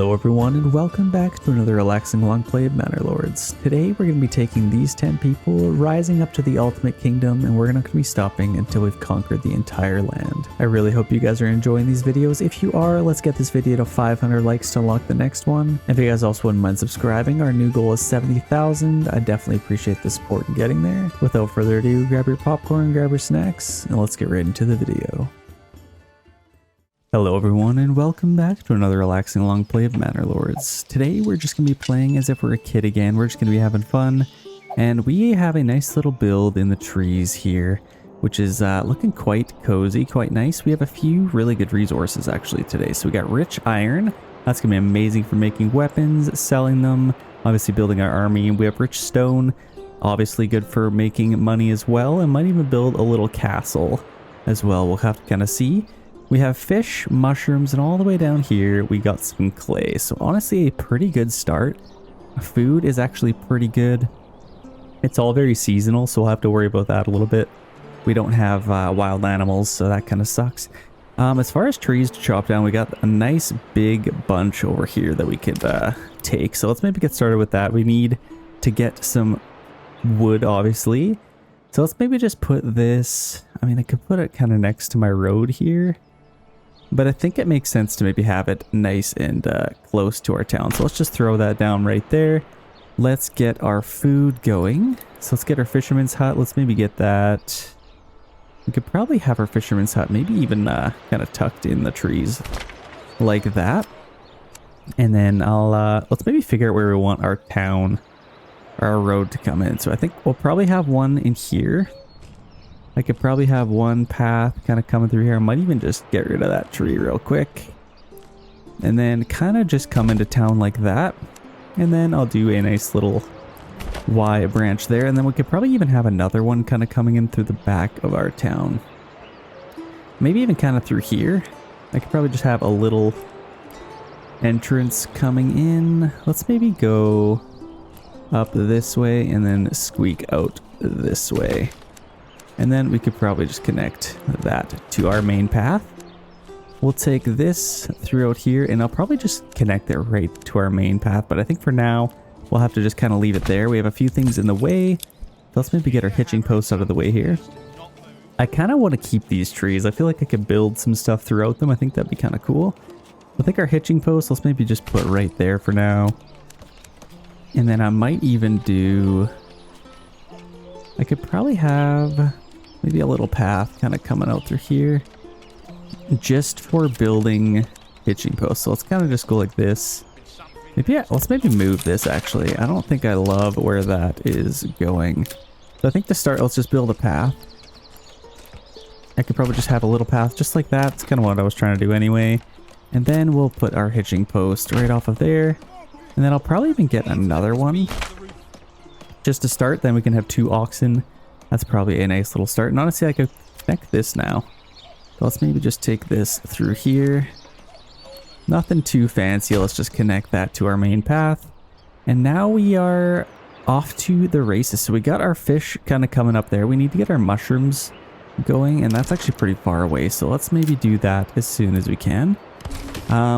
Hello everyone and welcome back to another relaxing long play of Manor Lords. Today we're going to be taking these 10 people, rising up to the ultimate kingdom, and we're not going to be stopping until we've conquered the entire land. I really hope you guys are enjoying these videos. If you are, let's get this video to 500 likes to unlock the next one. If you guys also wouldn't mind subscribing, our new goal is 70,000. I definitely appreciate the support in getting there. Without further ado, grab your popcorn, grab your snacks, and let's get right into the video. Hello everyone and welcome back to another relaxing long play of Manor Lords. Today we're just going to be playing as if we're a kid again. We're just going to be having fun, and we have a nice little build in the trees here, which is looking quite cozy, quite nice. We have a few really good resources actually today. So we got rich iron. That's going to be amazing for making weapons, selling them, obviously building our army. We have rich stone, obviously good for making money as well, and might even build a little castle as well. We'll have to kind of see. We have fish, mushrooms, and all the way down here we got some clay. So honestly a pretty good start. Food is actually pretty good. It's all very seasonal, so we'll have to worry about that a little bit. We don't have wild animals, so that kind of sucks. As far as trees to chop down, we got a nice big bunch over here that we could take. So let's maybe get started with that. We need to get some wood, obviously. So let's maybe just put this, I mean I could put it kind of next to my road here. But I think it makes sense to maybe have it nice and close to our town. So let's just throw that down right there. Let's get our food going. So let's get our fisherman's hut. Let's maybe get that. We could probably have our fisherman's hut maybe even kind of tucked in the trees like that. And then let's maybe figure out where we want our town, our road to come in. So I think we'll probably have one in here. I could probably have one path kind of coming through here. I might even just get rid of that tree real quick. And then kind of just come into town like that. And then I'll do a nice little Y branch there. And then we could probably even have another one kind of coming in through the back of our town. Maybe even kind of through here. I could probably just have a little entrance coming in. Let's maybe go up this way and then squeak out this way. And then we could probably just connect that to our main path. We'll take this throughout here and I'll probably just connect it right to our main path. But I think for now, we'll have to just kind of leave it there. We have a few things in the way. Let's maybe get our hitching posts out of the way here. I kind of want to keep these trees. I feel like I could build some stuff throughout them. I think that'd be kind of cool. I think our hitching post, let's maybe just put right there for now. And then I might even do... I could probably have... maybe a little path kind of coming out through here just for building hitching posts. So let's kind of just go like this. Maybe, yeah, let's maybe move this actually. I don't think I love where that is going. So I think to start, let's just build a path. I could probably just have a little path just like that. It's kind of what I was trying to do anyway. And then we'll put our hitching post right off of there. And then I'll probably even get another one just to start. Then we can have 2 oxen. That's probably a nice little start. And honestly, I could connect this now. So let's maybe just take this through here. Nothing too fancy. Let's just connect that to our main path. And now we are off to the races. So we got our fish kind of coming up there. We need to get our mushrooms going. And that's actually pretty far away. So let's maybe do that as soon as we can.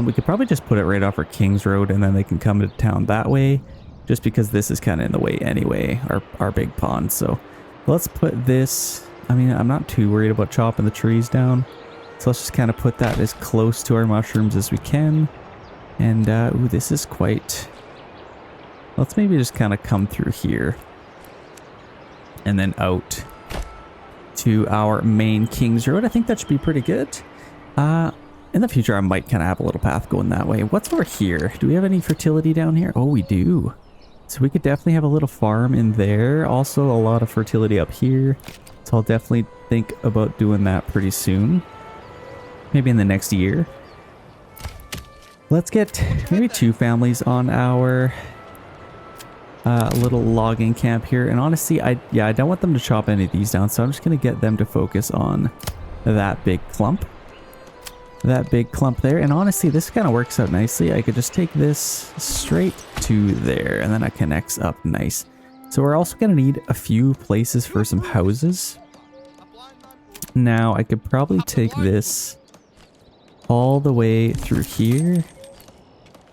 We could probably just put it right off our King's Road. And then they can come into town that way. Just because this is kind of in the way anyway. Our big pond. So... let's put this, I mean, I'm not too worried about chopping the trees down. So let's just kind of put that as close to our mushrooms as we can. And, ooh, this is quite... let's maybe just kind of come through here. And then out to our main King's Road. I think that should be pretty good. In the future, I might kind of have a little path going that way. What's over here? Do we have any fertility down here? Oh, we do. So we could definitely have a little farm in there. Also a lot of fertility up here. So I'll definitely think about doing that pretty soon. Maybe in the next year. Let's get maybe 2 families on our little logging camp here. And honestly, I don't want them to chop any of these down. So I'm just going to get them to focus on that big clump. That big clump there. And honestly, this kind of works out nicely. I could just take this straight to there and then it connects up nice. So we're also going to need a few places for some houses. Now I could probably take this all the way through here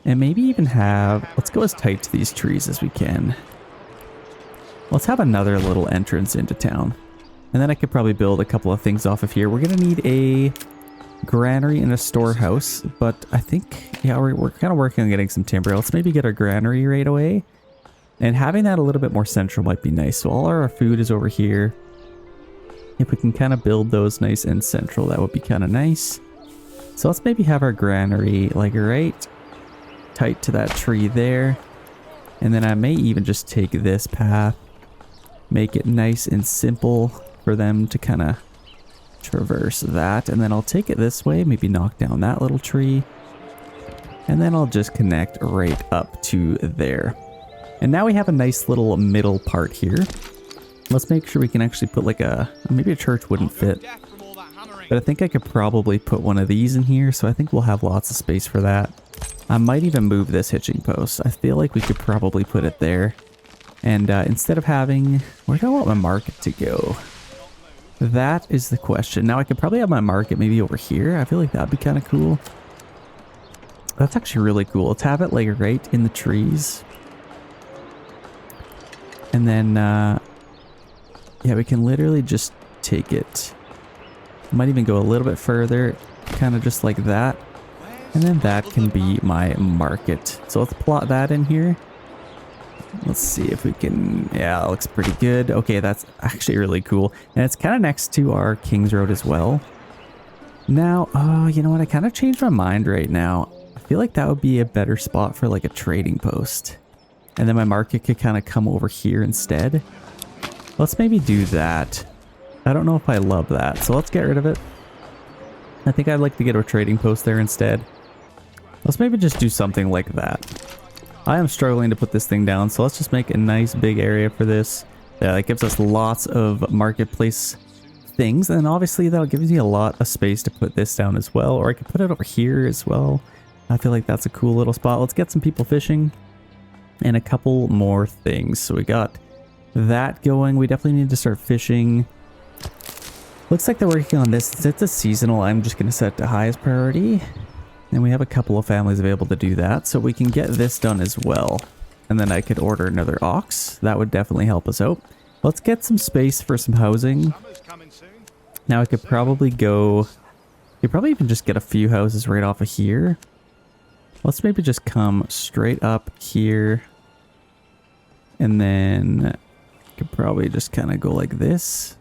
And maybe even have, let's go as tight to these trees as we can. Let's have another little entrance into town. And then I could probably build a couple of things off of here. We're going to need a granary and a storehouse, but I think, yeah, we're kind of working on getting some timber. Let's maybe get our granary right away. And having that a little bit more central might be nice. So all our food is over here. If we can kind of build those nice and central, that would be kind of nice. So let's maybe have our granary like right tight to that tree there. And then I may even just take this path, make it nice and simple for them to kind of traverse that. And then I'll take it this way, maybe knock down that little tree. And then I'll just connect right up to there. And now we have a nice little middle part here. Let's make sure we can actually put like maybe a church wouldn't fit. But I think I could probably put one of these in here, so I think we'll have lots of space for that. I might even move this hitching post. I feel like we could probably put it there. And instead of having, where do I want my market to go? That is the question. Now I could probably have my market maybe over here. I feel like that'd be kind of cool. That's actually really cool. Let's have it like right in the trees. And then, yeah, we can literally just take it. Might even go a little bit further, kind of just like that. And then that can be my market. So let's plot that in here. Let's see if we can, yeah, that looks pretty good. Okay, that's actually really cool. And it's kind of next to our King's Road as well. Now, oh, you know what? I kind of changed my mind right now. I feel like that would be a better spot for like a trading post. And then my market could kind of come over here instead. Let's maybe do that. I don't know if I love that, so let's get rid of it. I think I'd like to get a trading post there instead. Let's maybe just do something like that. I am struggling to put this thing down, so let's just make a nice big area for this. Yeah, that gives us lots of marketplace things, and obviously that'll give you a lot of space to put this down as well, or I could put it over here as well. I feel like that's a cool little spot. Let's get some people fishing and a couple more things. So we got that going. We definitely need to start fishing. Looks like they're working on this. It's a seasonal. I'm just going to set to highest priority. And we have a couple of families available to do that. So we can get this done as well. And then I could order another ox. That would definitely help us out. Let's get some space for some housing. Now I could probably go... You could probably even just get a few houses right off of here. Let's maybe just come straight up here. And then... Could probably just kind of go like this.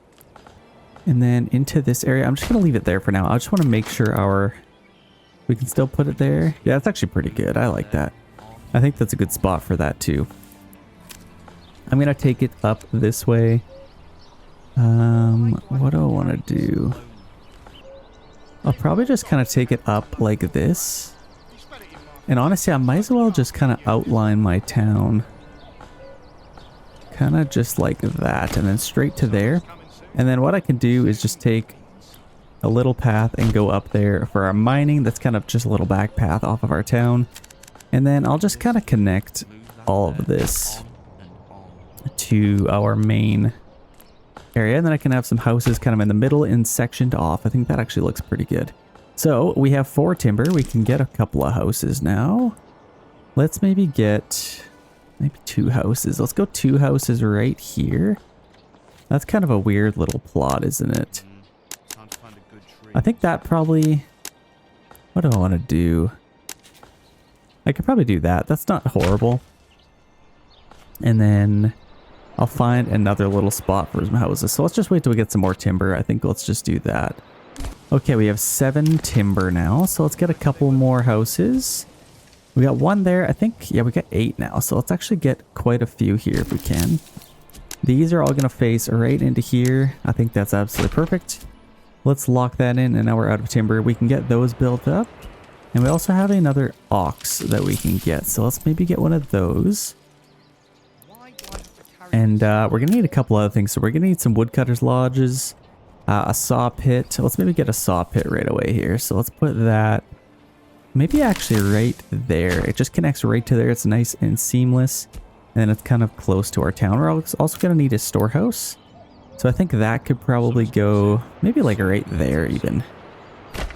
And then into this area. I'm just going to leave it there for now. I just want to make sure we can still put it there. Yeah, that's actually pretty good. I like that. I think that's a good spot for that too. I'm going to take it up this way. What do I want to do? I'll probably just kind of take it up like this. And honestly, I might as well just kind of outline my town. Kind of just like that. And then straight to there. And then what I can do is just take a little path and go up there for our mining. That's kind of just a little back path off of our town. And then I'll just kind of connect all of this to our main area. And then I can have some houses kind of in the middle and sectioned off. I think that actually looks pretty good. So we have 4 timber. We can get a couple of houses now. Let's maybe get 2 houses. Let's go 2 houses right here. That's kind of a weird little plot, isn't it? I think that probably... What do I want to do? I could probably do that. That's not horrible. And then I'll find another little spot for some houses. So let's just wait till we get some more timber. I think let's just do that. Okay, we have 7 timber now. So let's get a couple more houses. We got 1 there. I think, yeah, we got 8 now. So let's actually get quite a few here if we can. These are all going to face right into here. I think that's absolutely perfect. Let's lock that in, and now we're out of timber. We can get those built up. And we also have another ox that we can get. So let's maybe get one of those. And we're going to need a couple other things. So we're going to need some woodcutters lodges, a saw pit. Let's maybe get a saw pit right away here. So let's put that maybe actually right there. It just connects right to there. It's nice and seamless. And then it's kind of close to our town. We're also going to need a storehouse. So I think that could probably go maybe like right there even.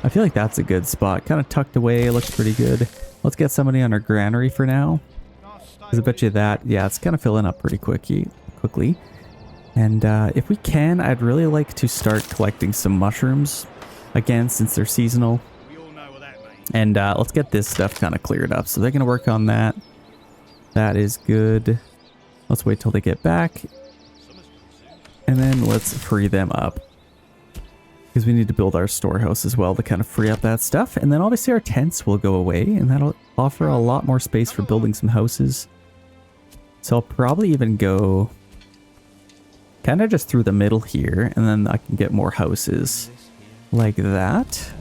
I feel like that's a good spot. Kind of tucked away, looks pretty good. Let's get somebody on our granary for now. Because I bet you that, yeah, it's kind of filling up pretty quickly. And if we can, I'd really like to start collecting some mushrooms again, since they're seasonal. And let's get this stuff kind of cleared up. So they're going to work on that. That is good. Let's wait till they get back. And then let's free them up. Because we need to build our storehouse as well to kind of free up that stuff. And then obviously our tents will go away. And that'll offer a lot more space for building some houses. So I'll probably even go kind of just through the middle here. And then I can get more houses like that.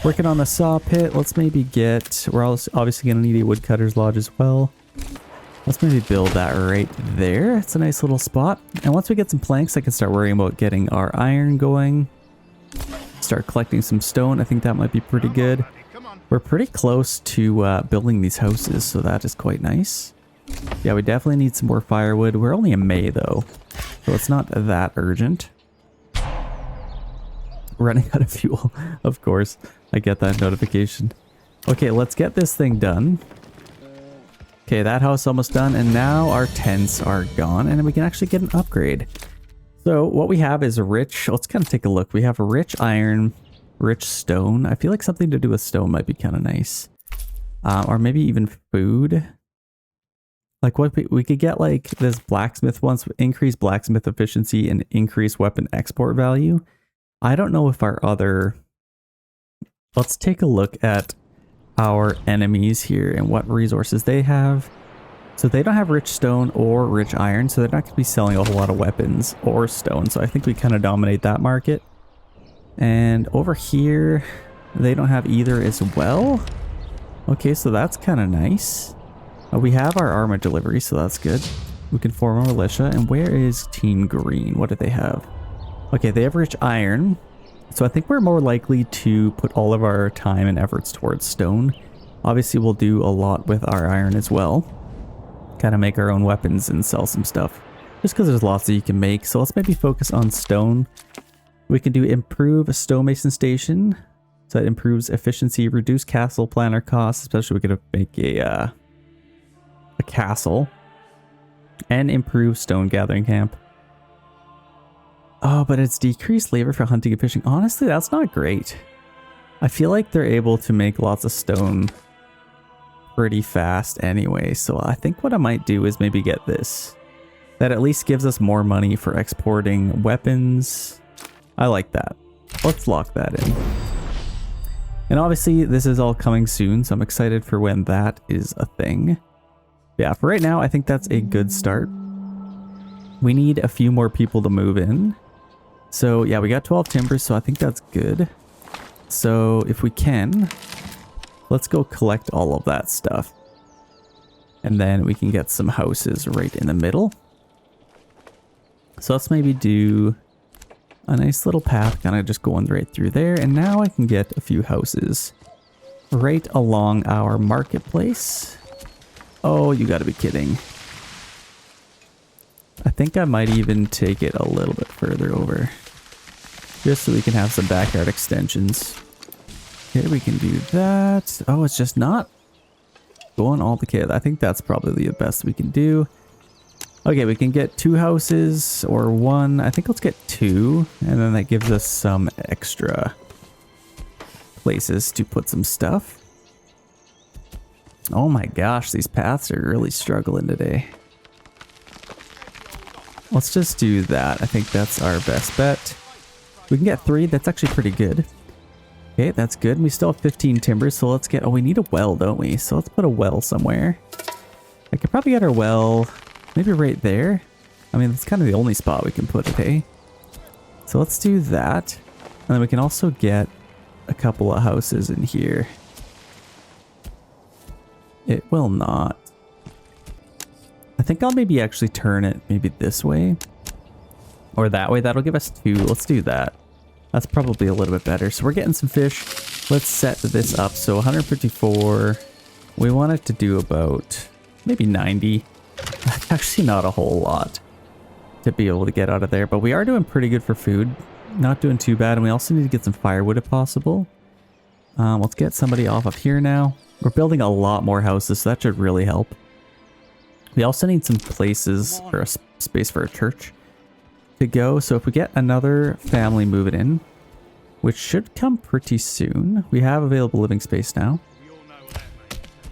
Working on the saw pit. Let's maybe get... We're obviously going to need a woodcutter's lodge as well. Let's maybe build that right there. It's a nice little spot. And once we get some planks, I can start worrying about getting our iron going. Start collecting some stone. I think that might be pretty good. We're pretty close to building these houses, so that is quite nice. Yeah, we definitely need some more firewood. We're only in May, though, so it's not that urgent. Running out of fuel, of course. I get that notification. Okay, let's get this thing done. Okay, that house almost done, and now our tents are gone, and we can actually get an upgrade. So what we have is a rich, let's kind of take a look. We have a rich iron, rich stone. I feel like something to do with stone might be kind of nice. Or maybe even food. Like what we could get, like this blacksmith once, increase blacksmith efficiency and increase weapon export value. I don't know if our other... Let's take a look at our enemies here and what resources they have. So they don't have rich stone or rich iron, so they're not going to be selling a whole lot of weapons or stone. So I think we kind of dominate that market. And over here, they don't have either as well. Okay, so that's kind of nice. We have our armor delivery, so that's good. We can form a militia. And where is Team Green? What do they have? Okay, they have rich iron. So I think we're more likely to put all of our time and efforts towards stone. Obviously, we'll do a lot with our iron as well. Kind of make our own weapons and sell some stuff. Just because there's lots that you can make. So let's maybe focus on stone. We can do improve a stonemason station. So that improves efficiency, reduce castle planner costs, especially we're going to make a castle. And improve stone gathering camp. Oh, but it's decreased labor for hunting and fishing. Honestly, that's not great. I feel like they're able to make lots of stone pretty fast anyway. So I think what I might do is maybe get this. That at least gives us more money for exporting weapons. I like that. Let's lock that in. And obviously this is all coming soon, so I'm excited for when that is a thing. Yeah, for right now, I think that's a good start. We need a few more people to move in. So yeah, we got 12 timbers, so I think that's good. So if we can, let's go collect all of that stuff. And then we can get some houses right in the middle. So let's maybe do a nice little path kind of just going right through there. And now I can get a few houses right along our marketplace. Oh, you gotta be kidding. I think I might even take it a little bit further over. Just so we can have some backyard extensions. Okay, we can do that. Oh, it's just not going all the kit. I think that's probably the best we can do. Okay, we can get 2 houses or 1. I think let's get 2. And then that gives us some extra places to put some stuff. Oh my gosh, these paths are really struggling today. Let's just do that. I think that's our best bet. We can get 3. That's actually pretty good. Okay, that's good. We still have 15 timbers, so let's get... Oh, we need a well, don't we? So let's put a well somewhere. I could probably get our well maybe right there. I mean, that's kind of the only spot we can put it, hey? So let's do that. And then we can also get a couple of houses in here. It will not. I think I'll maybe actually turn it maybe this way. Or that way. That'll give us 2. Let's do that. That's probably a little bit better. So we're getting some fish. Let's set this up. So 154. We want it to do about maybe 90. That's actually not a whole lot to be able to get out of there. But we are doing pretty good for food. Not doing too bad. And we also need to get some firewood if possible. Let's get somebody off of here now. We're building a lot more houses, so that should really help. We also need some places or a space for a church to go. So if we get another family moving in, which should come pretty soon, we have available living space now.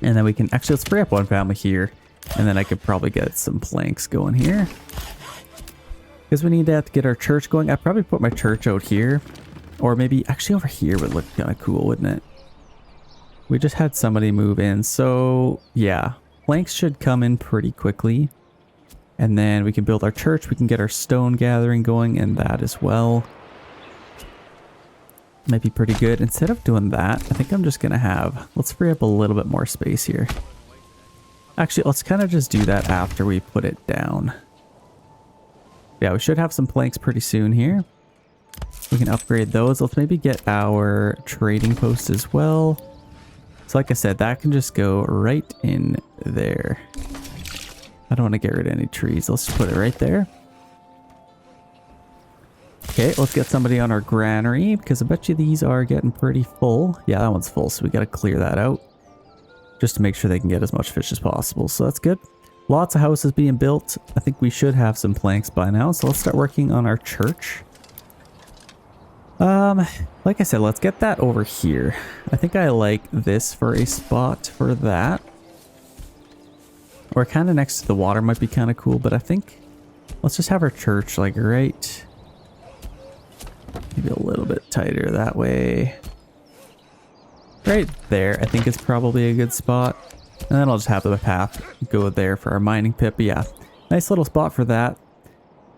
And then we can actually, let's free up one family here. And then I could probably get some planks going here. Because we need to have to get our church going. I'd probably put my church out here. Or maybe actually over here would look kind of cool, wouldn't it? We just had somebody move in. So yeah, planks should come in pretty quickly. And then we can build our church. We can get our stone gathering going and that as well. Might be pretty good. Instead of doing that, I think I'm just going to have... Let's free up a little bit more space here. Actually, let's kind of just do that after we put it down. Yeah, we should have some planks pretty soon here. We can upgrade those. Let's maybe get our trading post as well. So like I said, that can just go right in there. I don't want to get rid of any trees. Let's just put it right there. Okay, let's get somebody on our granary because I bet you these are getting pretty full. Yeah, that one's full, so we got to clear that out just to make sure they can get as much fish as possible. So that's good. Lots of houses being built. I think we should have some planks by now. So let's start working on our church. Like I said, let's get that over here. I think I like this for a spot for that. Or kind of next to the water might be kind of cool, but I think let's just have our church like right, maybe a little bit tighter that way. Right there, I think is probably a good spot. And then I'll just have the path go there for our mining pit. But yeah, nice little spot for that.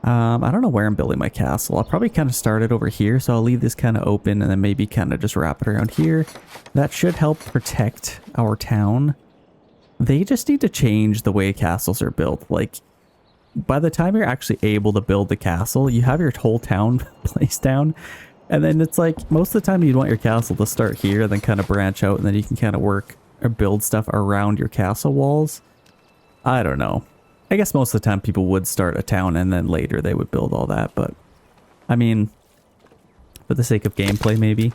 I don't know where I'm building my castle. I'll probably kind of start it over here. So I'll leave this kind of open and then maybe kind of just wrap it around here. That should help protect our town. They just need to change the way castles are built. Like, by the time you're actually able to build the castle, you have your whole town placed down. And then it's like, most of the time you'd want your castle to start here and then kind of branch out. And then you can kind of work or build stuff around your castle walls. I don't know. I guess most of the time people would start a town and then later they would build all that. But, I mean, for the sake of gameplay maybe.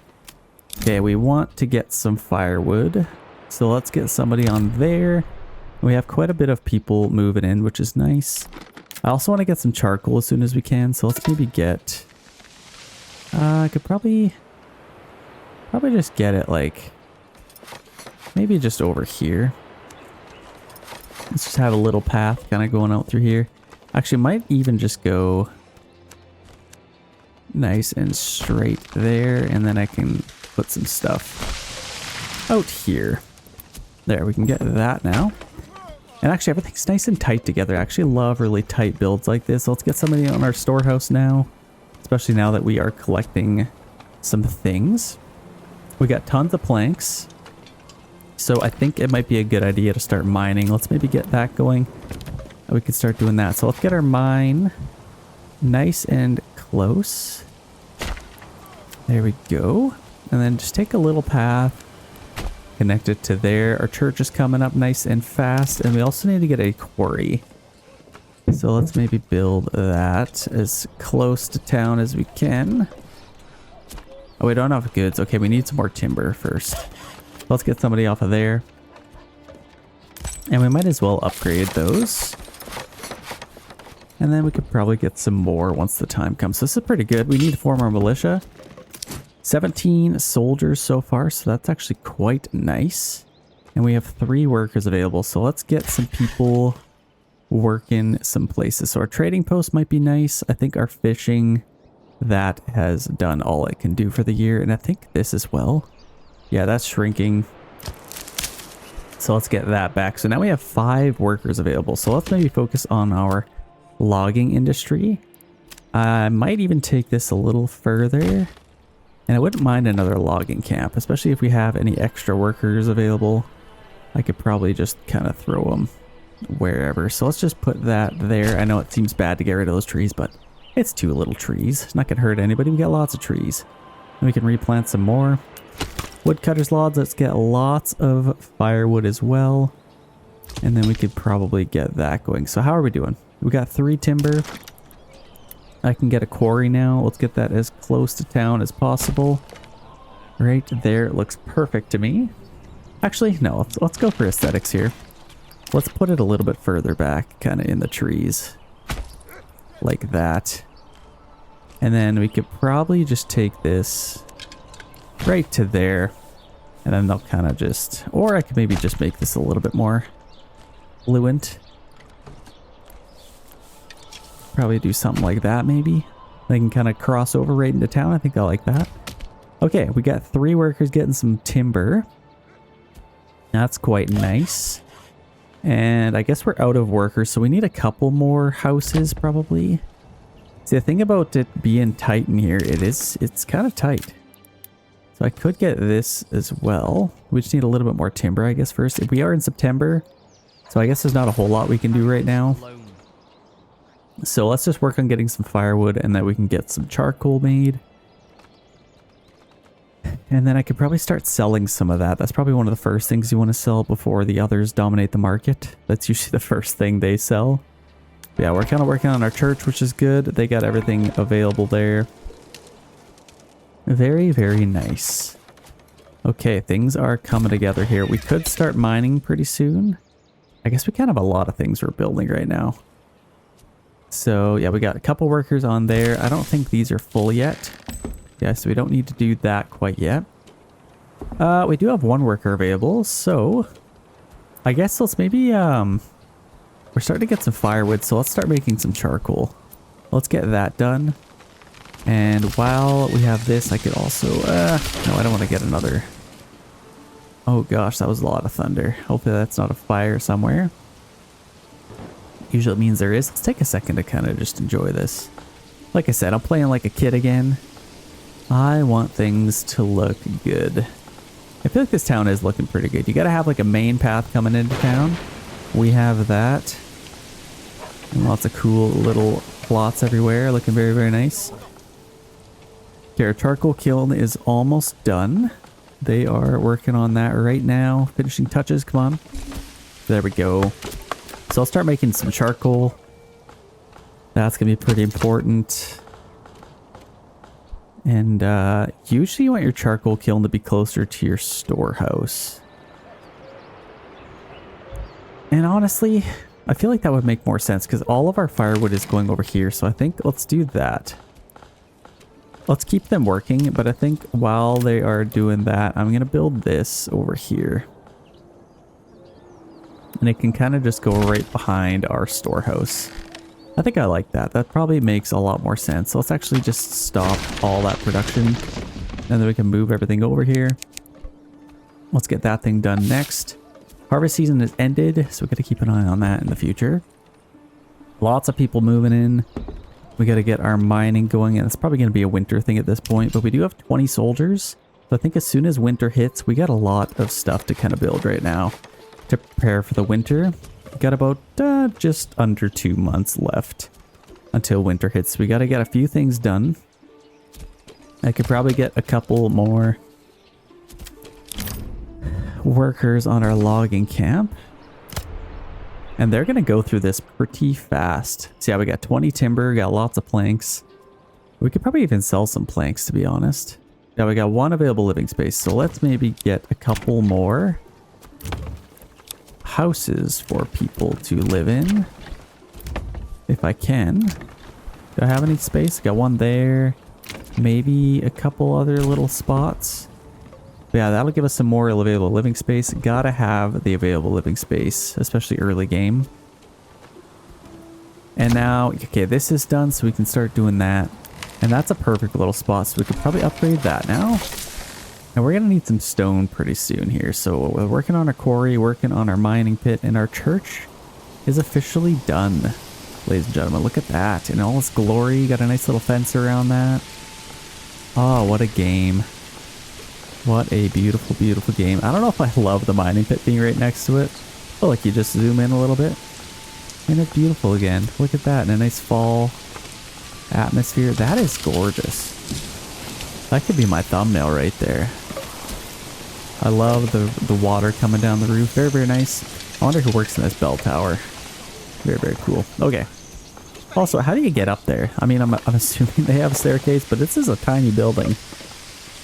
Okay, we want to get some firewood. So let's get somebody on there. We have quite a bit of people moving in, which is nice. I also want to get some charcoal as soon as we can. So let's maybe get... I could probably just get it like... maybe just over here. Let's just have a little path kind of going out through here. Actually, might even just go nice and straight there. And then I can put some stuff out here. There, we can get that now. And actually, everything's nice and tight together. I actually love really tight builds like this. So let's get somebody on our storehouse now. Especially now that we are collecting some things. We got tons of planks. So I think it might be a good idea to start mining. Let's maybe get that going. We can start doing that. So let's get our mine nice and close. There we go. And then just take a little path. Connect it to there. Our church is coming up nice and fast. And we also need to get a quarry. So let's maybe build that as close to town as we can. Oh, we don't have goods. Okay, we need some more timber first. Let's get somebody off of there. And we might as well upgrade those. And then we could probably get some more once the time comes. So this is pretty good. We need to form our militia. 17 soldiers so far, so that's actually quite nice. And we have 3 workers available. So let's get some people working some places. So our trading post might be nice. I think our fishing, that has done all it can do for the year. And I think this as well. Yeah, that's shrinking. So let's get that back. So now we have 5 workers available. So let's maybe focus on our logging industry. I might even take this a little further. And I wouldn't mind another logging camp, especially if we have any extra workers available. I could probably just kind of throw them wherever. So let's just put that there. I know it seems bad to get rid of those trees, but it's 2 little trees. It's not going to hurt anybody. We got lots of trees. And we can replant some more. Woodcutter's logs, let's get lots of firewood as well. And then we could probably get that going. So how are we doing? We got 3 timber. I can get a quarry now. Let's get that as close to town as possible. Right there looks perfect to me. Actually, no, let's go for aesthetics here. Let's put it a little bit further back, kind of in the trees. Like that. And then we could probably just take this right to there. And then they'll kind of just... Or I could maybe just make this a little bit more fluent. Probably do something like that, maybe. They can kind of cross over right into town. I think I like that. Okay, we got 3 workers getting some timber. That's quite nice. And I guess we're out of workers, so we need a couple more houses, probably. See, the thing about it being tight in here, it's kind of tight. So I could get this as well. We just need a little bit more timber, I guess, first. We are in September, so I guess there's not a whole lot we can do right now. So let's just work on getting some firewood, and then we can get some charcoal made. And then I could probably start selling some of that. That's probably one of the first things you want to sell before the others dominate the market. That's usually the first thing they sell. But yeah, we're kind of working on our church, which is good. They got everything available there. Very, very nice. Okay, things are coming together here. We could start mining pretty soon. I guess we kind of have a lot of things we're building right now. So yeah, we got a couple workers on there. I don't think these are full yet. Yeah, so we don't need to do that quite yet. We do have 1 worker available, so I guess let's maybe, we're starting to get some firewood, so let's start making some charcoal. Let's get that done. And while we have this, I could also, no, I don't want to get another. Oh gosh, that was a lot of thunder. Hopefully that's not a fire somewhere. Usually it means there is. Let's take a second to kind of just enjoy this. Like I said, I'm playing like a kid again. I want things to look good. I feel like this town is looking pretty good. You gotta have like a main path coming into town. We have that. And lots of cool little plots everywhere. Looking very, very nice. Okay, our charcoal kiln is almost done. They are working on that right now. Finishing touches, come on. There we go. So I'll start making some charcoal. That's gonna be pretty important. And usually you want your charcoal kiln to be closer to your storehouse. And honestly, I feel like that would make more sense because all of our firewood is going over here. So I think let's do that. Let's keep them working, but I think while they are doing that, I'm going to build this over here. And it can kind of just go right behind our storehouse. I think I like that. That probably makes a lot more sense. So let's actually just stop all that production. And then we can move everything over here. Let's get that thing done next. Harvest season is ended, so we got to keep an eye on that in the future. Lots of people moving in. We got to get our mining going, and it's probably going to be a winter thing at this point. But we do have 20 soldiers. So I think as soon as winter hits, we got a lot of stuff to kind of build right now to prepare for the winter. Got about just under 2 months left until winter hits. We got to get a few things done. I could probably get a couple more workers on our logging camp. And they're going to go through this pretty fast. See how we got 20 timber, got lots of planks. We could probably even sell some planks, to be honest. Yeah, we got 1 available living space. So let's maybe get a couple more houses for people to live in, if I can. Do I have any space? Got 1 there, maybe a couple other little spots. But yeah, that'll give us some more available living space. Gotta have the available living space, especially early game. And now, okay, this is done, so we can start doing that. And that's a perfect little spot, so we could probably upgrade that now. And we're going to need some stone pretty soon here. So we're working on our quarry, working on our mining pit, and our church is officially done. Ladies and gentlemen, look at that. In all its glory, got a nice little fence around that. Oh, what a game. What a beautiful, beautiful game. I don't know if I love the mining pit being right next to it. Oh, like you just zoom in a little bit. And it's beautiful again. Look at that. And a nice fall atmosphere. That is gorgeous. That could be my thumbnail right there. I love the water coming down the roof. Very, very nice. I wonder who works in this bell tower. Very, very cool. Okay. Also, how do you get up there? I mean, I'm assuming they have a staircase, but this is a tiny building.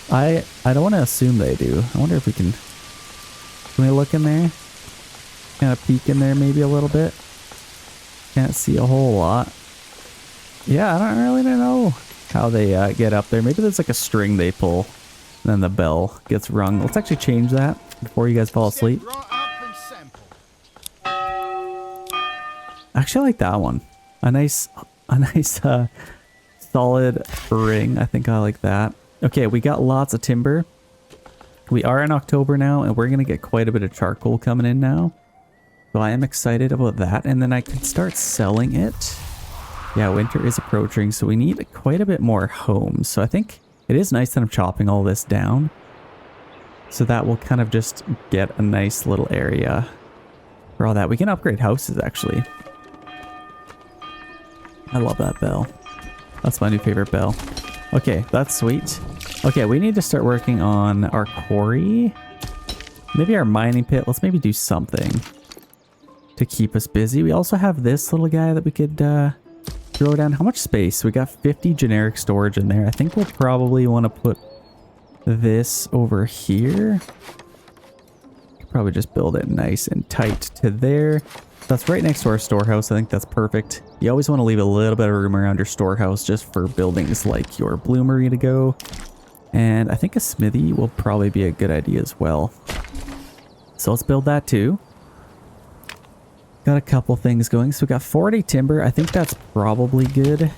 I don't want to assume they do. I wonder if we can we look in there? Kind of peek in there maybe a little bit. Can't see a whole lot. Yeah, I don't really know how they get up there. Maybe there's like a string they pull, and then the bell gets rung. Let's actually change that before you guys fall asleep. Actually, I like that one. A nice solid ring. I think I like that. Okay, we got lots of timber. We are in October now, and we're gonna get quite a bit of charcoal coming in now. So I am excited about that, and then I can start selling it. Yeah, winter is approaching, so we need quite a bit more homes. So I think it is nice that I'm chopping all this down. So that will kind of just get a nice little area for all that. We can upgrade houses, actually. I love that bell. That's my new favorite bell. Okay, that's sweet. Okay, we need to start working on our quarry. Maybe our mining pit. Let's maybe do something to keep us busy. We also have this little guy that we could throw down. How much space? We got 50 generic storage in there. I think we'll probably want to put this over here. Probably just build it nice and tight to there. That's right next to our storehouse. I think that's perfect. You always want to leave a little bit of room around your storehouse just for buildings like your bloomery to go. And I think a smithy will probably be a good idea as well. So let's build that too. Got a couple things going. So we got 40 timber. I think that's probably good.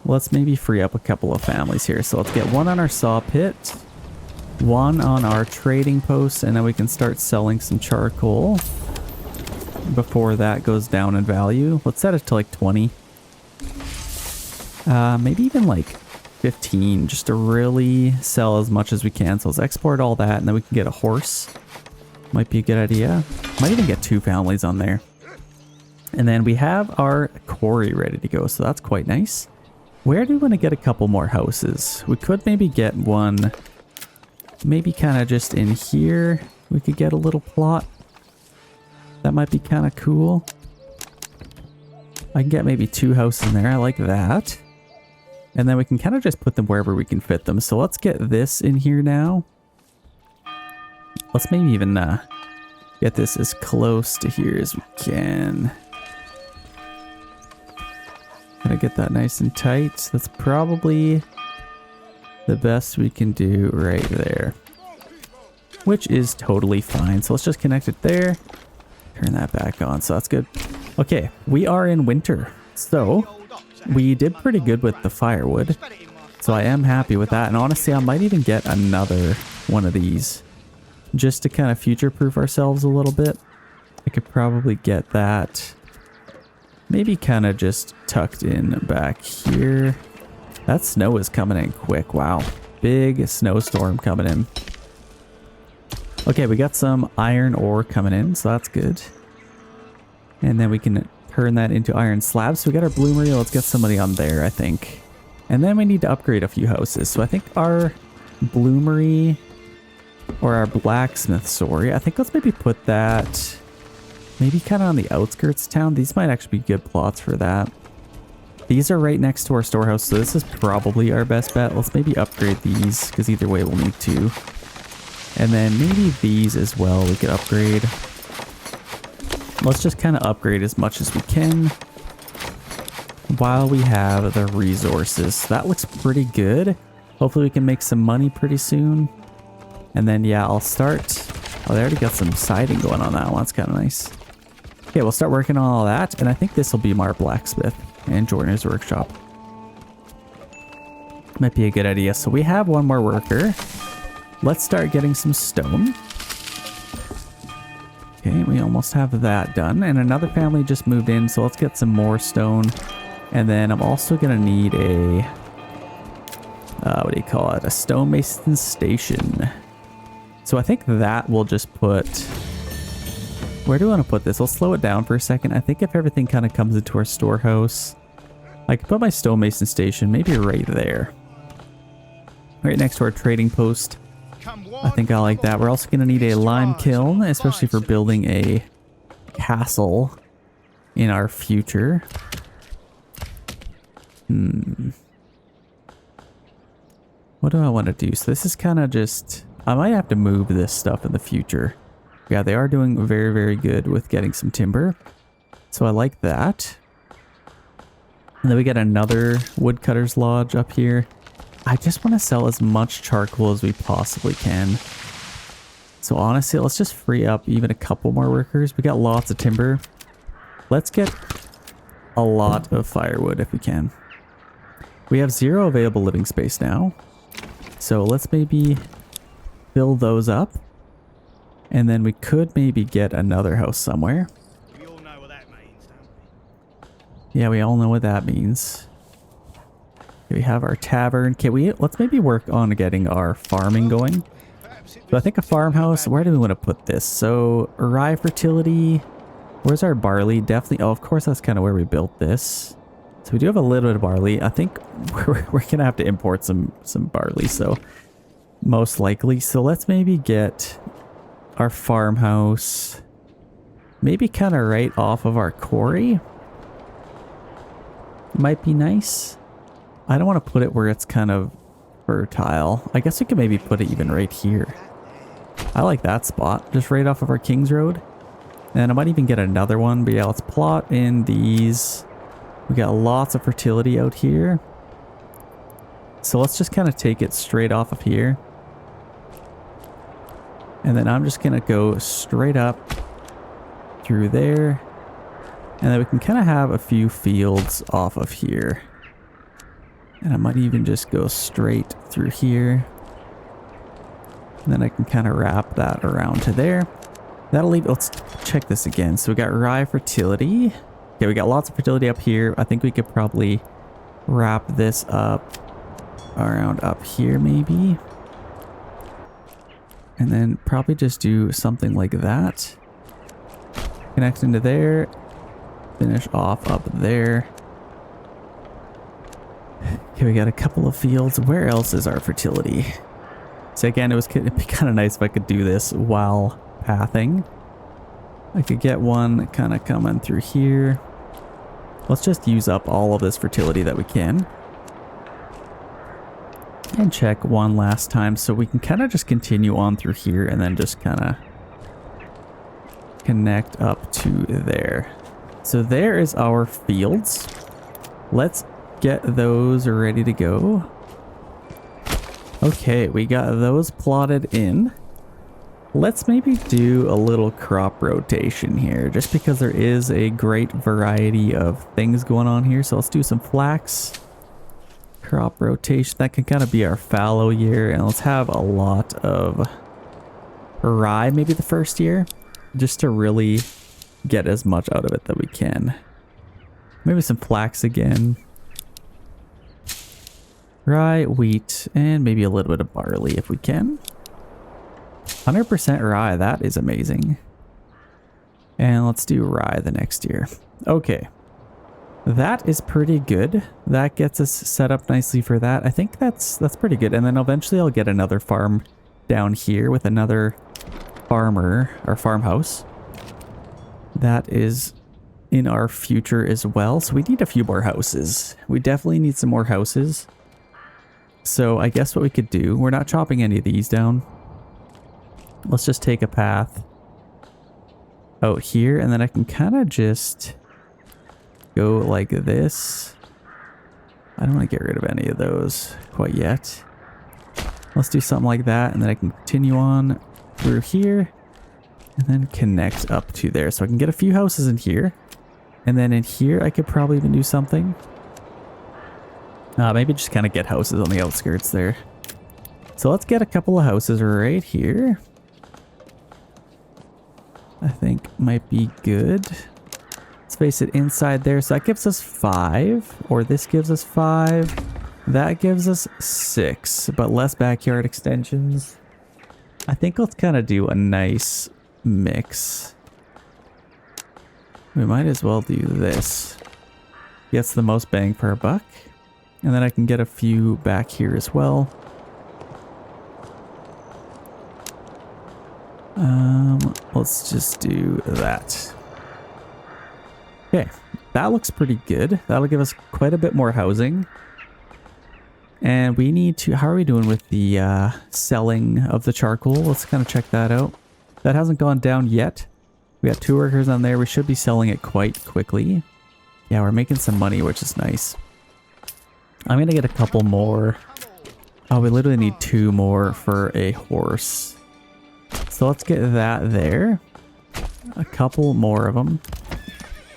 Let's maybe free up a couple of families here. So let's get one on our saw pit, one on our trading post, and then we can start selling some charcoal before that goes down in value. Let's set it to like 20. Maybe even like 15, just to really sell as much as we can. So let's export all that, and then we can get a horse. Might be a good idea. Might even get 2 families on there. And then we have our quarry ready to go, so that's quite nice. Where do we want to get a couple more houses? We could maybe get one, maybe kind of just in here. We could get a little plot. That might be kind of cool. I can get maybe 2 houses in there. I like that. And then we can kind of just put them wherever we can fit them. So let's get this in here now. Let's maybe even get this as close to here as we can. Gotta get that nice and tight. That's probably the best we can do right there, which is totally fine. So let's just connect it there. Turn that back on. So that's good. Okay, we are in winter. So we did pretty good with the firewood. So I am happy with that. And honestly, I might even get another one of these just to kind of future-proof ourselves a little bit. I could probably get that maybe kind of just tucked in back here. That snow is coming in quick. Wow. Big snowstorm coming in. Okay, we got some iron ore coming in, so that's good. And then we can turn that into iron slabs. So we got our bloomery. Let's get somebody on there, I think. And then we need to upgrade a few houses. So I think our bloomery, or our blacksmith, sorry. I think let's maybe put that maybe kind of on the outskirts of town. These might actually be good plots for that. These are right next to our storehouse, so this is probably our best bet. Let's maybe upgrade these, because either way we'll need to. And then maybe these as well we could upgrade. Let's just kind of upgrade as much as we can while we have the resources. That looks pretty good. Hopefully we can make some money pretty soon. And then, yeah, I'll start. Oh, they already got some siding going on that one. That's kind of nice. Okay, we'll start working on all that. And I think this will be our blacksmith and joiner's workshop. Might be a good idea. So we have one more worker. Let's start getting some stone. Okay, we almost have that done. And another family just moved in, so let's get some more stone. And then I'm also going to need a, what do you call it? A stonemason station. So I think that will just put, where do I want to put this? I'll slow it down for a second. I think if everything kind of comes into our storehouse, I could put my stonemason station maybe right there. Right next to our trading post. I think I like that. We're also going to need a lime kiln, especially for building a castle in our future. What do I want to do? So this is kind of just, I might have to move this stuff in the future. Yeah, they are doing very, very good with getting some timber. So I like that. And then we get another woodcutter's lodge up here. I just want to sell as much charcoal as we possibly can. So honestly, let's just free up even a couple more workers. We got lots of timber. Let's get a lot of firewood if we can. We have 0 available living space now. So let's maybe fill those up. And then we could maybe get another house somewhere. We all know what that means, don't Yeah, we all know what that means. We have our tavern. Let's maybe work on getting our farming going. So I think a farmhouse, where do we want to put this? So rye fertility, where's our barley? Definitely, oh, of course that's kind of where we built this. So we do have a little bit of barley. I think we're going to have to import some barley, so most likely. So let's maybe get our farmhouse, maybe kind of right off of our quarry. Might be nice. I don't want to put it where it's kind of fertile. I guess we could maybe put it even right here. I like that spot, just right off of our King's Road. And I might even get another one, but yeah, let's plot in these. We got lots of fertility out here. So let's just kind of take it straight off of here. And then I'm just going to go straight up through there. And then we can kind of have a few fields off of here. And I might even just go straight through here. And then I can kind of wrap that around to there. That'll leave, let's check this again. So we got rye fertility. Okay, we got lots of fertility up here. I think we could probably wrap this up around up here maybe. And then probably just do something like that. Connect into there. Finish off up there. Okay, we got a couple of fields. Where else is our fertility? So again, it'd be kind of nice if I could do this while pathing. I could get one kind of coming through here. Let's just use up all of this fertility that we can. And check one last time so we can kind of just continue on through here and then just kind of connect up to there. So there is our fields. Let's get those ready to go. Okay, we got those plotted in. Let's maybe do a little crop rotation here, just because there is a great variety of things going on here. So let's do some flax. Crop rotation, that can kind of be our fallow year. And let's have a lot of rye maybe the first year, just to really get as much out of it that we can. Maybe some flax again. Rye, wheat, and maybe a little bit of barley if we can. 100% rye, that is amazing. And let's do rye the next year. Okay. That is pretty good. That gets us set up nicely for that. I think that's pretty good. And then eventually I'll get another farm down here with another farmer or farmhouse. That is in our future as well. So we need a few more houses. We definitely need some more houses. So I guess what we could do, we're not chopping any of these down. Let's just take a path out here, and then I can kind of just go like this. I don't want to get rid of any of those quite yet. Let's do something like that, and then I can continue on through here and then connect up to there. So I can get a few houses in here, and then in here I could probably even do something. Maybe just kind of get houses on the outskirts there. So let's get a couple of houses right here. I think might be good. Let's face it, inside there. So that gives us 5, or this gives us 5. That gives us 6, but less backyard extensions. I think let's kind of do a nice mix. We might as well do this. Gets the most bang for our buck. And then I can get a few back here as well. Let's just do that. Okay, that looks pretty good. That'll give us quite a bit more housing. And we need to, how are we doing with the selling of the charcoal? Let's kind of check that out. That hasn't gone down yet. We got 2 workers on there. We should be selling it quite quickly. Yeah, we're making some money, which is nice. I'm going to get a couple more. Oh, we literally need 2 more for a horse. So let's get that there. A couple more of them.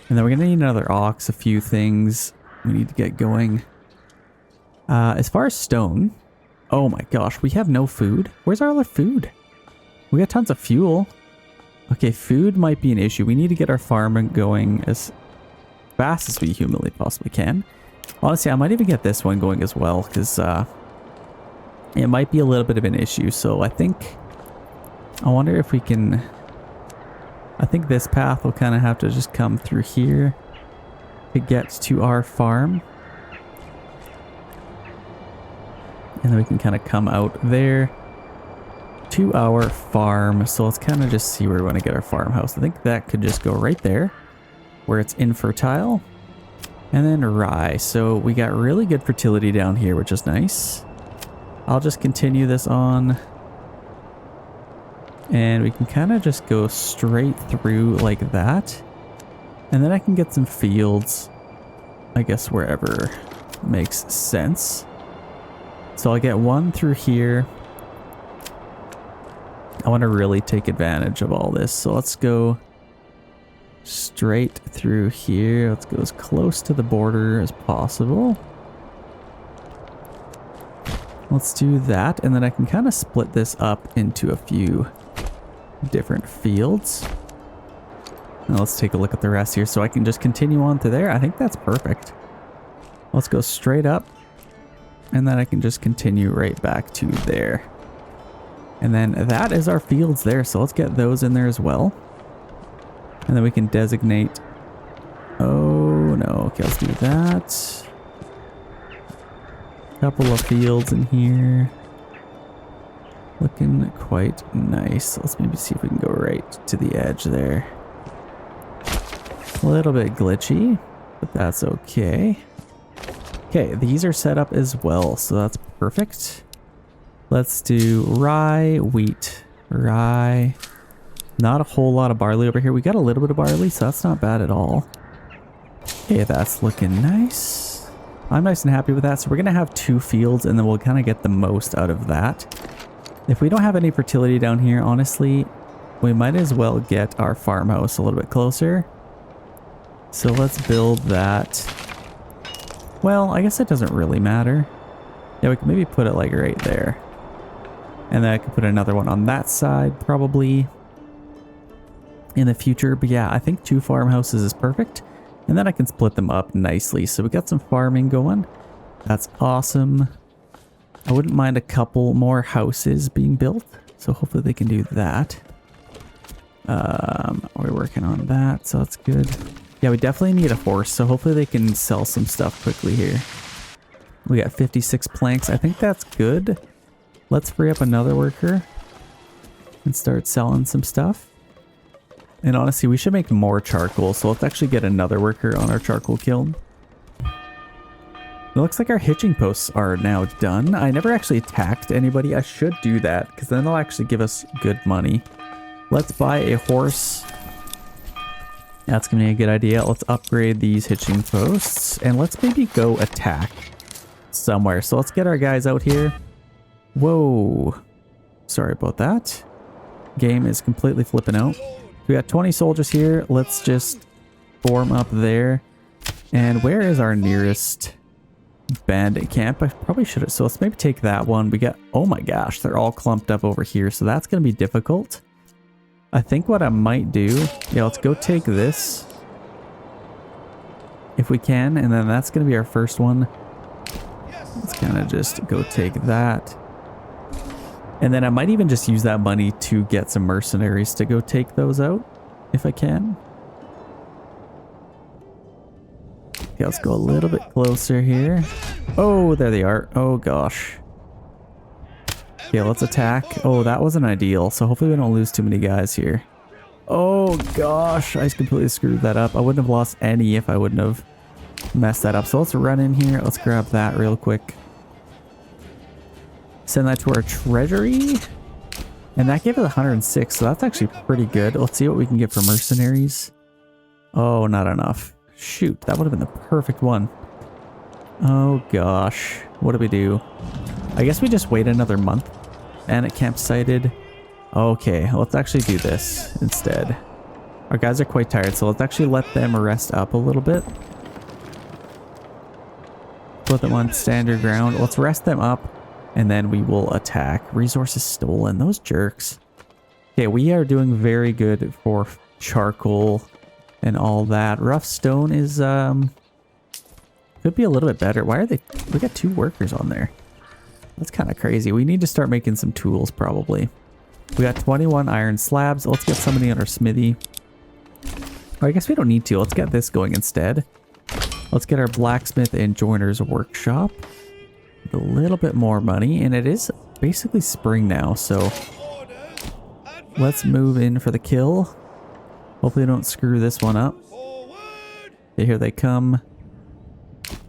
And then we're going to need another ox, a few things we need to get going. As far as stone, oh my gosh, we have no food. Where's our other food? We got tons of fuel. Okay, food might be an issue. We need to get our farm going as fast as we humanly possibly can. Honestly, I might even get this one going as well, because it might be a little bit of an issue. So I wonder if we can, I think this path will kind of have to just come through here to get to our farm. And then we can kind of come out there to our farm. So let's kind of just see where we want to get our farmhouse. I think that could just go right there where it's infertile. And then rye. So we got really good fertility down here, which is nice. I'll just continue this on. And we can kind of just go straight through like that. And then I can get some fields, I guess, wherever makes sense. So I'll get 1 through here. I want to really take advantage of all this. So let's go straight through here. Let's go as close to the border as possible. Let's do that. And then I can kind of split this up into a few different fields. Now let's take a look at the rest here. So I can just continue on to there. I think that's perfect. Let's go straight up. And then I can just continue right back to there. And then that is our fields there. So let's get those in there as well. And then we can designate. Oh no. Okay, let's do that. Couple of fields in here. Looking quite nice. Let's maybe see if we can go right to the edge there. A little bit glitchy, but that's okay. Okay, these are set up as well, so that's perfect. Let's do rye, wheat, rye. Not a whole lot of barley over here. We got a little bit of barley, so that's not bad at all. Okay, that's looking nice. I'm nice and happy with that. So we're going to have 2 fields, and then we'll kind of get the most out of that. If we don't have any fertility down here, honestly, we might as well get our farmhouse a little bit closer. So let's build that. Well, I guess it doesn't really matter. Yeah, we can maybe put it like right there. And then I could put another one on that side probably in the future. But yeah, I think 2 farmhouses is perfect. And then I can split them up nicely. So we got some farming going. That's awesome. I wouldn't mind a couple more houses being built. So hopefully they can do that. We're working on that, so that's good. Yeah, we definitely need a horse, so hopefully they can sell some stuff quickly here. We got 56 planks. I think that's good. Let's free up another worker and start selling some stuff. And honestly, we should make more charcoal, so let's actually get another worker on our charcoal kiln. It looks like our hitching posts are now done. I never actually attacked anybody. I should do that, because then they'll actually give us good money. Let's buy a horse. That's going to be a good idea. Let's upgrade these hitching posts. And let's maybe go attack somewhere. So let's get our guys out here. Whoa. Sorry about that. Game is completely flipping out. We got 20 soldiers here. Let's just form up there. And where is our nearest bandit camp? I probably should have. So let's maybe take that one. We got, oh my gosh, they're all clumped up over here. So that's going to be difficult. I think what I might do, yeah, let's go take this if we can, and then that's going to be our first one. Let's kind of just go take that. And then I might even just use that money to get some mercenaries to go take those out, if I can. Okay, let's go a little bit closer here. Oh, there they are. Oh, gosh. Okay, let's attack. Oh, that wasn't ideal, so hopefully we don't lose too many guys here. Oh, gosh. I just completely screwed that up. I wouldn't have lost any if I wouldn't have messed that up. So let's run in here. Let's grab that real quick. Send that to our treasury. And that gave us 106, so that's actually pretty good. Let's see what we can get for mercenaries. Oh, not enough. Shoot, that would have been the perfect one. Oh gosh, what do we do? I guess we just wait another month. And it campsited. Okay, let's actually do this instead. Our guys are quite tired, so let's actually let them rest up a little bit. Put them on standard ground. Let's rest them up, and then we will attack. Resources stolen. Those jerks. Okay, we are doing very good for charcoal and all that. Rough stone is, could be a little bit better. Why are they... We got 2 workers on there. That's kind of crazy. We need to start making some tools, probably. We got 21 iron slabs. Let's get somebody in our smithy. Or I guess we don't need to. Let's get this going instead. Let's get our blacksmith and joiner's workshop. A little bit more money. And it is basically spring now, so... Let's move in for the kill. Hopefully don't screw this one up. Okay, here they come.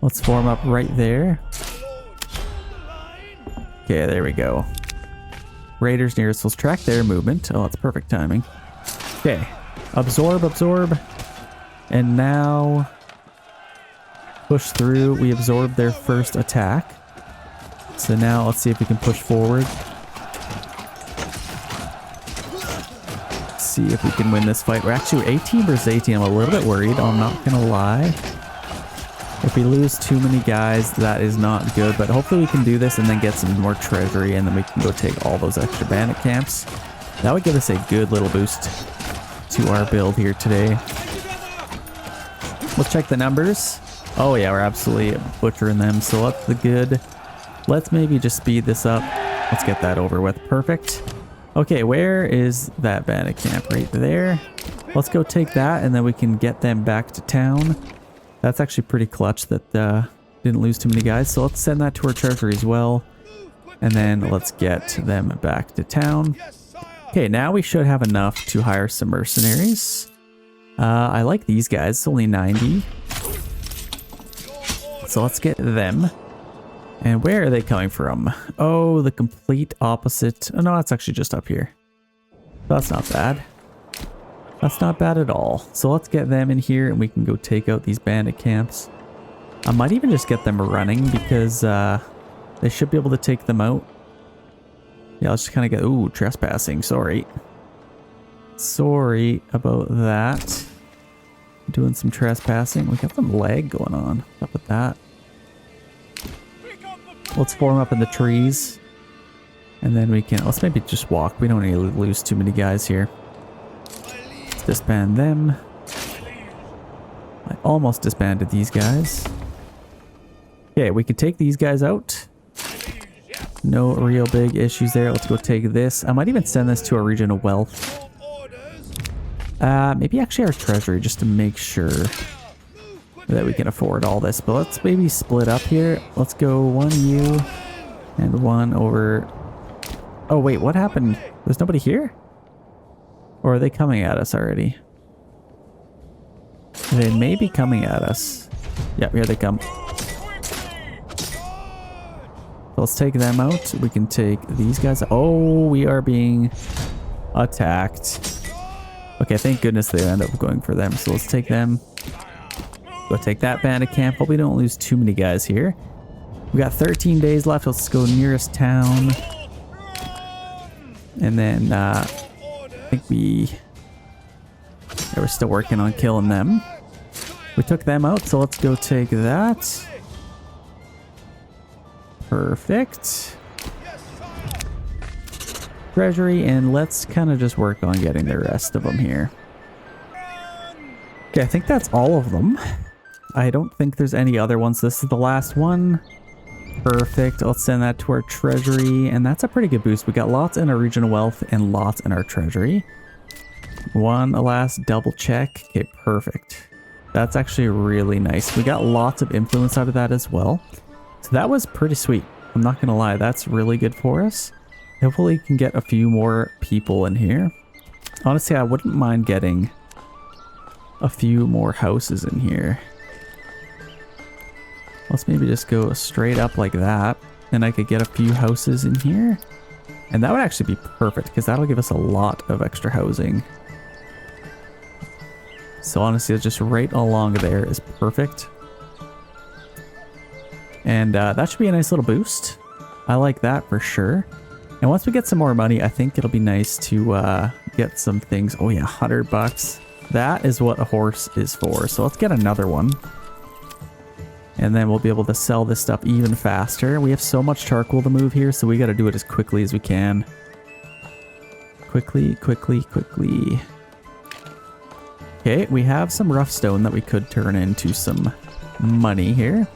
Let's form up right there. Okay, there we go. Raiders near us. Let's track their movement. Oh, it's perfect timing. Okay. Absorb, absorb. And now... Push through. We absorbed their first attack. So now let's see if we can push forward. See if we can win this fight. We're actually 18 versus 18. I'm a little bit worried. I'm not gonna lie. If we lose too many guys, that is not good. But hopefully we can do this and then get some more treasury, and then we can go take all those extra bandit camps. That would give us a good little boost to our build here today. Let's check the numbers. Oh yeah, we're absolutely butchering them. So that's the good. Let's maybe just speed this up. Let's get that over with. Perfect. Okay, where is that bandit camp? Right there. Let's go take that, and then we can get them back to town. That's actually pretty clutch that didn't lose too many guys. So let's send that to our treasury as well. And then let's get them back to town. Okay, now we should have enough to hire some mercenaries. I like these guys. It's only 90. So let's get them. And where are they coming from? Oh, the complete opposite. Oh, no, that's actually just up here. That's not bad. That's not bad at all. So let's get them in here and we can go take out these bandit camps. I might even just get them running because they should be able to take them out. Yeah, let's just kind of get... Ooh, trespassing. Sorry. Sorry about that. Doing some trespassing. We got some lag going on. What's up with that? Let's form up in the trees. And then we can... Let's maybe just walk. We don't need to lose too many guys here. Let's disband them. I almost disbanded these guys. Okay, we can take these guys out. No real big issues there. Let's go take this. I might even send this to our region of wealth. Maybe actually our treasury, just to make sure that we can afford all this. But let's maybe split up here. Let's go 1 you and 1 over... Oh wait, what happened? There's nobody here? Or are they coming at us already? They may be coming at us. Yep, here they come. Let's take them out. We can take these guys. Oh, we are being attacked. Okay, thank goodness they end up going for them. So let's take them. Go take that bandit camp. Hope we don't lose too many guys here. We got 13 days left. Let's go nearest town. And then I think they were still working on killing them. We took them out, so let's go take that. Perfect. Treasury, and let's kind of just work on getting the rest of them here. Okay, I think that's all of them. I don't think there's any other ones. This is the last one. Perfect. Let's send that to our treasury, and that's a pretty good boost. We got lots in our regional wealth and lots in our treasury. One last double check. Okay, perfect. That's actually really nice. We got lots of influence out of that as well. So that was pretty sweet. I'm not gonna lie, that's really good for us. Hopefully we can get a few more people in here. Honestly, I wouldn't mind getting a few more houses in here. Let's maybe just go straight up like that. And I could get a few houses in here. And that would actually be perfect because that'll give us a lot of extra housing. So honestly, it's just right along there is perfect. And that should be a nice little boost. I like that for sure. And once we get some more money, I think it'll be nice to get some things. Oh yeah, $100. That is what a horse is for. So let's get another one. And then we'll be able to sell this stuff even faster. We have so much charcoal to move here, so we got to do it as quickly as we can. Quickly, quickly, quickly. Okay, we have some rough stone that we could turn into some money here.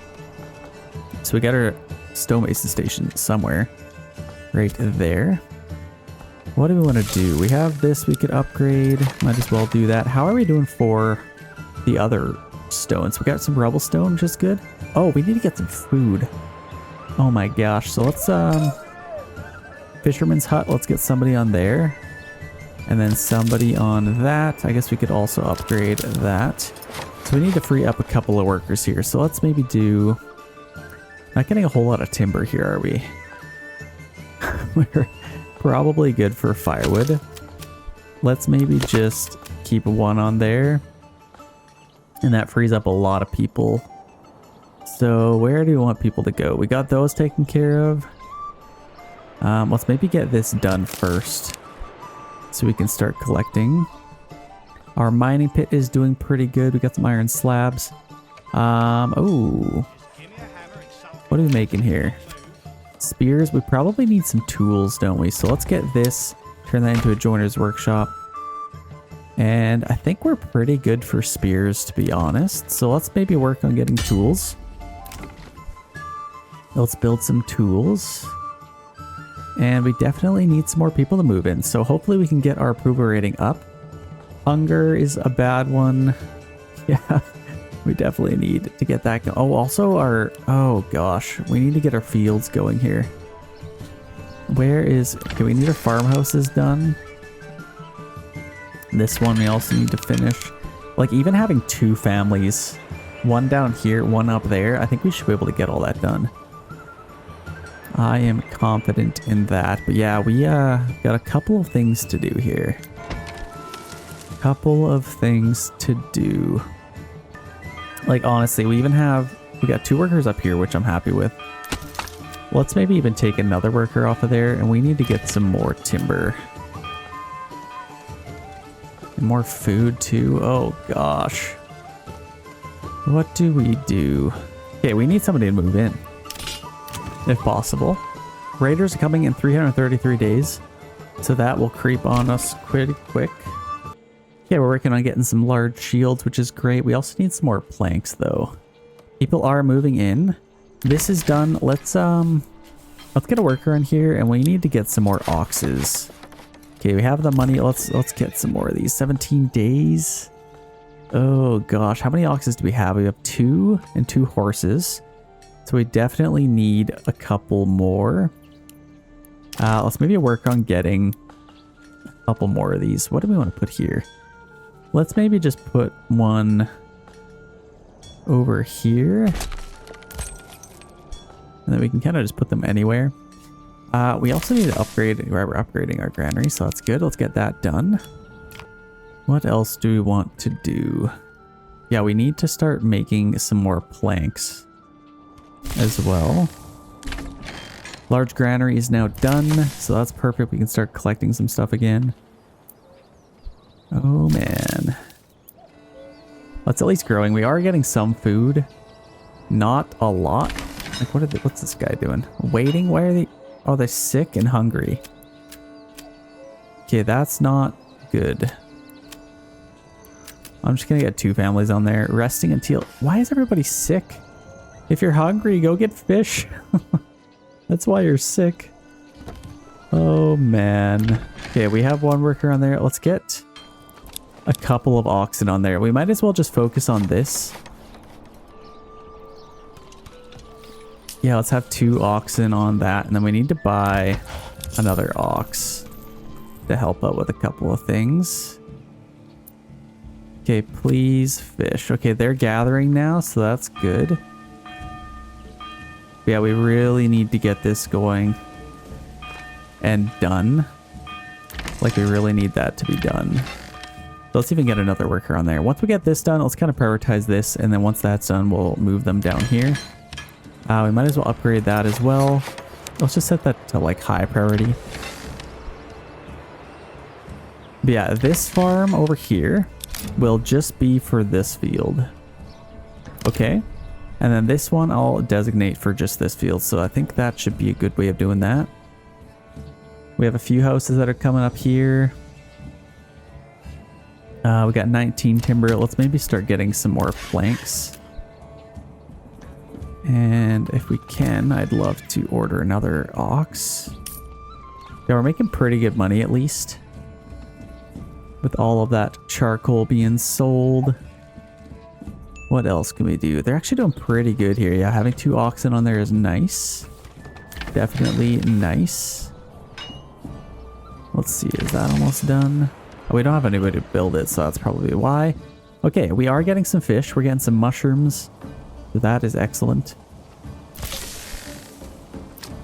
So we got our stonemason station somewhere. Right there. What do we want to do? We have this we could upgrade. Might as well do that. How are we doing for the other stones? We got some rubble stone, which is good. Oh, we need to get some food. Oh my gosh. So let's fisherman's hut. Let's get somebody on there. And then somebody on that. I guess we could also upgrade that. So we need to free up a couple of workers here. So let's maybe do... Not getting a whole lot of timber here, are we? We're probably good for firewood. Let's maybe just keep one on there. And that frees up a lot of people. So where do we want people to go? We got those taken care of. Let's maybe get this done first. So we can start collecting. Our mining pit is doing pretty good. We got some iron slabs. Oh. What are we making here? Spears. We probably need some tools, don't we? So let's get this. Turn that into a joiner's workshop. And I think we're pretty good for spears, to be honest. So let's maybe work on getting tools. Let's build some tools. And we definitely need some more people to move in. So hopefully we can get our approval rating up. Hunger is a bad one. Yeah, we definitely need to get that going. Oh, also our... Oh, gosh. We need to get our fields going here. Where is... Okay, we need our farmhouses done. This one we also need to finish. Like, even having two families, one down here, one up there, I think we should be able to get all that done. I am confident in that. But yeah, we got a couple of things to do here. Couple of things to do. Like, honestly, we got 2 workers up here, which I'm happy with. Let's maybe even take another worker off of there, and we need to get some more timber. And more food too. Oh gosh. What do we do? Okay, we need somebody to move in. If possible. Raiders are coming in 333 days. So that will creep on us pretty quick. Okay, we're working on getting some large shields, which is great. We also need some more planks though. People are moving in. This is done. Let's get a worker in here, and we need to get some more oxes. Okay, we have the money. Let's get some more of these. 17 days. Oh gosh, how many oxes do we have? We have 2 and 2 horses. So we definitely need a couple more. Let's maybe work on getting a couple more of these. What do we want to put here? Let's maybe just put one over here. And then we can kind of just put them anywhere. We also need to upgrade. We're upgrading our granary, so that's good. Let's get that done. What else do we want to do? Yeah, we need to start making some more planks as well. Large granary is now done, so that's perfect. We can start collecting some stuff again. Oh man. That's at least growing. We are getting some food. Not a lot. Like, what's this guy doing? Waiting? Why are they... Oh, they're sick and hungry. Okay, that's not good. I'm just gonna get 2 families on there. Resting until... Why is everybody sick? If you're hungry, go get fish. That's why you're sick. Oh, man. Okay, we have 1 worker on there. Let's get a couple of oxen on there. We might as well just focus on this. Yeah, let's have 2 oxen on that. And then we need to buy another ox to help out with a couple of things. Okay, please fish. Okay, they're gathering now, so that's good. But yeah, we really need to get this going and done. Like, we really need that to be done. So let's even get another worker on there. Once we get this done, let's kind of prioritize this. And then once that's done, we'll move them down here. We might as well upgrade that as well. Let's just set that to like high priority. But yeah, this farm over here will just be for this field. Okay. And then this one I'll designate for just this field. So I think that should be a good way of doing that. We have a few houses that are coming up here. We got 19 timber. Let's maybe start getting some more planks. And if we can, I'd love to order another ox. Yeah, we're making pretty good money at least. With all of that charcoal being sold. What else can we do? They're actually doing pretty good here. Yeah, having 2 oxen on there is nice. Definitely nice. Let's see, is that almost done? Oh, we don't have anybody to build it, so that's probably why. Okay, we are getting some fish. We're getting some mushrooms. So that is excellent.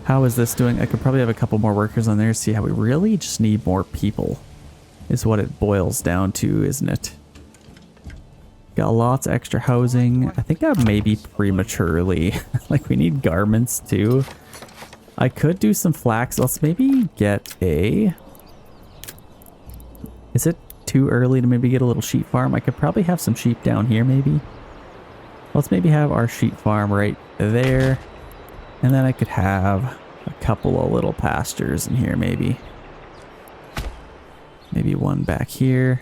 How is this doing? I could probably have a couple more workers on there. See how we really just need more people. Is what it boils down to, isn't it? Got lots of extra housing. I think that may be prematurely. Like, we need garments too. I could do some flax. Let's maybe get a... Is it too early to maybe get a little sheep farm? I could probably have some sheep down here maybe. Let's maybe have our sheep farm right there. And then I could have a couple of little pastures in here maybe. Maybe one back here.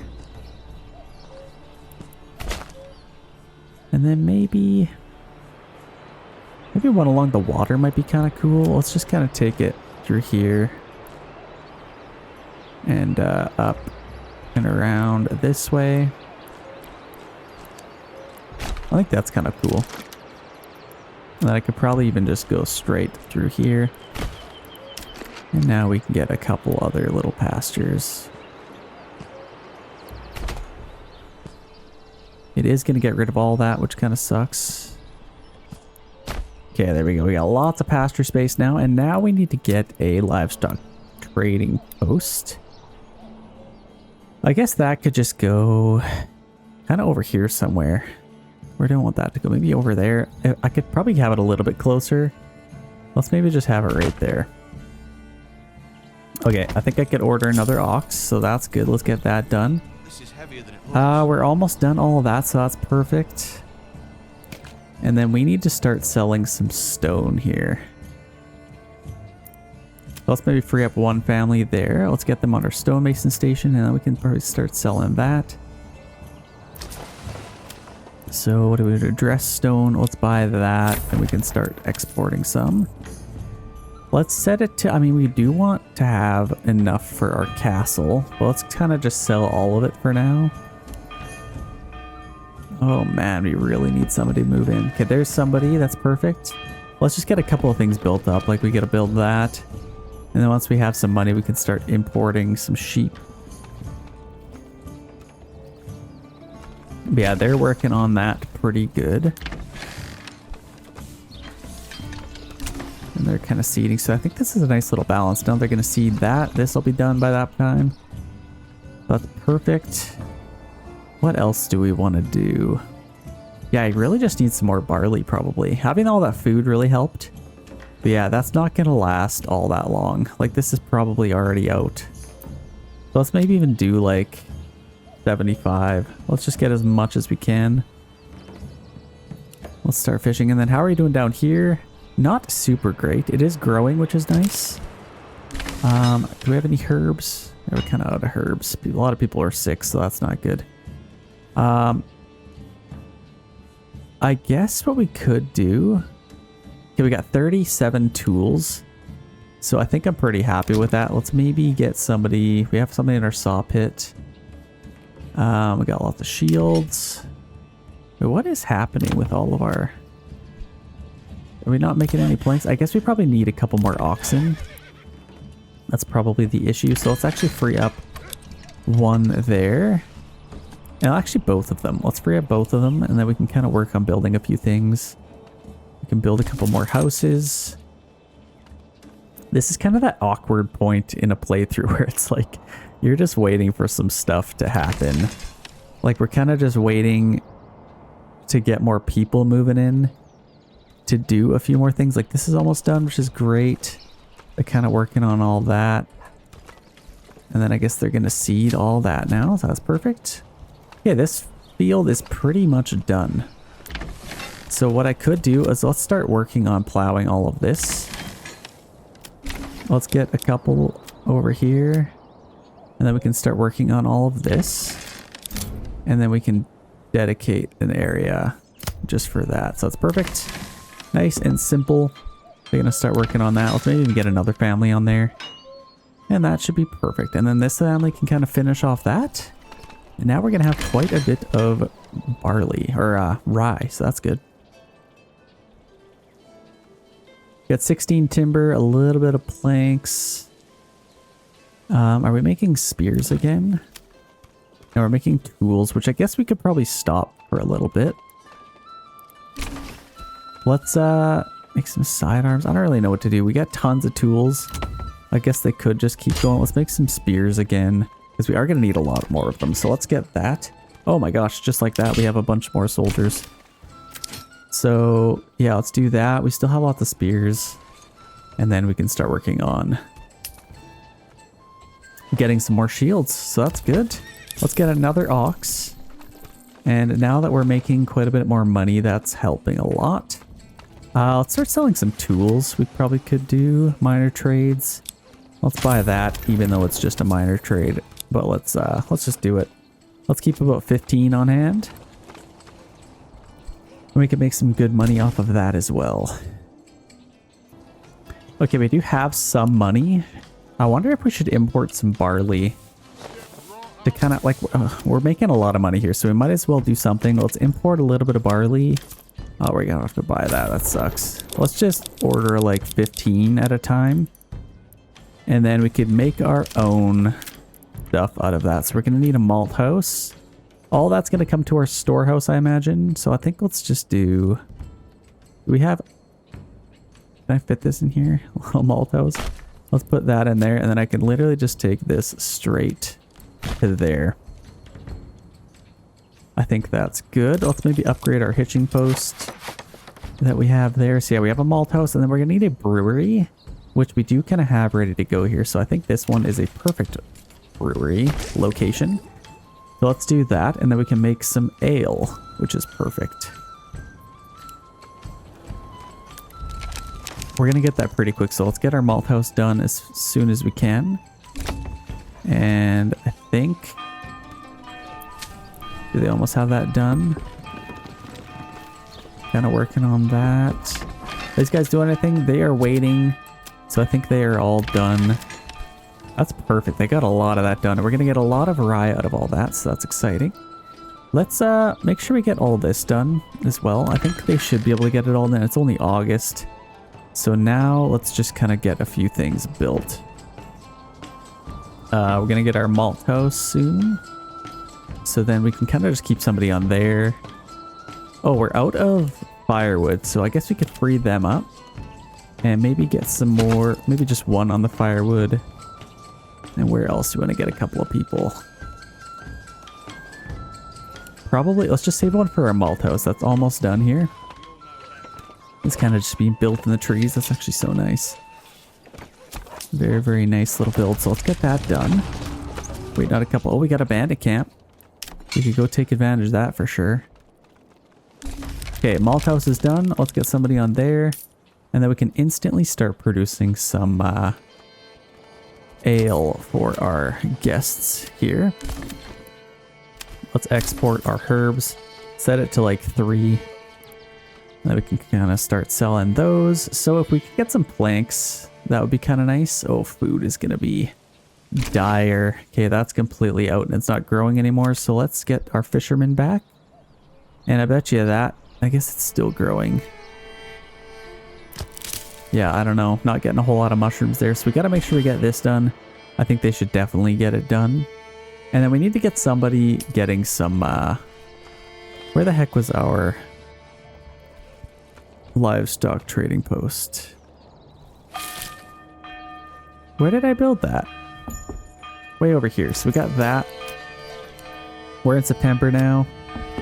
And then maybe one along the water might be kind of cool. Let's just kind of take it through here. And up and around this way. I think that's kind of cool. And then I could probably even just go straight through here. And now we can get a couple other little pastures. It is going to get rid of all that, which kind of sucks. Okay, there we go. We got lots of pasture space now. And now we need to get a livestock trading post. I guess that could just go kind of over here somewhere. Where do I want that to go? Maybe over there. I could probably have it a little bit closer. Let's maybe just have it right there. Okay, I think I could order another ox, so that's good. Let's get that done. This is heavier than it looks. We're almost done all of that, so that's perfect. And then we need to start selling some stone here. Let's maybe free up one family there. Let's get them on our stonemason station, and then we can probably start selling that. So what do we do? Dress stone. Let's buy that, and we can start exporting some. Let's set it to, I mean, we do want to have enough for our castle, but let's kind of just sell all of it for now. Oh man, we really need somebody to move in. Okay, there's somebody. That's perfect. Let's just get a couple of things built up. Like, we got to build that. And then once we have some money, we can start importing some sheep. But yeah, they're working on that pretty good. And they're kind of seeding. So I think this is a nice little balance. Now they're going to seed that. This will be done by that time. That's perfect. What else do we want to do? Yeah, I really just need some more barley probably. Having all that food really helped. But yeah, that's not going to last all that long. Like, this is probably already out. So let's maybe even do like 75. Let's just get as much as we can. Let's start fishing. And then how are you doing down here? Not super great. It is growing, which is nice. Do we have any herbs? We're kind of out of herbs. A lot of people are sick, so that's not good. I guess what we could do... Okay, we got 37 tools. So I think I'm pretty happy with that. Let's maybe get somebody... We have somebody in our saw pit. We got lots of shields. Wait, what is happening with all of our... Are we not making any planks? I guess we probably need a couple more oxen. That's probably the issue. So let's actually free up one there. And actually both of them. Let's free up both of them, and then we can kind of work on building a few things. We can build a couple more houses. This is kind of that awkward point in a playthrough where it's like you're just waiting for some stuff to happen. Like we're kind of just waiting to get more people moving in to do a few more things. Like this is almost done, which is great. They're kind of working on all that. And then I guess they're going to seed all that now, so that's perfect. Yeah, this field is pretty much done. So what I could do is let's start working on plowing all of this. Let's get a couple over here. And then we can start working on all of this. And then we can dedicate an area just for that. So it's perfect. Nice and simple. We're going to start working on that. Let's maybe even get another family on there. And that should be perfect. And then this family can kind of finish off that. And now we're going to have quite a bit of barley or rye. So that's good. Got 16 timber, a little bit of planks. Are we making spears again? No, we're making tools, which I guess we could probably stop for a little bit. Let's make some sidearms. I don't really know what to do. We got tons of tools. I guess they could just keep going. Let's make some spears again, because we are going to need a lot more of them. So let's get that. Oh my gosh, just like that, we have a bunch more soldiers. So yeah, let's do that. We still have lots of spears. And then we can start working on getting some more shields. So that's good. Let's get another ox. And now that we're making quite a bit more money, that's helping a lot. Let's start selling some tools. We probably could do minor trades. Let's buy that, even though it's just a minor trade. But let's just do it. Let's keep about 15 on hand. We can make some good money off of that as well. Okay, we do have some money. I wonder if we should import some barley to kind of like, we're making a lot of money here, so we might as well do something. Let's import a little bit of barley. Oh, we're gonna have to buy that. That sucks. Let's just order like 15 at a time. And then we could make our own stuff out of that. So we're gonna need a malt house. All that's gonna come to our storehouse, I imagine. So I think let's just do we have, can I fit this in here? A little malt house. Let's put that in there, and then I can literally just take this straight to there. I think that's good. Let's maybe upgrade our hitching post that we have there. So yeah, we have a malt house, and then we're gonna need a brewery, which we do kind of have ready to go here. So I think this one is a perfect brewery location. So let's do that, and then we can make some ale, which is perfect. We're gonna get that pretty quick, so let's get our malt house done as soon as we can. And I think, do they almost have that done? Kind of working on that. These guys doing anything? They are waiting, so I think they are all done. That's perfect. They got a lot of that done. We're gonna get a lot of rye out of all that, so that's exciting. Let's make sure we get all this done as well. I think they should be able to get it all done. It's only August. So now let's just kind of get a few things built. We're gonna get our malt house soon. So then we can kind of just keep somebody on there. Oh, we're out of firewood, so I guess we could free them up. And maybe get some more, maybe just one on the firewood. And where else do we want to get a couple of people? Probably, let's just save one for our malt house. That's almost done here. It's kind of just being built in the trees. That's actually so nice. Very, very nice little build. So let's get that done. Wait, not a couple. Oh, we got a bandit camp. We could go take advantage of that for sure. Okay, malt house is done. Let's get somebody on there. And then we can instantly start producing some ale for our guests here. Let's export our herbs. Set it to like 3. And then we can kind of start selling those. So if we could get some planks, that would be kind of nice. Oh, food is going to be dire. Okay, that's completely out and it's not growing anymore. So let's get our fishermen back. And I bet you that, I guess it's still growing. Yeah, I don't know. Not getting a whole lot of mushrooms there. So we got to make sure we get this done. I think they should definitely get it done. And then we need to get somebody getting some, where the heck was our... livestock trading post. Where did I build that? Way over here. So we got that. We're in September now.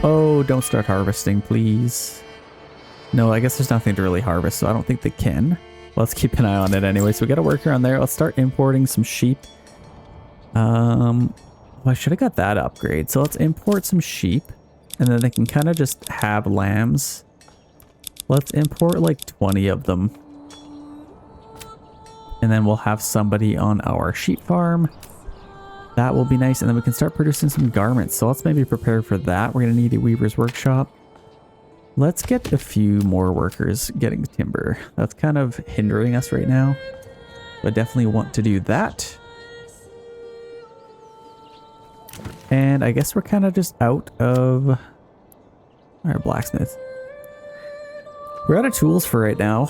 Oh, don't start harvesting, please. No, I guess there's nothing to really harvest, so I don't think they can. Let's keep an eye on it anyway. So we got a worker on there. Let's start importing some sheep. Well, I should have got that upgrade. So let's import some sheep, and then they can kind of just have lambs. Let's import like 20 of them. And then we'll have somebody on our sheep farm. That will be nice. And then we can start producing some garments. So let's maybe prepare for that. We're going to need a weaver's workshop. Let's get a few more workers getting timber. That's kind of hindering us right now. But definitely want to do that. And I guess we're kind of just out of our blacksmith. We're out of tools for right now.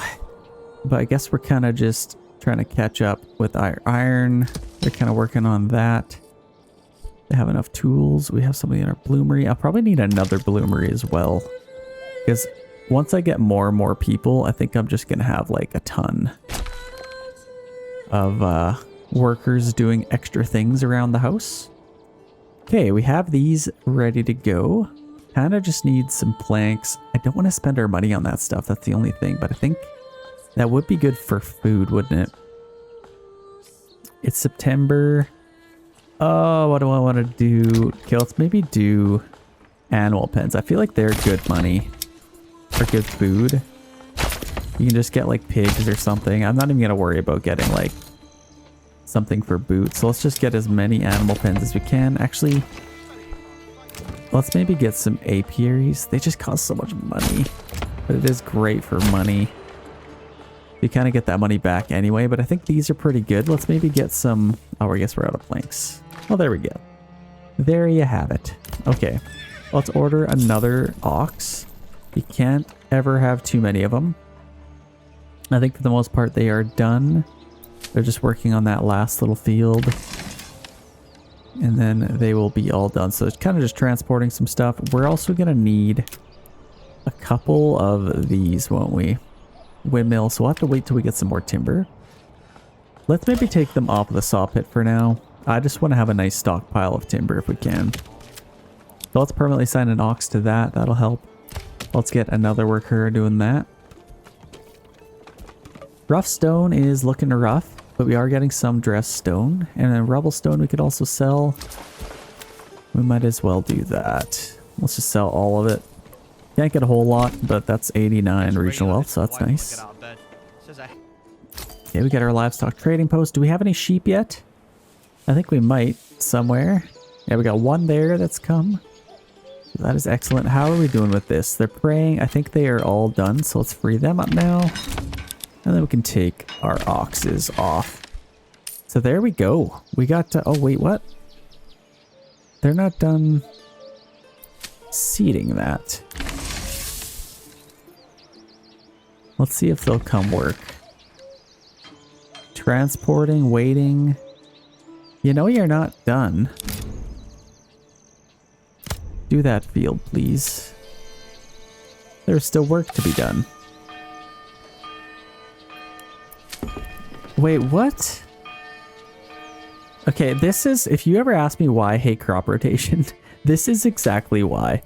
But I guess we're kind of just trying to catch up with our iron. They're kind of working on that. They have enough tools. We have somebody in our bloomery. I'll probably need another bloomery as well. Because once I get more and more people, I think I'm just going to have like a ton of workers doing extra things around the house. Okay, we have these ready to go. Kind of just need some planks. I don't want to spend our money on that stuff. That's the only thing. But I think that would be good for food, wouldn't it? It's September. Oh, what do I want to do? Okay, let's maybe do animal pens. I feel like they're good money. Or good food. You can just get like pigs or something. I'm not even going to worry about getting like something for boots. So let's just get as many animal pens as we can. Actually, let's maybe get some apiaries. They just cost so much money. But it is great for money. You kind of get that money back anyway, but I think these are pretty good. Let's maybe get some... Oh, I guess we're out of planks. Oh, there we go. There you have it. Okay. Let's order another ox. You can't ever have too many of them. I think for the most part they are done. They're just working on that last little field. And then they will be all done. So it's kind of just transporting some stuff. We're also going to need a couple of these, won't we? Windmill, so we'll have to wait till we get some more timber. Let's maybe take them off of the saw pit for now. I just want to have a nice stockpile of timber if we can. So let's permanently assign an ox to that. That'll help. Let's get another worker doing that. Rough stone is looking rough, but we are getting some dressed stone. And then rubble stone we could also sell. We might as well do that. Let's just sell all of it. Can't get a whole lot, but that's 89 regional wealth, so that's nice. Okay, we got our livestock trading post. Do we have any sheep yet? I think we might somewhere. Yeah, we got one there that's come. That is excellent. How are we doing with this? They're praying. I think they are all done, so let's free them up now. And then we can take our oxes off. So there we go. We got to... Oh, wait, what? They're not done seeding that. Let's see if they'll come work. Transporting, waiting. You know you're not done. Do that field, please. There's still work to be done. Wait, what? Okay, this is... If you ever ask me why I hate crop rotation, this is exactly why.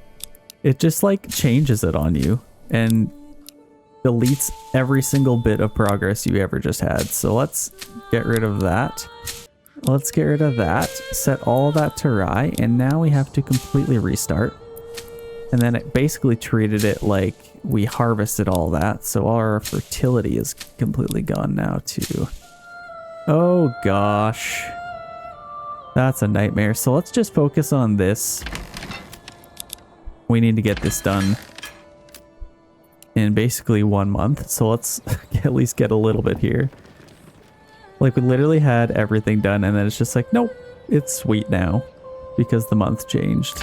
It just, like, changes it on you. And... deletes every single bit of progress you ever just had. So let's get rid of that. Let's get rid of that. Set all of that to rye. And now we have to completely restart. And then it basically treated it like we harvested all that. So our fertility is completely gone now too. Oh gosh. That's a nightmare. So let's just focus on this. We need to get this done in basically 1 month. So let's at least get a little bit here. Like we literally had everything done and then it's just like, nope, it's sweet now because the month changed.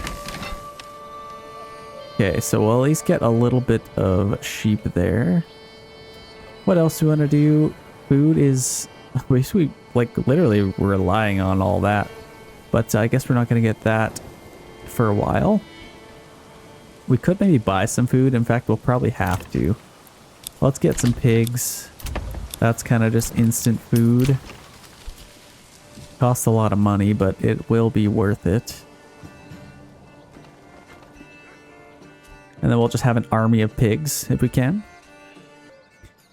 Okay, so we'll at least get a little bit of sheep there. What else do we want to do? Food is, we like literally relying on all that. But I guess we're not going to get that for a while. We could maybe buy some food. In fact, we'll probably have to. Let's get some pigs. That's kind of just instant food. Costs a lot of money, but it will be worth it. And then we'll just have an army of pigs if we can.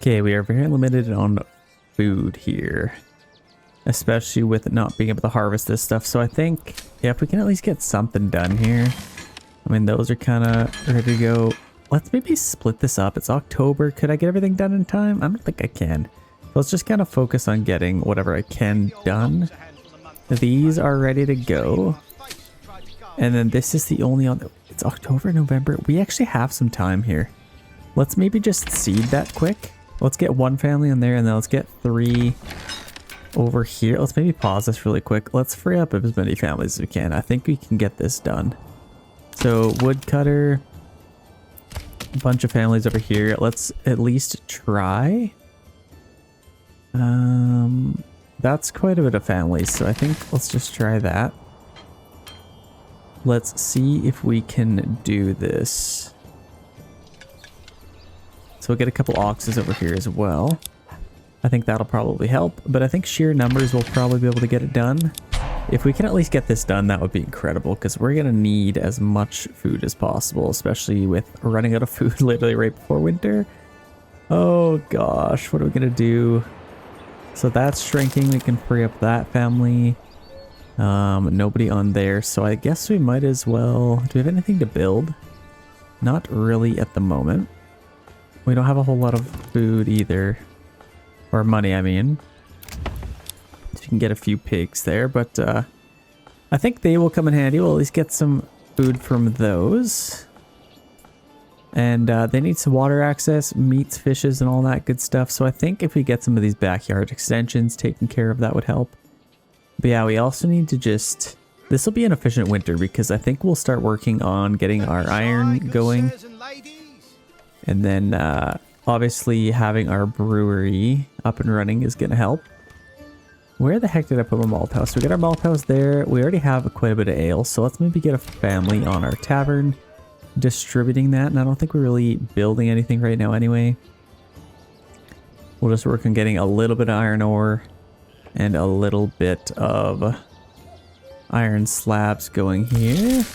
Okay, we are very limited on food here. Especially with not being able to harvest this stuff. So I think, yeah, if we can at least get something done here. I mean, those are kind of ready to go. Let's maybe split this up. It's October. Could I get everything done in time? I don't think I can. So let's just kind of focus on getting whatever I can done. These are ready to go. And then this is the only on. It's October, November. We actually have some time here. Let's maybe just seed that quick. Let's get one family in there and then let's get 3 over here. Let's maybe pause this really quick. Let's free up as many families as we can. I think we can get this done. So woodcutter, a bunch of families over here. Let's at least try. That's quite a bit of families, so I think let's just try that. Let's see if we can do this. So we'll get a couple oxes over here as well. I think that'll probably help, but I think sheer numbers will probably be able to get it done. If we can at least get this done, that would be incredible, because we're going to need as much food as possible, especially with running out of food literally right before winter. Oh gosh, what are we going to do? So that's shrinking. We can free up that family. Nobody on there, so I guess we might as well... Do we have anything to build? Not really at the moment. We don't have a whole lot of food either. Or money, I mean. So you can get a few pigs there, but I think they will come in handy. We'll at least get some food from those. And they need some water access, meats, fishes, and all that good stuff. So I think if we get some of these backyard extensions taken care of, that would help. But yeah, we also need to just... This will be an efficient winter because I think we'll start working on getting our iron going. And then obviously having our brewery up and running is going to help. Where the heck did I put my malt house? We got our malt house there. We already have quite a bit of ale. So let's maybe get a family on our tavern, distributing that. And I don't think we're really building anything right now anyway. We'll just work on getting a little bit of iron ore and a little bit of iron slabs going here.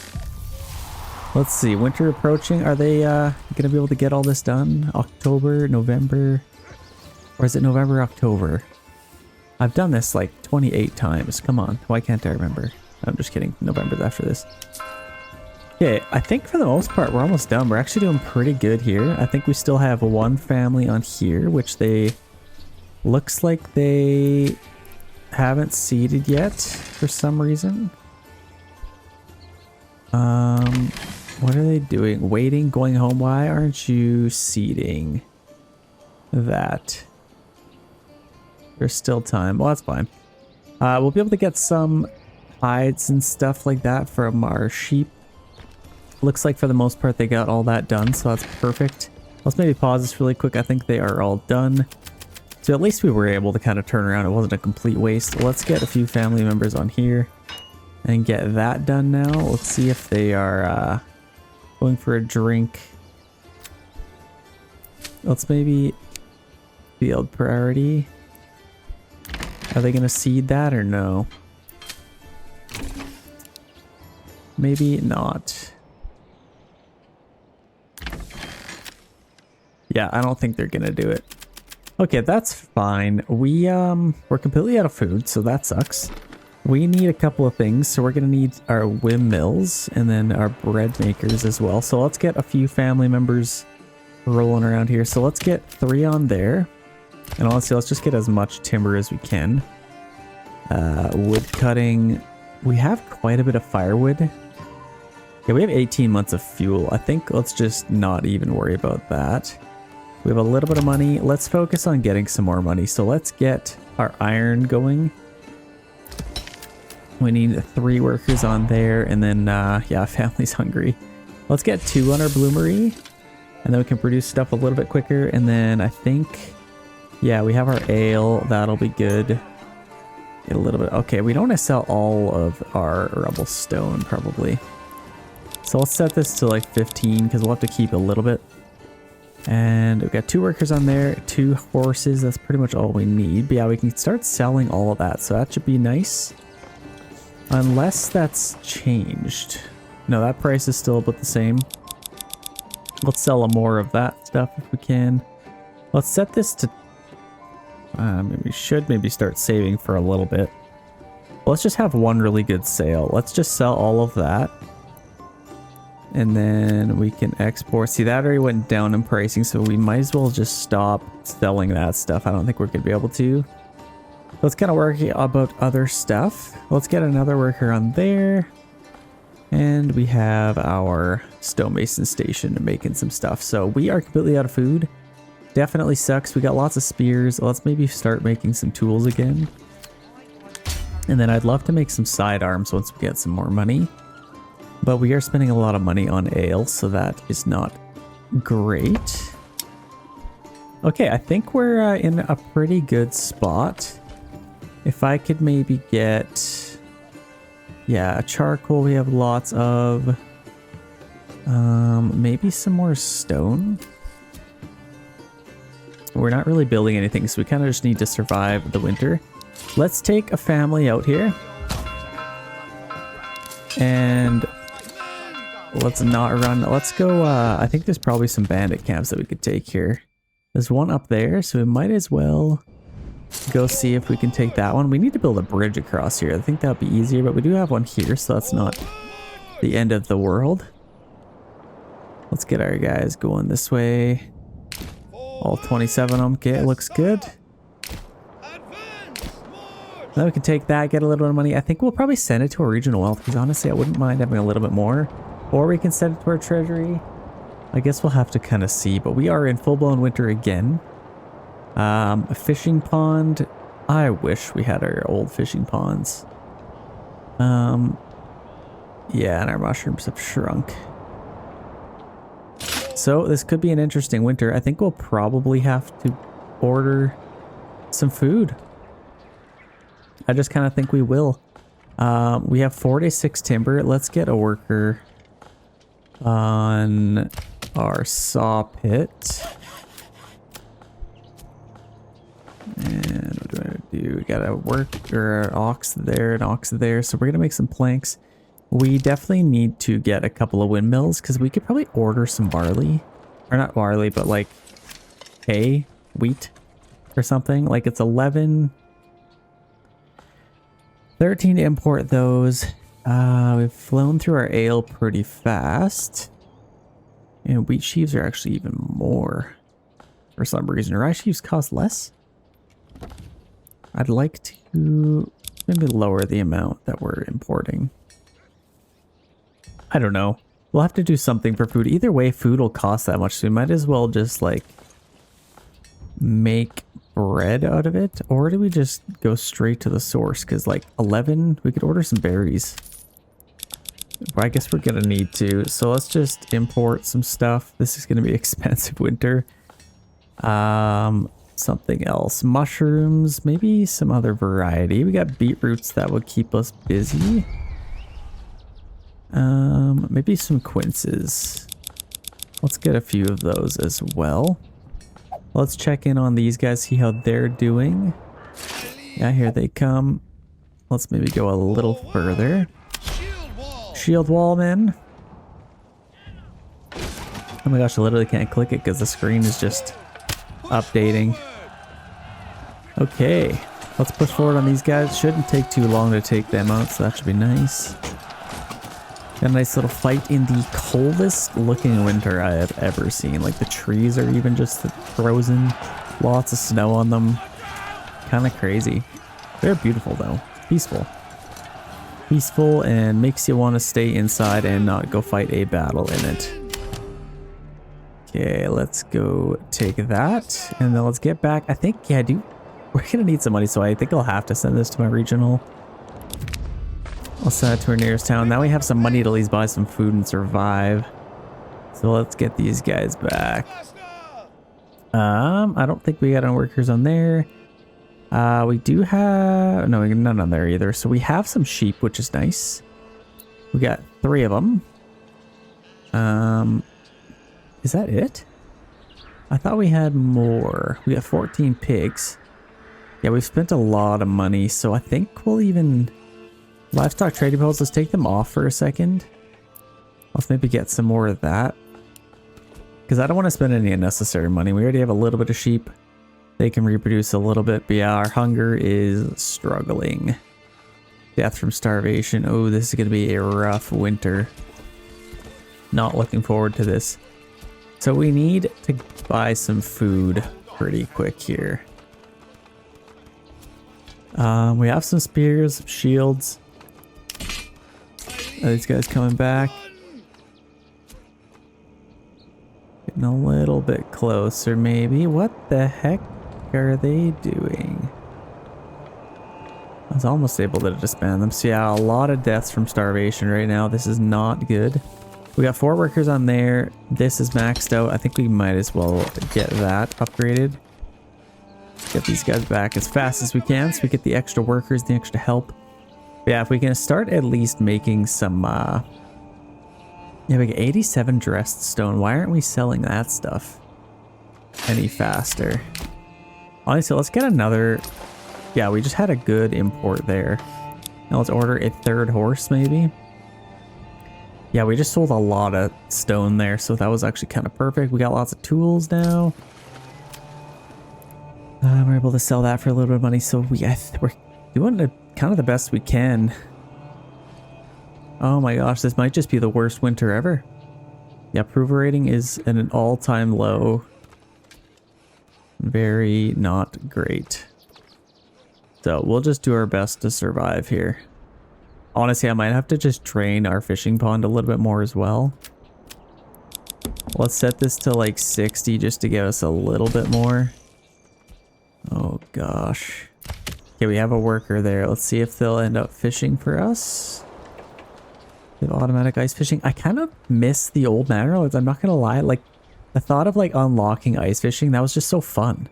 Let's see, winter approaching. Are they gonna be able to get all this done? October, November, or is it November, October? I've done this like 28 times. Come on, why can't I remember? I'm just kidding. November's after this. Okay, I think for the most part we're almost done. We're actually doing pretty good here. I think we still have one family on here, which they looks like they haven't seeded yet for some reason. What are they doing? Waiting, going home. Why aren't you seeding that? There's still time. Well, that's fine. We'll be able to get some hides and stuff like that from our sheep. Looks like for the most part they got all that done, so that's perfect. Let's maybe pause this really quick. I think they are all done. So at least we were able to kind of turn around. It wasn't a complete waste. Let's get a few family members on here and get that done now. Let's see if they are going for a drink. Let's maybe field priority. Are they going to seed that or no? Maybe not. Yeah, I don't think they're going to do it. Okay, that's fine. We're completely out of food, so that sucks. We need a couple of things, so we're gonna need our windmills and then our bread makers as well. So let's get a few family members rolling around here. So let's get 3 on there. And honestly, let's just get as much timber as we can. Wood cutting. We have quite a bit of firewood. Yeah, we have 18 months of fuel. I think let's just not even worry about that. We have a little bit of money. Let's focus on getting some more money. So let's get our iron going. We need 3 workers on there. And then, yeah, family's hungry. Let's get 2 on our bloomery. And then we can produce stuff a little bit quicker. And then I think, yeah, we have our ale. That'll be good. Get a little bit. Okay, we don't want to sell all of our rubble stone, probably. So let's set this to like 15 because we'll have to keep a little bit. And we've got 2 workers on there, 2 horses. That's pretty much all we need. But yeah, we can start selling all of that. So that should be nice. Unless that's changed. No, that price is still about the same. Let's sell more of that stuff if we can. Let's set this to... maybe we should maybe start saving for a little bit. Let's just have one really good sale. Let's just sell all of that. And then we can export. See, that already went down in pricing, so we might as well just stop selling that stuff. I don't think we're going to be able to. Let's kind of work about other stuff. Let's get another worker on there. And we have our stonemason station making some stuff. So we are completely out of food. Definitely sucks. We got lots of spears. Let's maybe start making some tools again. And then I'd love to make some sidearms once we get some more money. But we are spending a lot of money on ale, so that is not great. Okay, I think we're in a pretty good spot. If I could maybe get... yeah, charcoal we have lots of. Maybe some more stone. We're not really building anything, so we kind of just need to survive the winter. Let's take a family out here. And... let's not run. Let's go, I think there's probably some bandit camps that we could take here. There's one up there, so we might as well go see if we can take that one. We need to build a bridge across here. I think that would be easier, but we do have one here, so that's not the end of the world. Let's get our guys going this way. All 27 of them. Okay, it looks good. Now we can take that, get a little bit of money. I think we'll probably send it to our regional wealth, because honestly, I wouldn't mind having a little bit more. Or we can send it to our treasury. I guess we'll have to kind of see, but we are in full-blown winter again. A fishing pond. I wish we had our old fishing ponds. Yeah, and our mushrooms have shrunk. So this could be an interesting winter. I think we'll probably have to order some food. I just kind of think we will. We have 46 timber. Let's get a worker on our saw pit. And what do I do? We got a worker, an ox there, an ox there. So we're going to make some planks. We definitely need to get a couple of windmills because we could probably order some barley. Or not barley, but like hay, wheat or something. Like it's 11... 13 to import those. We've flown through our ale pretty fast. And wheat sheaves are actually even more. For some reason. Rye sheaves cost less. I'd like to maybe lower the amount that we're importing. I don't know. We'll have to do something for food. Either way, food will cost that much. So we might as well just like make bread out of it. Or do we just go straight to the source? Because like 11, we could order some berries. Well, I guess we're going to need to. So let's just import some stuff. This is going to be expensive winter. Something else. Mushrooms. Maybe some other variety. We got beetroots that would keep us busy. Maybe some quinces. Let's get a few of those as well. Let's check in on these guys, see how they're doing. Yeah, here they come. Let's maybe go a little further. Shield wall, man. Oh my gosh, I literally can't click it because the screen is just updating. Okay, let's push forward on these guys. Shouldn't take too long to take them out, so that should be nice. Got a nice little fight in the coldest looking winter I have ever seen. Like the trees are even just frozen. Lots of snow on them. Kind of crazy. They're beautiful though. Peaceful. Peaceful and makes you want to stay inside and not go fight a battle in it. Okay, let's go take that. And then let's get back. I think, yeah, we're going to need some money, so I think I'll have to send this to my regional. I'll send it to our nearest town. Now we have some money to at least buy some food and survive. So let's get these guys back. I don't think we got any workers on there. We do have... no, none on there either. So we have some sheep, which is nice. We got 3 of them. Is that it? I thought we had more. We got 14 pigs. Yeah, we've spent a lot of money, so I think we'll even... Livestock trading posts, let's take them off for a second. Let's maybe get some more of that. Because I don't want to spend any unnecessary money. We already have a little bit of sheep. They can reproduce a little bit, but yeah, our hunger is struggling. Death from starvation. Oh, this is going to be a rough winter. Not looking forward to this. So we need to buy some food pretty quick here. We have some spears, some shields. Are these guys coming back? Getting a little bit closer, maybe. What the heck are they doing? I was almost able to disband them. So yeah, a lot of deaths from starvation right now. This is not good. We got 4 workers on there. This is maxed out. I think we might as well get that upgraded. Get these guys back as fast as we can so we get the extra workers, the extra help. But yeah, if we can start at least making some... Yeah, we got 87 dressed stone. Why aren't we selling that stuff any faster? Honestly, let's get another... Yeah, we just had a good import there. Now let's order a 3rd horse, maybe. Yeah, we just sold a lot of stone there, so that was actually kind of perfect. We got lots of tools now. We're able to sell that for a little bit of money, so we're doing kind of the best we can. Oh my gosh, this might just be the worst winter ever. Yeah, approval rating is at an all-time low. Very not great. So we'll just do our best to survive here. Honestly, I might have to just drain our fishing pond a little bit more as well. Let's set this to like 60 just to give us a little bit more. Oh gosh. Okay, we have a worker there. Let's see if they'll end up fishing for us. They have automatic ice fishing. I kind of miss the old manor lords, I'm not gonna lie. Like, the thought of like unlocking ice fishing, that was just so fun.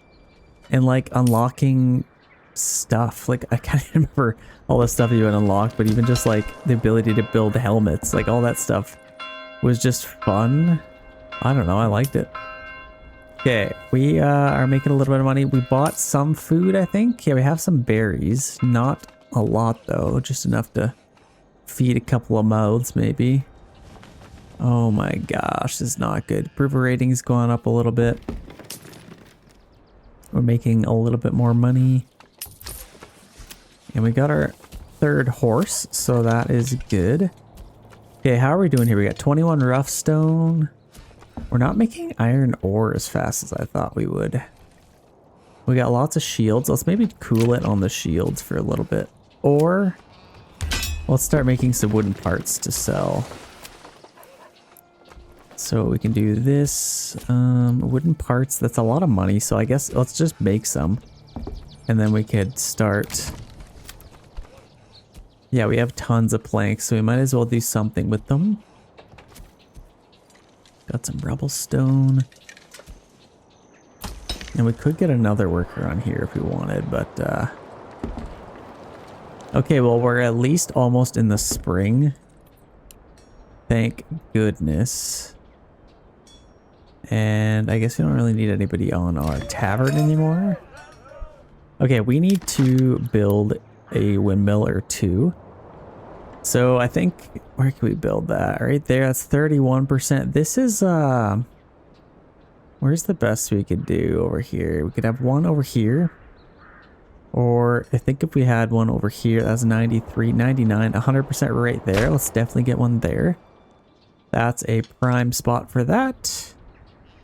And like unlocking stuff, like I can't remember all the stuff you would unlock, but even just like the ability to build helmets, like all that stuff was just fun. I don't know, I liked it. Okay, we are making a little bit of money. We bought some food, I think. Yeah, we have some berries. Not a lot though, just enough to feed a couple of mouths maybe. Oh my gosh, this is not good. Approval rating's gone up a little bit. We're making a little bit more money. And we got our 3rd horse, so that is good. Okay, how are we doing here? We got 21 rough stone. We're not making iron ore as fast as I thought we would. We got lots of shields. Let's maybe cool it on the shields for a little bit. Or let's start making some wooden parts to sell. So we can do this. Wooden parts, that's a lot of money. So I guess let's just make some. And then we could start... Yeah, we have tons of planks, so we might as well do something with them. Got some rubble stone. And we could get another worker on here if we wanted, but okay, well, we're at least almost in the spring. Thank goodness. And I guess we don't really need anybody on our tavern anymore. Okay, we need to build a windmill or 2. So I think, where can we build that? Right there, that's 31%. This is, where's the best we could do over here? We could have one over here. Or I think if we had one over here, that's 93, 99, 100% right there. Let's definitely get one there. That's a prime spot for that.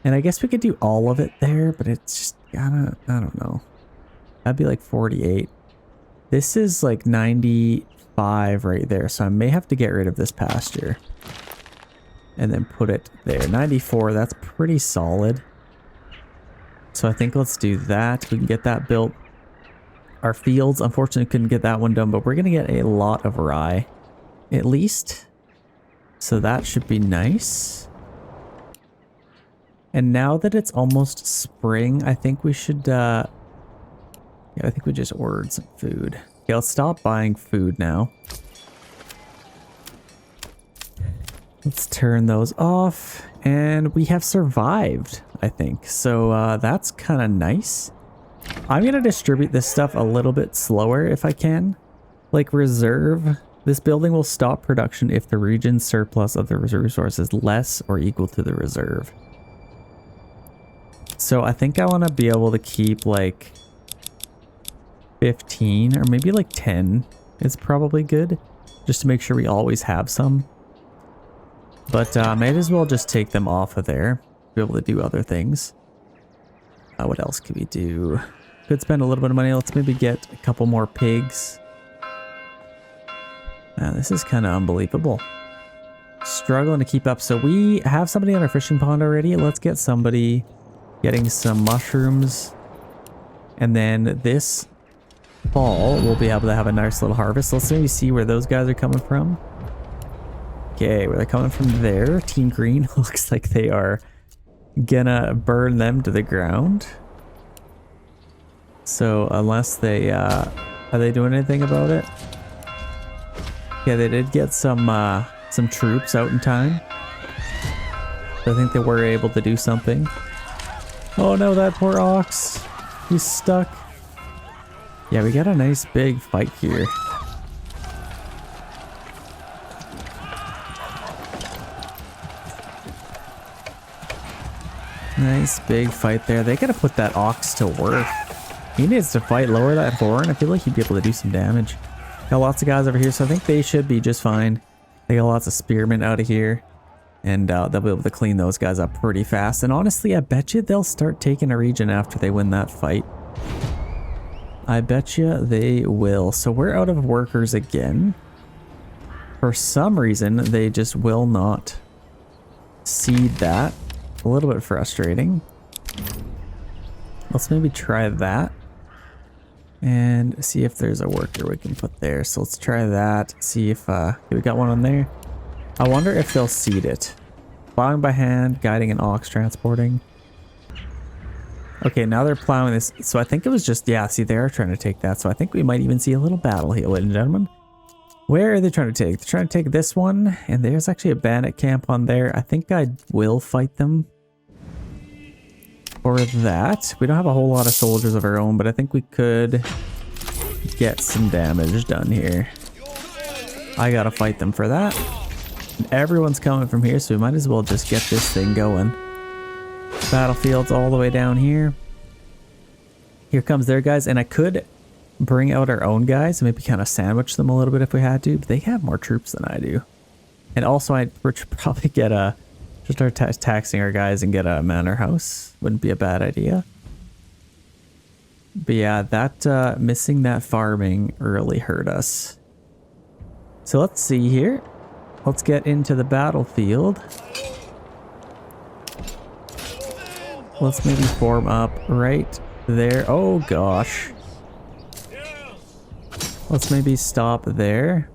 And I guess we could do all of it there, but it's just gotta, I don't know. That'd be like 48. This is like 95 right there, so I may have to get rid of this pasture. And then put it there. 94, that's pretty solid. So I think let's do that. We can get that built. Our fields, unfortunately, couldn't get that one done, but we're going to get a lot of rye. At least. So that should be nice. And now that it's almost spring, I think we should... yeah, I think we just ordered some food. Okay, let's stop buying food now. Let's turn those off. And we have survived. I think. So that's kind of nice. I'm going to distribute this stuff a little bit slower if I can. Like reserve. This building will stop production if the region's surplus of the resource is less or equal to the reserve. So I think I want to be able to keep like 15 or maybe like 10 is probably good. Just to make sure we always have some. But might as well just take them off of there. Be able to do other things. What else could we do? Could spend a little bit of money. Let's maybe get a couple more pigs. This is kind of unbelievable. Struggling to keep up. So we have somebody on our fishing pond already. Let's get somebody getting some mushrooms. And then this fall, we'll be able to have a nice little harvest. Let's maybe see where those guys are coming from. Okay, where they're coming from there. Team Green looks like they are gonna burn them to the ground. So unless they, are they doing anything about it? Yeah, they did get some troops out in time. So I think they were able to do something. Oh no, that poor ox. He's stuck. Yeah, we got a nice big fight here. Nice big fight there. They gotta put that ox to work. He needs to fight, lower that horn. I feel like he'd be able to do some damage. Got lots of guys over here, so I think they should be just fine. They got lots of spearmen out of here. And they'll be able to clean those guys up pretty fast. And honestly, I bet you they'll start taking a region after they win that fight. I bet you they will. So we're out of workers again. For some reason, they just will not seed that. A little bit frustrating. Let's maybe try that. And see if there's a worker we can put there. So let's try that. See if we got one on there. I wonder if they'll seed it. Plowing by hand, guiding an ox, transporting. Okay, now they're plowing this. So I think it was just, yeah, see, they are trying to take that. So I think we might even see a little battle here, ladies and gentlemen. Where are they trying to take? They're trying to take this one. And there's actually a bandit camp on there. I think I will fight them for that. We don't have a whole lot of soldiers of our own, but I think we could get some damage done here. I gotta fight them for that. And everyone's coming from here, so we might as well just get this thing going. Battlefield's all the way down here. Here comes their guys, and I could bring out our own guys and maybe kind of sandwich them a little bit if we had to, but they have more troops than I do. And also I would probably get a, just start taxing our guys and get a manor house. Wouldn't be a bad idea. But yeah, that missing that farming really hurt us. So let's see here. Let's get into the battlefield. Let's maybe form up right there. Oh gosh. Let's maybe stop there.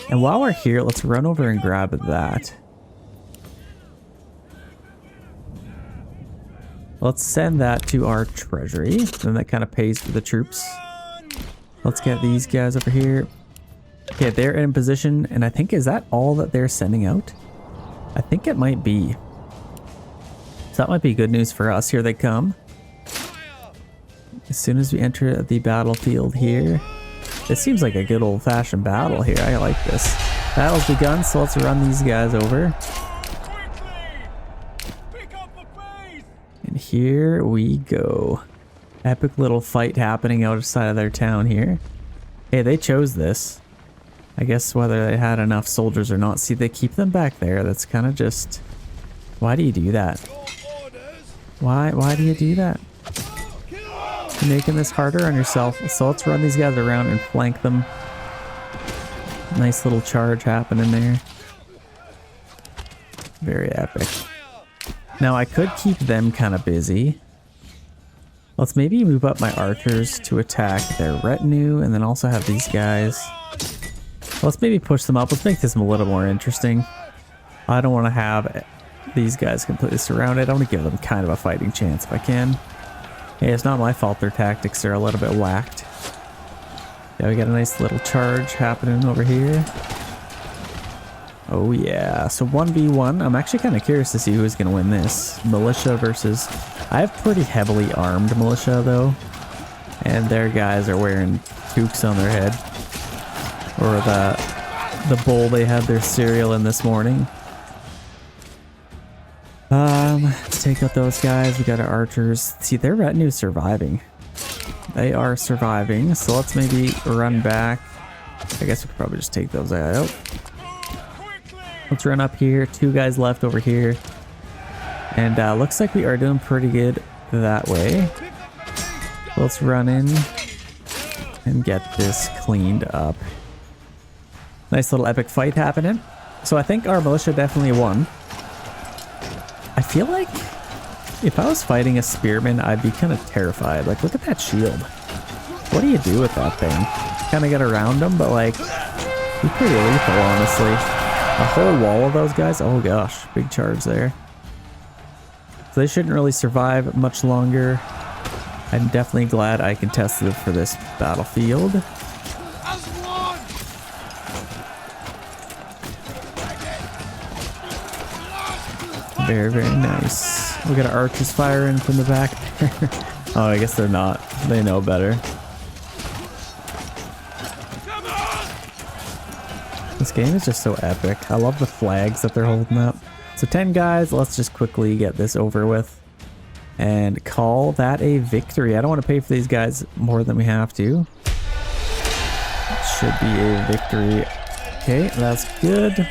And while we're here, let's run over and grab that. Let's send that to our treasury. And that kind of pays for the troops. Let's get these guys over here. Okay, they're in position, and I think, is that all that they're sending out? I think it might be. So that might be good news for us. Here they come. As soon as we enter the battlefield here. This seems like a good old-fashioned battle here. I like this. Battle's begun, so let's run these guys over. And here we go. Epic little fight happening outside of their town here. Hey, they chose this. I guess whether they had enough soldiers or not. See, they keep them back there. That's kind of just... Why do you do that? Why do you do that? You're making this harder on yourself. So let's run these guys around and flank them. Nice little charge happening there. Very epic. Now I could keep them kind of busy. Let's maybe move up my archers to attack their retinue and then also have these guys. Let's maybe push them up. Let's make this a little more interesting. I don't want to have these guys completely surrounded. I want to give them kind of a fighting chance if I can. Hey, it's not my fault their tactics are a little bit whacked. Yeah, we got a nice little charge happening over here. Oh yeah, so 1v1. I'm actually kind of curious to see who's going to win this. Militia versus... I have pretty heavily armed militia though. And their guys are wearing toques on their head. Or the bowl they had their cereal in this morning. Let's take out those guys. We got our archers. See, their retinue is surviving. They are surviving, so let's maybe run back. I guess we could probably just take those out. Let's run up here. 2 guys left over here. And looks like we are doing pretty good that way. Let's run in and get this cleaned up. Nice little epic fight happening. So I think our militia definitely won. I feel like if I was fighting a spearman, I'd be kind of terrified. Like, look at that shield. What do you do with that thing? Kind of get around them, but like, be pretty lethal, honestly. A whole wall of those guys. Oh gosh, big charge there. So they shouldn't really survive much longer. I'm definitely glad I contested for this battlefield. Very, very nice. We got our archers firing from the back. Oh, I guess they're not. They know better. This game is just so epic. I love the flags that they're holding up. So 10 guys, let's just quickly get this over with and call that a victory. I don't want to pay for these guys more than we have to. It should be a victory. Okay, that's good.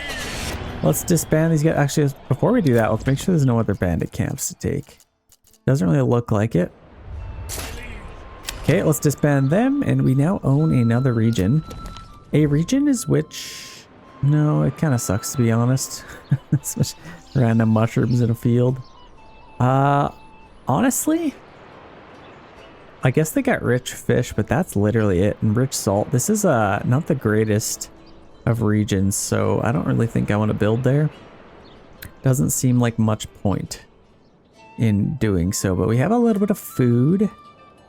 Let's disband these guys. Actually, before we do that, let's make sure there's no other bandit camps to take. Doesn't really look like it. Okay, let's disband them, and we now own another region. A region is which... No, it kind of sucks, to be honest. Such random mushrooms in a field. Honestly, I guess they got rich fish, but that's literally it. And rich salt. This is not the greatest of regions, so I don't really think I want to build there. Doesn't seem like much point in doing so, but we have a little bit of food.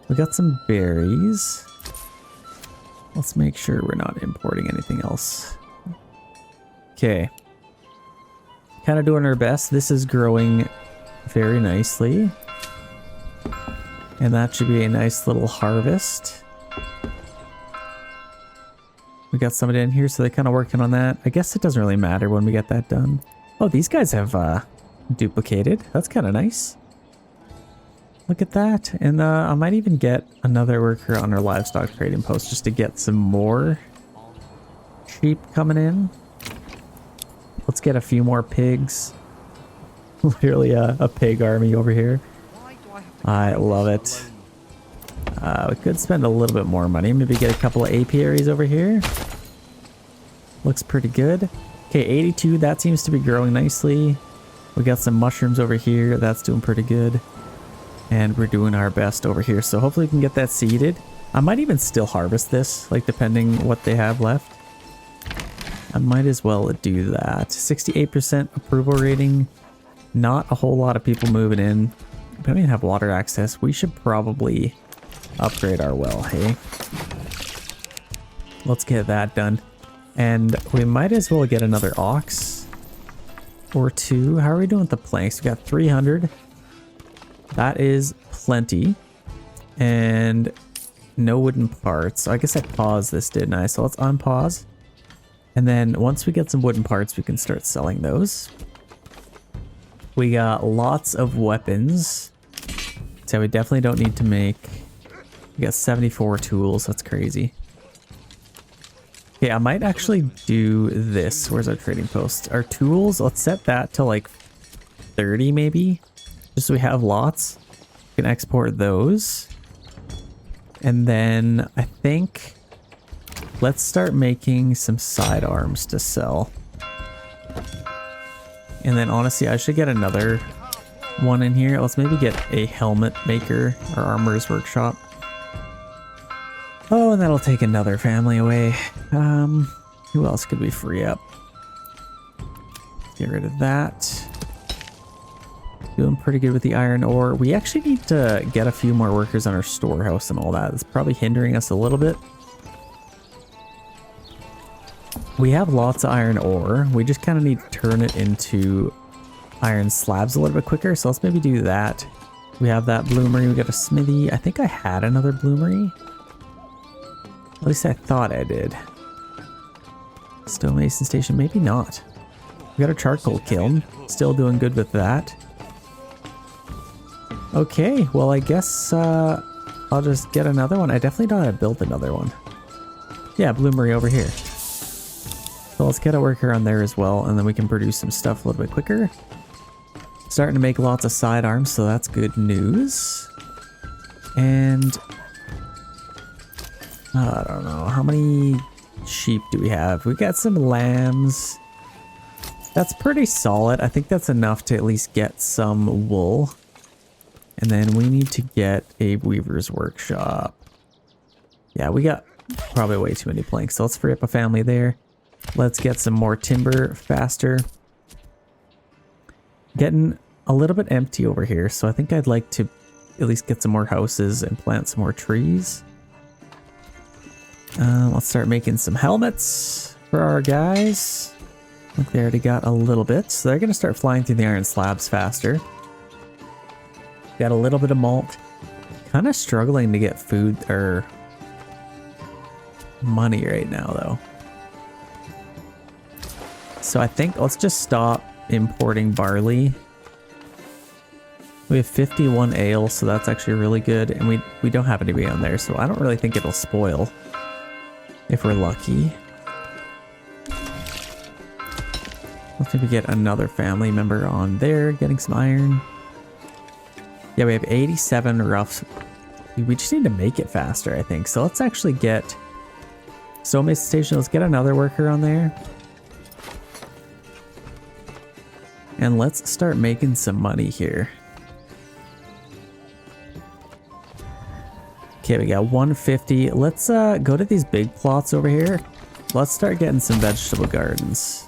We got some berries. Let's make sure we're not importing anything else. Okay. Kind of doing our best. This is growing very nicely. And that should be a nice little harvest. We got somebody in here, so they're kind of working on that. I guess it doesn't really matter when we get that done. Oh, these guys have duplicated. That's kind of nice. Look at that. And I might even get another worker on our livestock trading post just to get some more sheep coming in. Let's get a few more pigs. Literally a pig army over here. I love it. We could spend a little bit more money. Maybe get a couple of apiaries over here. Looks pretty good. Okay, 82. That seems to be growing nicely. We got some mushrooms over here. That's doing pretty good. And we're doing our best over here. So hopefully we can get that seeded. I might even still harvest this, like depending what they have left. I might as well do that. 68% approval rating. Not a whole lot of people moving in. We don't even have water access. We should probably upgrade our well, hey? Let's get that done. And we might as well get another ox or 2. How are we doing with the planks? We got 300. That is plenty. And no wooden parts. So I guess I paused this, didn't I? So let's unpause. And then once we get some wooden parts, we can start selling those. We got lots of weapons. So we definitely don't need to make... We got 74 tools. That's crazy. Okay, I might actually do this. Where's our trading post? Our tools, let's set that to like 30 maybe. Just so we have lots. We can export those. And then I think... Let's start making some sidearms to sell. And then honestly, I should get another one in here. Let's maybe get a helmet maker or armorer's workshop. Oh, and that'll take another family away. Who else could we free up? Get rid of that. Doing pretty good with the iron ore. We actually need to get a few more workers on our storehouse and all that. It's probably hindering us a little bit. We have lots of iron ore. We just kind of need to turn it into iron slabs a little bit quicker. So let's maybe do that. We have that bloomery. We got a smithy. I think I had another bloomery. At least I thought I did. Stonemason station, maybe not. We got a charcoal kiln. Still doing good with that. Okay, well I guess I'll just get another one. I definitely know how to build another one. Yeah, bloomery over here. So let's get a worker on there as well, and then we can produce some stuff a little bit quicker. Starting to make lots of sidearms, so that's good news. And I don't know, how many sheep do we have? We got some lambs. That's pretty solid. I think that's enough to at least get some wool. And then we need to get a weaver's workshop. Yeah, we got probably way too many planks, so let's free up a family there. Let's get some more timber faster. Getting a little bit empty over here, so I think I'd like to at least get some more houses and plant some more trees. Let's start making some helmets for our guys. Look, they already got a little bit, so they're going to start flying through the iron slabs faster. Got a little bit of malt. Kind of struggling to get food or money right now, though. So I think let's just stop importing barley. We have 51 ale, so that's actually really good. And we don't have anybody on there, so I don't really think it'll spoil if we're lucky. Let's maybe get another family member on there, getting some iron. Yeah, we have 87 roughs. We just need to make it faster, I think. So let's actually get stonemason station. Let's get another worker on there. And let's start making some money here. Okay, we got 150. Let's go to these big plots over here. Let's start getting some vegetable gardens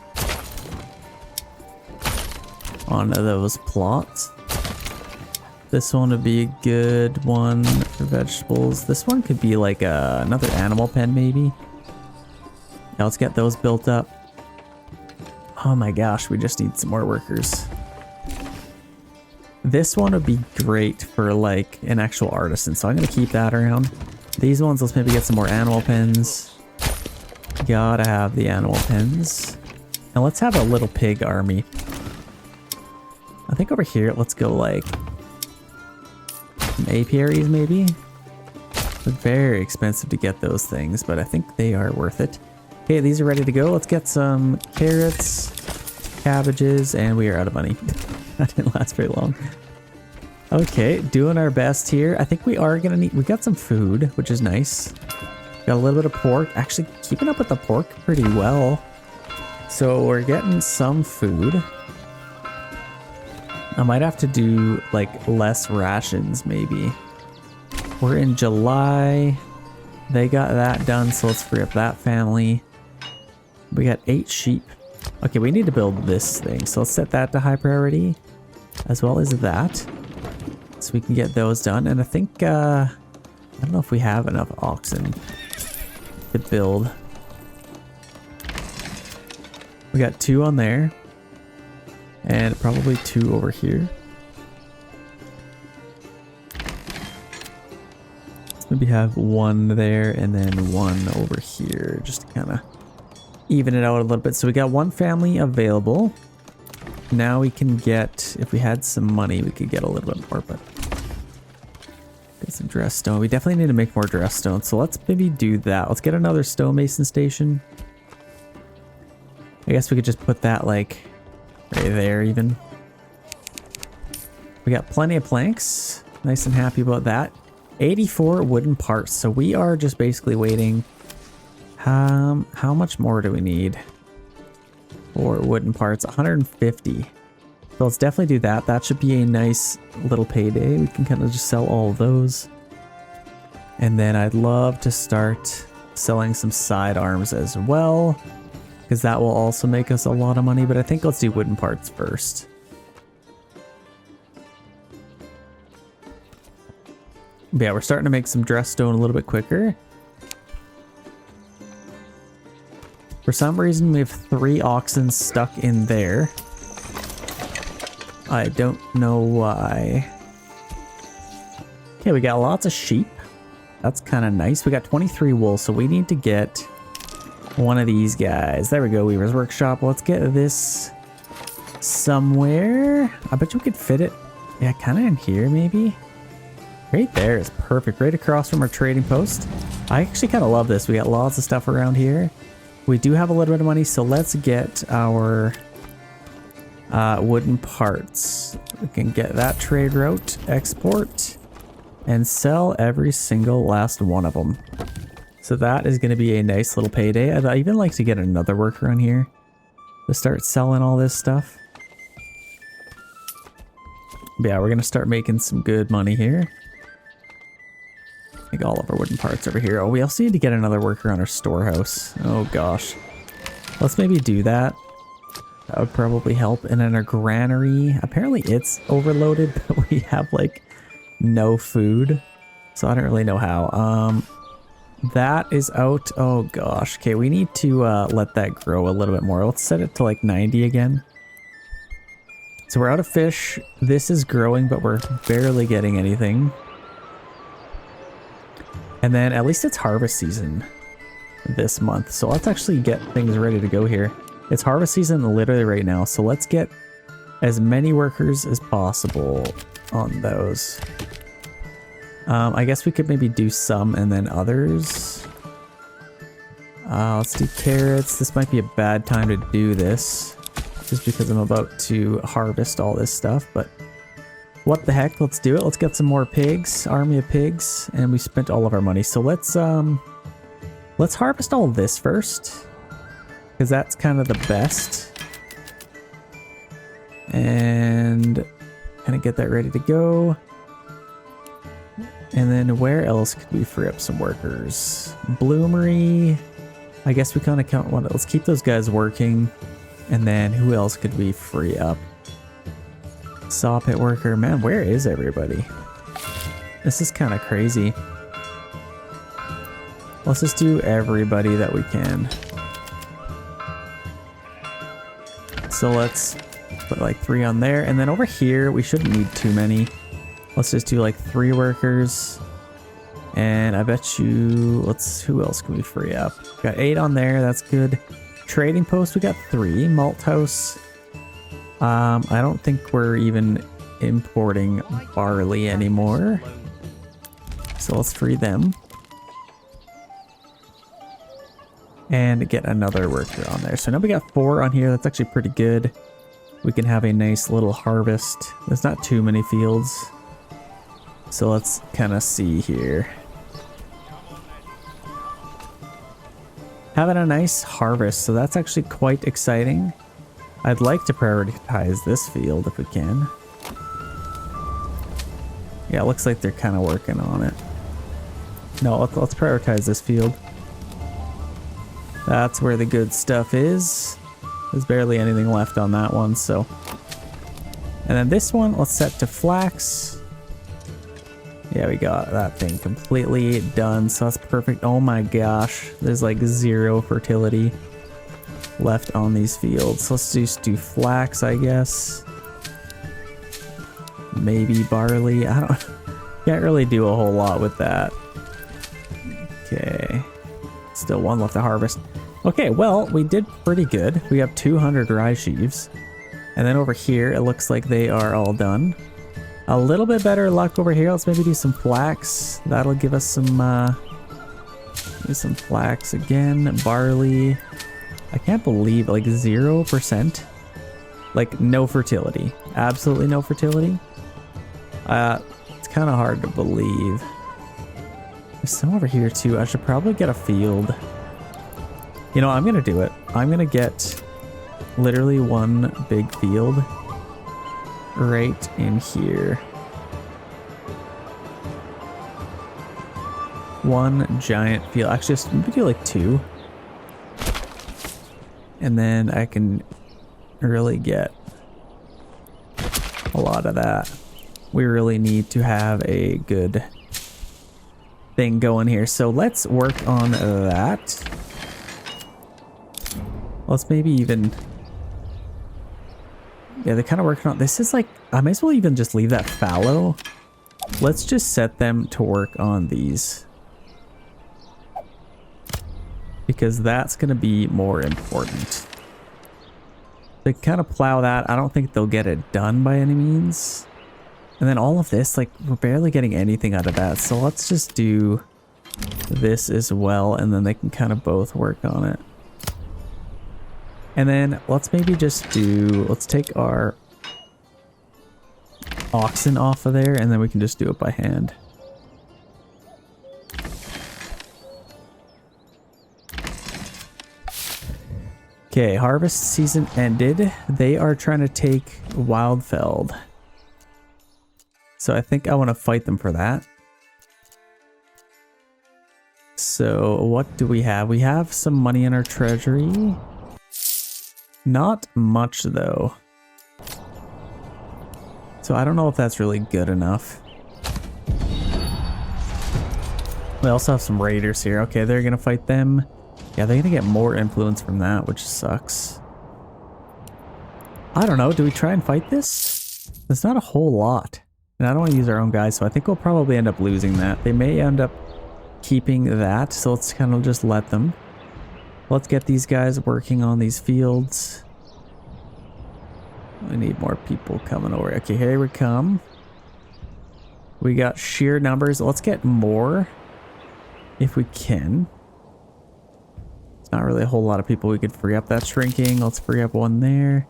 onto those plots. This one would be a good one for vegetables. This one could be like another animal pen maybe. Now let's get those built up. Oh my gosh, we just need some more workers. This one would be great for like an actual artisan, so I'm gonna keep that around. These ones, let's maybe get some more animal pens. Gotta have the animal pens. And let's have a little pig army. I think over here, let's go like some apiaries maybe. They're very expensive to get those things, but I think they are worth it. Okay, these are ready to go. Let's get some carrots, cabbages, and we are out of money. That didn't last very long. Okay, doing our best here. I think we are gonna need, we got some food, which is nice. Got a little bit of pork. Actually, keeping up with the pork pretty well. So we're getting some food. I might have to do like less rations maybe. We're in July. They got that done, so let's free up that family. We got 8 sheep. Okay, we need to build this thing, so let's set that to high priority, as well as that, so we can get those done. And I think, I don't know if we have enough oxen to build. We got 2 on there, and probably 2 over here. Let's maybe have 1 there, and then 1 over here, just to kind of even it out a little bit. So we got 1 family available. Now we can get, if we had some money, we could get a little bit more, but get some dress stone. We definitely need to make more dress stone. So let's maybe do that. Let's get another stonemason station. I guess we could just put that like right there even. We got plenty of planks. Nice and happy about that. 84 wooden parts. So we are just basically waiting. How much more do we need for wooden parts? 150. So let's definitely do that. That should be a nice little payday. We can kind of just sell all of those. And then I'd love to start selling some sidearms as well, because that will also make us a lot of money. But I think let's do wooden parts first. But yeah, we're starting to make some dress stone a little bit quicker. For some reason, we have 3 oxen stuck in there. I don't know why. Okay, we got lots of sheep. That's kind of nice. We got 23 wool, so we need to get one of these guys. There we go, Weaver's Workshop. Let's get this somewhere. I bet you we could fit it. Yeah, kind of in here, maybe. Right there is perfect. Right across from our trading post. I actually kind of love this. We got lots of stuff around here. We do have a little bit of money, so let's get our wooden parts. We can get that trade route, export, and sell every single last one of them. So that is going to be a nice little payday. I'd even like to get another worker on here to start selling all this stuff. But yeah, we're going to start making some good money here. Like all of our wooden parts over here. Oh, we also need to get another worker on our storehouse. Oh gosh. Let's maybe do that. That would probably help. And then our granary, apparently it's overloaded, but we have like no food. So I don't really know how. That is out. Oh gosh. Okay, we need to let that grow a little bit more. Let's set it to like 90 again. So we're out of fish. This is growing, but we're barely getting anything. And then at least it's harvest season this month. So let's actually get things ready to go here. It's harvest season literally right now. So let's get as many workers as possible on those. I guess we could maybe do some and then others. Let's do carrots. This might be a bad time to do this just because I'm about to harvest all this stuff, but what the heck, let's do it. Let's get some more pigs, army of pigs, and we spent all of our money. So let's harvest all this first, because that's kind of the best. And kind of get that ready to go. And then where else could we free up some workers? Bloomery. I guess we kind of count one. Let's keep those guys working. And then who else could we free up? Saw pit worker. Man, where is everybody? This is kind of crazy. Let's just do everybody that we can. So let's put like 3 on there. And then over here, we shouldn't need too many. Let's just do like 3 workers. And I bet you, who else can we free up? Got 8 on there, that's good. Trading post, we got 3. Malt house. I don't think we're even importing barley anymore. So let's free them. And get another worker on there. So now we got 4 on here, that's actually pretty good. We can have a nice little harvest. There's not too many fields. So let's kind of see here. Having a nice harvest, so that's actually quite exciting. I'd like to prioritize this field if we can. Yeah, it looks like they're kind of working on it. No, let's prioritize this field. That's where the good stuff is. There's barely anything left on that one, so. And then this one, let's set to flax. Yeah, we got that thing completely done, so that's perfect. Oh my gosh, there's like 0 fertility left on these fields. So let's just do flax, I guess. Maybe barley. Can't really do a whole lot with that. Okay, still 1 left to harvest. Okay, well, we did pretty good. We have 200 rye sheaves, and then over here it looks like they are all done. A little bit better luck over here. Let's maybe do some flax. That'll give us some flax again. Barley. I can't believe like 0%. Like no fertility. Absolutely no fertility. It's kind of hard to believe. There's some over here too. I should probably get a field. You know, I'm gonna do it. I'm gonna get literally 1 big field right in here. 1 giant field. Actually, maybe do like 2. And then I can really get a lot of that. We really need to have a good thing going here. So let's work on that. Let's maybe even... Yeah, they're kind of working on... This is like... I might as well even just leave that fallow. Let's just set them to work on these. Because that's going to be more important. They kind of plow that. I don't think they'll get it done by any means. And then all of this, like, we're barely getting anything out of that. So let's just do this as well. And then they can kind of both work on it. And then let's maybe just do... Let's take our oxen off of there. And then we can just do it by hand. Okay, harvest season ended. They are trying to take Wildfeld. So I think I want to fight them for that. So what do we have? We have some money in our treasury. Not much though. So I don't know if that's really good enough. We also have some raiders here. Okay, they're going to fight them. Yeah, they're gonna get more influence from that, which sucks. I don't know, do we try and fight this? There's not a whole lot. And I don't want to use our own guys, so I think we'll probably end up losing that. They may end up keeping that, so let's kind of just let them. Let's get these guys working on these fields. We need more people coming over. Okay, here we come. We got sheer numbers. Let's get more if we can. Not really a whole lot of people we could free up. That's shrinking. Let's free up one there.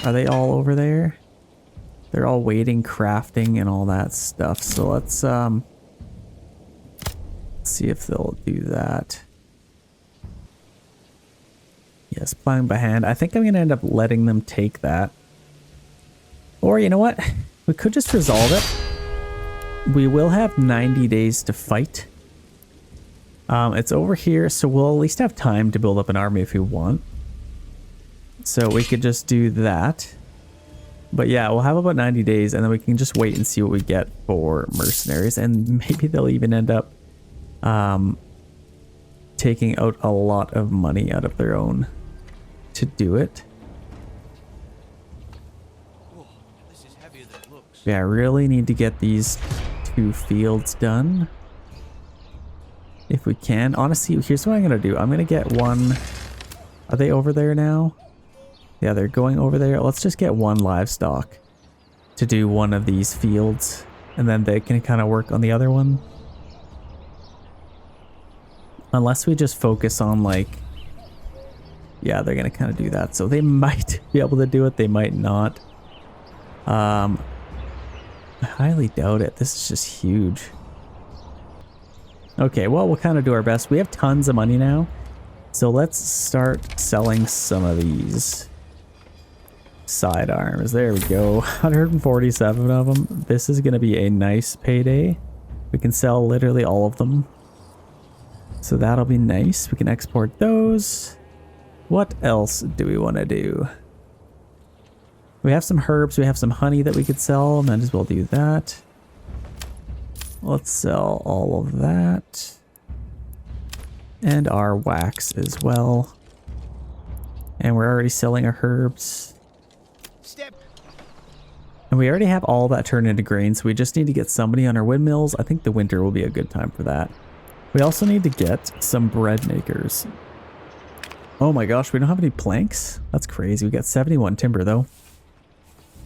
Are they all over there? They're all waiting, crafting, and all that stuff. So let's see if they'll do that. Yes, plowing by hand. I think I'm going to end up letting them take that. Or you know what? We could just resolve it. We will have 90 days to fight. It's over here, so we'll at least have time to build up an army if we want. So we could just do that. But yeah, we'll have about 90 days, and then we can just wait and see what we get for mercenaries. And maybe they'll even end up taking out a lot of money out of their own to do it. Whoa, this is heavier than it looks. Yeah, I really need to get these 2 fields done. If we can. Honestly, here's what I'm going to do. I'm going to get one... Are they over there now? Yeah, they're going over there. Let's just get one livestock to do one of these fields. And then they can kind of work on the other one. Unless we just focus on like... Yeah, they're going to kind of do that. So they might be able to do it. They might not. I highly doubt it. This is just huge. Okay, well, we'll kind of do our best. We have tons of money now. So let's start selling some of these sidearms. There we go. 147 of them. This is going to be a nice payday. We can sell literally all of them. So that'll be nice. We can export those. What else do we want to do? We have some herbs. We have some honey that we could sell. Might as well do that. Let's sell all of that. And our wax as well. And we're already selling our herbs. Step. And we already have all that turned into grain, so we just need to get somebody on our windmills. I think the winter will be a good time for that. We also need to get some bread makers. Oh my gosh, we don't have any planks? That's crazy. We got 71 timber though.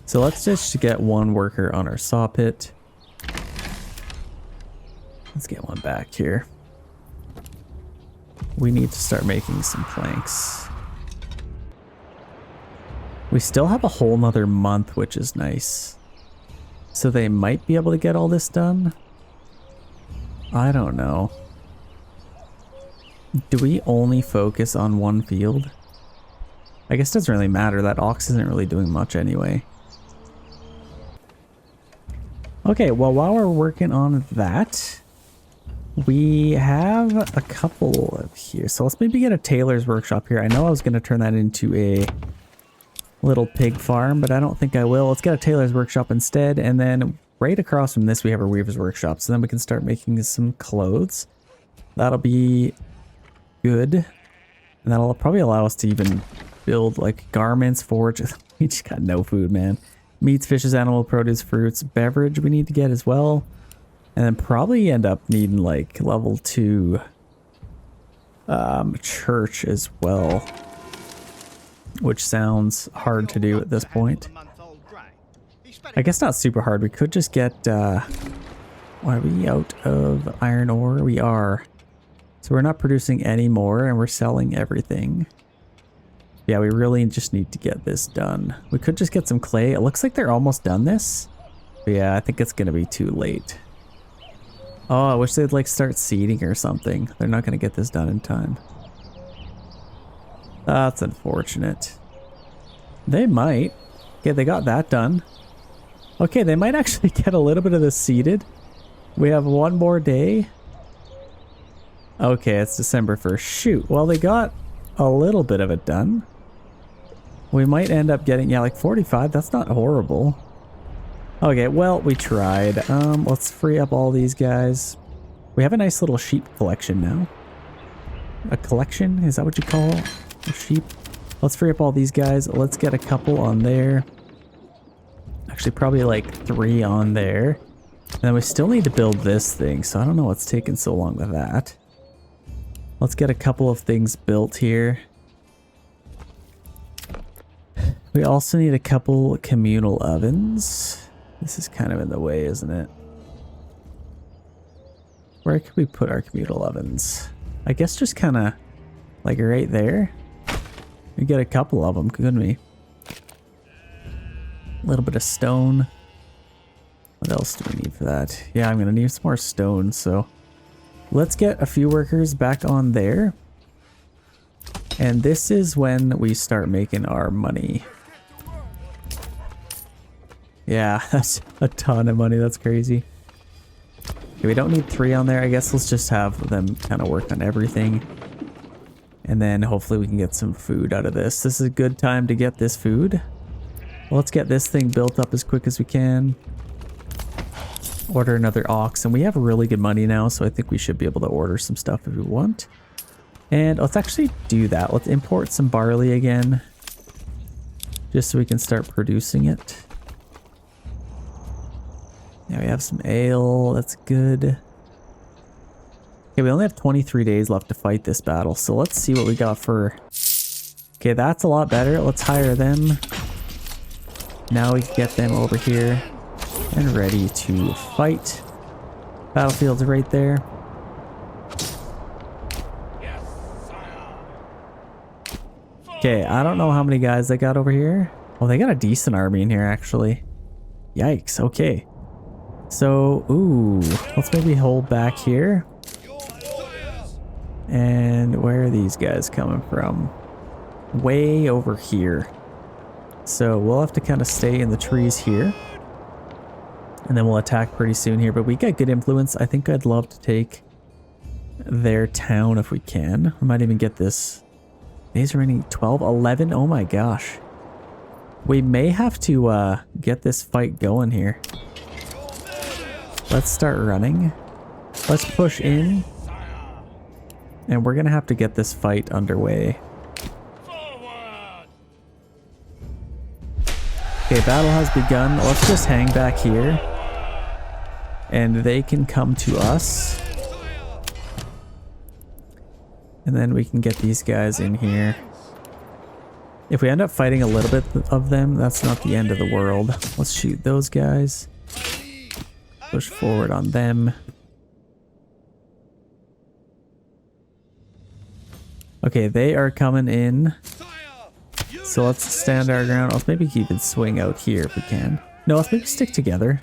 So let's just get one worker on our saw pit. Let's get one back here. We need to start making some planks. We still have a whole nother month, which is nice. So they might be able to get all this done. I don't know. Do we only focus on one field? I guess it doesn't really matter. That ox isn't really doing much anyway. Okay, well, while we're working on that, we have a couple of here. So let's maybe get a tailor's workshop here. I know I was going to turn that into a little pig farm, but I don't think I will. Let's get a tailor's workshop instead. And then right across from this, we have a weaver's workshop. So then we can start making some clothes. That'll be good. And that'll probably allow us to even build like garments, forge. We just got no food, man. Meats, fishes, animal produce, fruits, beverage we need to get as well. And then probably end up needing like level 2 church as well. Which sounds hard to do at this point. I guess not super hard. We could just get, why are we out of iron ore? We are. So we're not producing any more and we're selling everything. Yeah, we really just need to get this done. We could just get some clay. It looks like they're almost done this. But yeah, I think it's going to be too late. Oh, I wish they'd like start seeding or something. They're not going to get this done in time. That's unfortunate. They might. Okay, they got that done. Okay, they might actually get a little bit of this seeded. We have one more day. Okay, it's December 1st. Shoot. Well, they got a little bit of it done. We might end up getting, yeah, like 45. That's not horrible. Okay, well, we tried. Let's free up all these guys. We have a nice little sheep collection now. A collection? Is that what you call a sheep? Let's free up all these guys. Let's get a couple on there. Actually, probably like 3 on there. And then we still need to build this thing, so I don't know what's taking so long with that. Let's get a couple of things built here. We also need a couple communal ovens. This is kind of in the way, isn't it? Where could we put our communal ovens? I guess just kind of like right there. We get a couple of them, couldn't we? A little bit of stone. What else do we need for that? Yeah, I'm going to need some more stone, so let's get a few workers back on there. And this is when we start making our money. Yeah, that's a ton of money. That's crazy. Okay, we don't need 3 on there. I guess let's just have them kind of work on everything. And then hopefully we can get some food out of this. This is a good time to get this food. Well, let's get this thing built up as quick as we can. Order another ox. And we have really good money now, so I think we should be able to order some stuff if we want. And let's actually do that. Let's import some barley again. Just so we can start producing it. Now we have some ale. That's good. Okay, we only have 23 days left to fight this battle. So let's see what we got for... Okay, that's a lot better. Let's hire them. Now we can get them over here and ready to fight. Battlefield's right there. Okay, I don't know how many guys they got over here. Well, they got a decent army in here, actually. Yikes, okay. So, ooh, let's maybe hold back here. And where are these guys coming from? Way over here. So we'll have to kind of stay in the trees here. And then we'll attack pretty soon here. But we got good influence. I think I'd love to take their town if we can. We might even get this. Days remaining 12, 11. Oh my gosh. We may have to get this fight going here. Let's start running. Let's push in. And we're going to have to get this fight underway. Okay, battle has begun. Let's just hang back here. And they can come to us. And then we can get these guys in here. If we end up fighting a little bit of them, that's not the end of the world. Let's shoot those guys. Push forward on them. Okay, they are coming in. So let's stand our ground. Let's maybe even swing out here if we can. No, let's maybe stick together.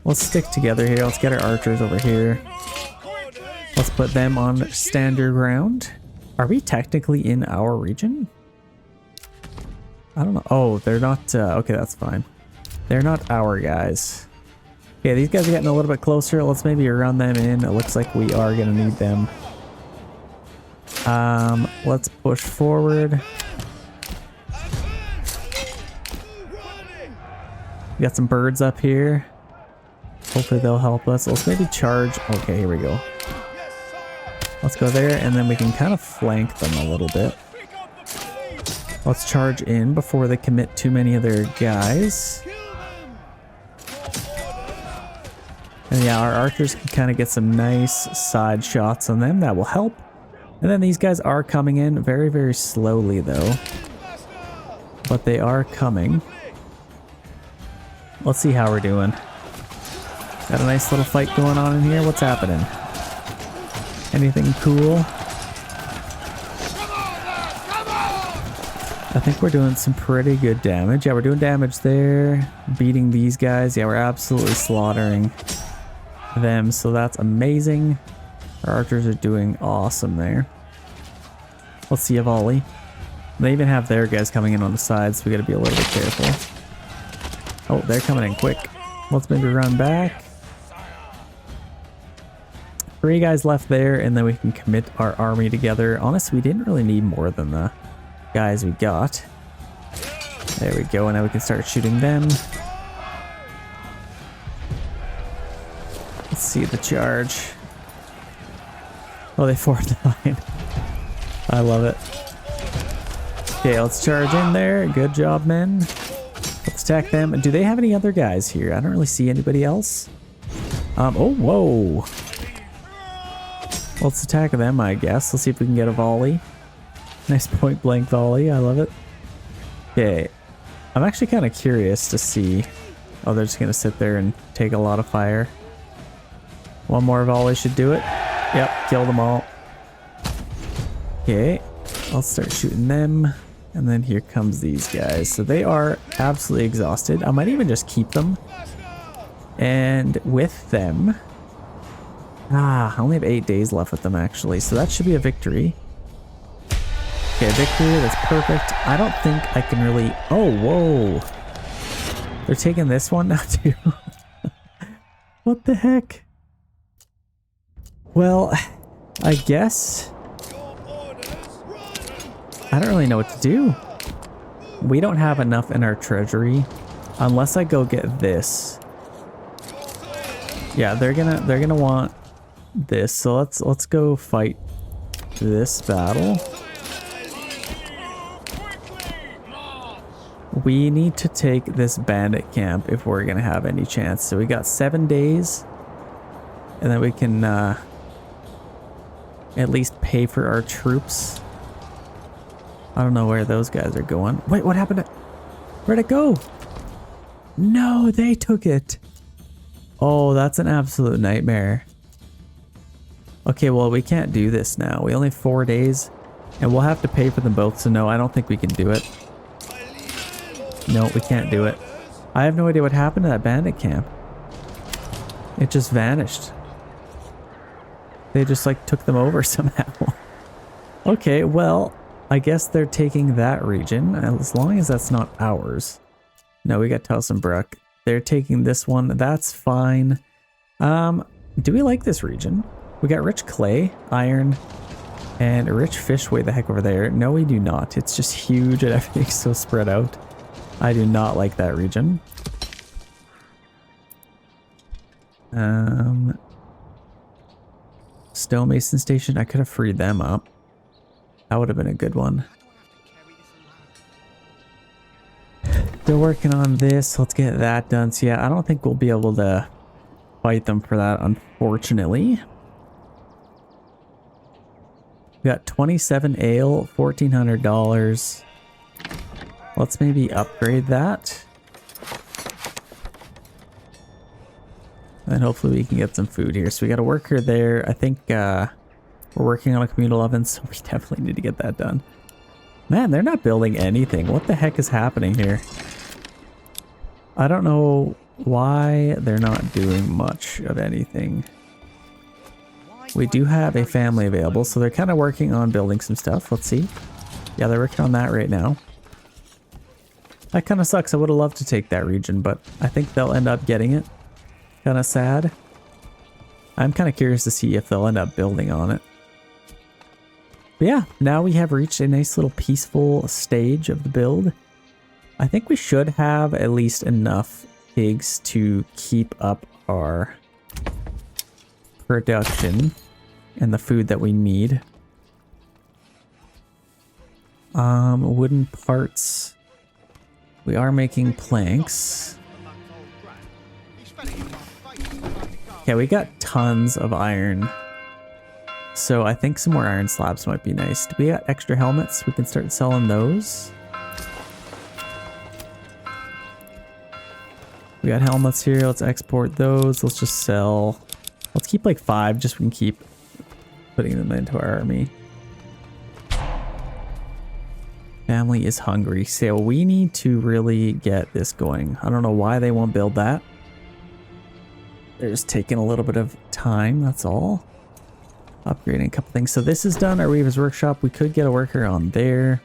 Let's stick together here. Let's get our archers over here. Let's put them on standard ground. Are we technically in our region? I don't know. Oh, they're not. Okay, that's fine. They're not our guys. Okay, these guys are getting a little bit closer. Let's maybe run them in. It looks like we are going to need them. Let's push forward. We got some birds up here. Hopefully they'll help us. Let's maybe charge. Okay, here we go. Let's go there, and then we can kind of flank them a little bit. Let's charge in before they commit too many of their guys. And yeah, our archers can kind of get some nice side shots on them. That will help. And then these guys are coming in very, very slowly, though. But they are coming. Let's see how we're doing. Got a nice little fight going on in here. What's happening? Anything cool? I think we're doing some pretty good damage. Yeah, we're doing damage there. Beating these guys. Yeah, we're absolutely slaughtering them. So that's amazing. Our archers are doing awesome there. Let's see a volley. They even have their guys coming in on the sides, so we gotta be a little bit careful. Oh, they're coming in quick. Let's maybe run back. 3 guys left there, and then we can commit our army together. Honestly, we didn't really need more than the guys we got. There we go, and now we can start shooting them. Let's see the charge. Oh, they formed the line. I love it. Okay, let's charge in there. Good job, men. Let's attack them. Do they have any other guys here? I don't really see anybody else. Oh, whoa. Let's attack them, I guess. Let's see if we can get a volley. Nice point blank volley. I love it. Okay. I'm actually kind of curious to see. Oh, they're just going to sit there and take a lot of fire. One more volley should do it. Yep, kill them all. Okay. I'll start shooting them. And then here comes these guys. So they are absolutely exhausted. I might even just keep them. And with them... I only have 8 days left with them, actually. So that should be a victory. Okay, victory. That's perfect. I don't think I can really... Oh, whoa. They're taking this one now, too. What the heck? Well, I guess... I don't really know what to do. We don't have enough in our treasury unless I go get this. Yeah, they're gonna want this. So let's go fight this battle. We need to take this bandit camp if we're gonna have any chance. So we got 7 days, and then we can at least pay for our troops. I don't know where those guys are going. Wait, what happened? Where'd it go? No, they took it. Oh, that's an absolute nightmare. Okay, well, we can't do this now. We only have 4 days, and we'll have to pay for them both. So no, I don't think we can do it. No, we can't do it. I have no idea what happened to that bandit camp. It just vanished. They just like took them over somehow. Okay, well... I guess they're taking that region, as long as that's not ours. No, we got Towsonbrook. They're taking this one. That's fine. Do we like this region? We got rich clay, iron, and rich fish way the heck over there. No, we do not. It's just huge and everything's so spread out. I do not like that region. Stonemason Station. I could have freed them up. That would have been a good one. They're working on this. Let's get that done. So yeah, I don't think we'll be able to fight them for that, unfortunately. We got 27 ale, $1,400. Let's maybe upgrade that. And hopefully we can get some food here. So we got a worker there. I think we're working on a communal oven, so we definitely need to get that done. Man, they're not building anything. What the heck is happening here? I don't know why they're not doing much of anything. We do have a family available, so they're kind of working on building some stuff. Let's see. Yeah, they're working on that right now. That kind of sucks. I would have loved to take that region, but I think they'll end up getting it. Kind of sad. I'm kind of curious to see if they'll end up building on it. But yeah, now we have reached a nice little peaceful stage of the build. I think we should have at least enough pigs to keep up our production. and the food that we need. Wooden parts. We are making planks. Yeah, we got tons of iron. So I think some more iron slabs might be nice. Do we got extra helmets? We can start selling those. We got helmets here. Let's export those. Let's just sell. Let's keep like 5 just so we can keep putting them into our army. Family is hungry. So we need to really get this going. I don't know why they won't build that. They're just taking a little bit of time, that's all. Upgrading a couple things. So this is done, our Weaver's Workshop. We could get a worker on there.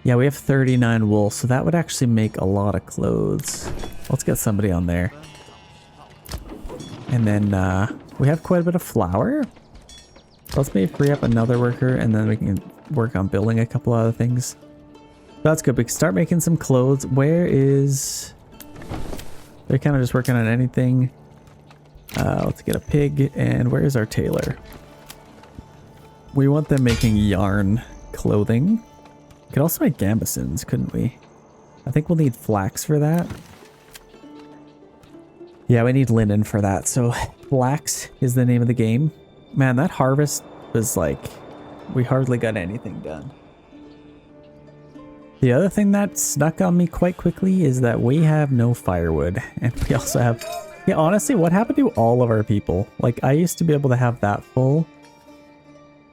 Yeah, we have 39 wool, so that would actually make a lot of clothes. Let's get somebody on there. And then we have quite a bit of flour. Let's maybe free up another worker, and then we can work on building a couple other things. That's good. We can start making some clothes. Where is... They're kind of just working on anything. Let's get a pig. And where is our tailor? We want them making yarn clothing. We could also make gambesons, couldn't we? I think we'll need flax for that. Yeah, we need linen for that. So flax is the name of the game. Man, that harvest was like... We hardly got anything done. The other thing that snuck on me quite quickly is that we have no firewood. And we also have... Yeah, honestly, what happened to all of our people? Like, I used to be able to have that full.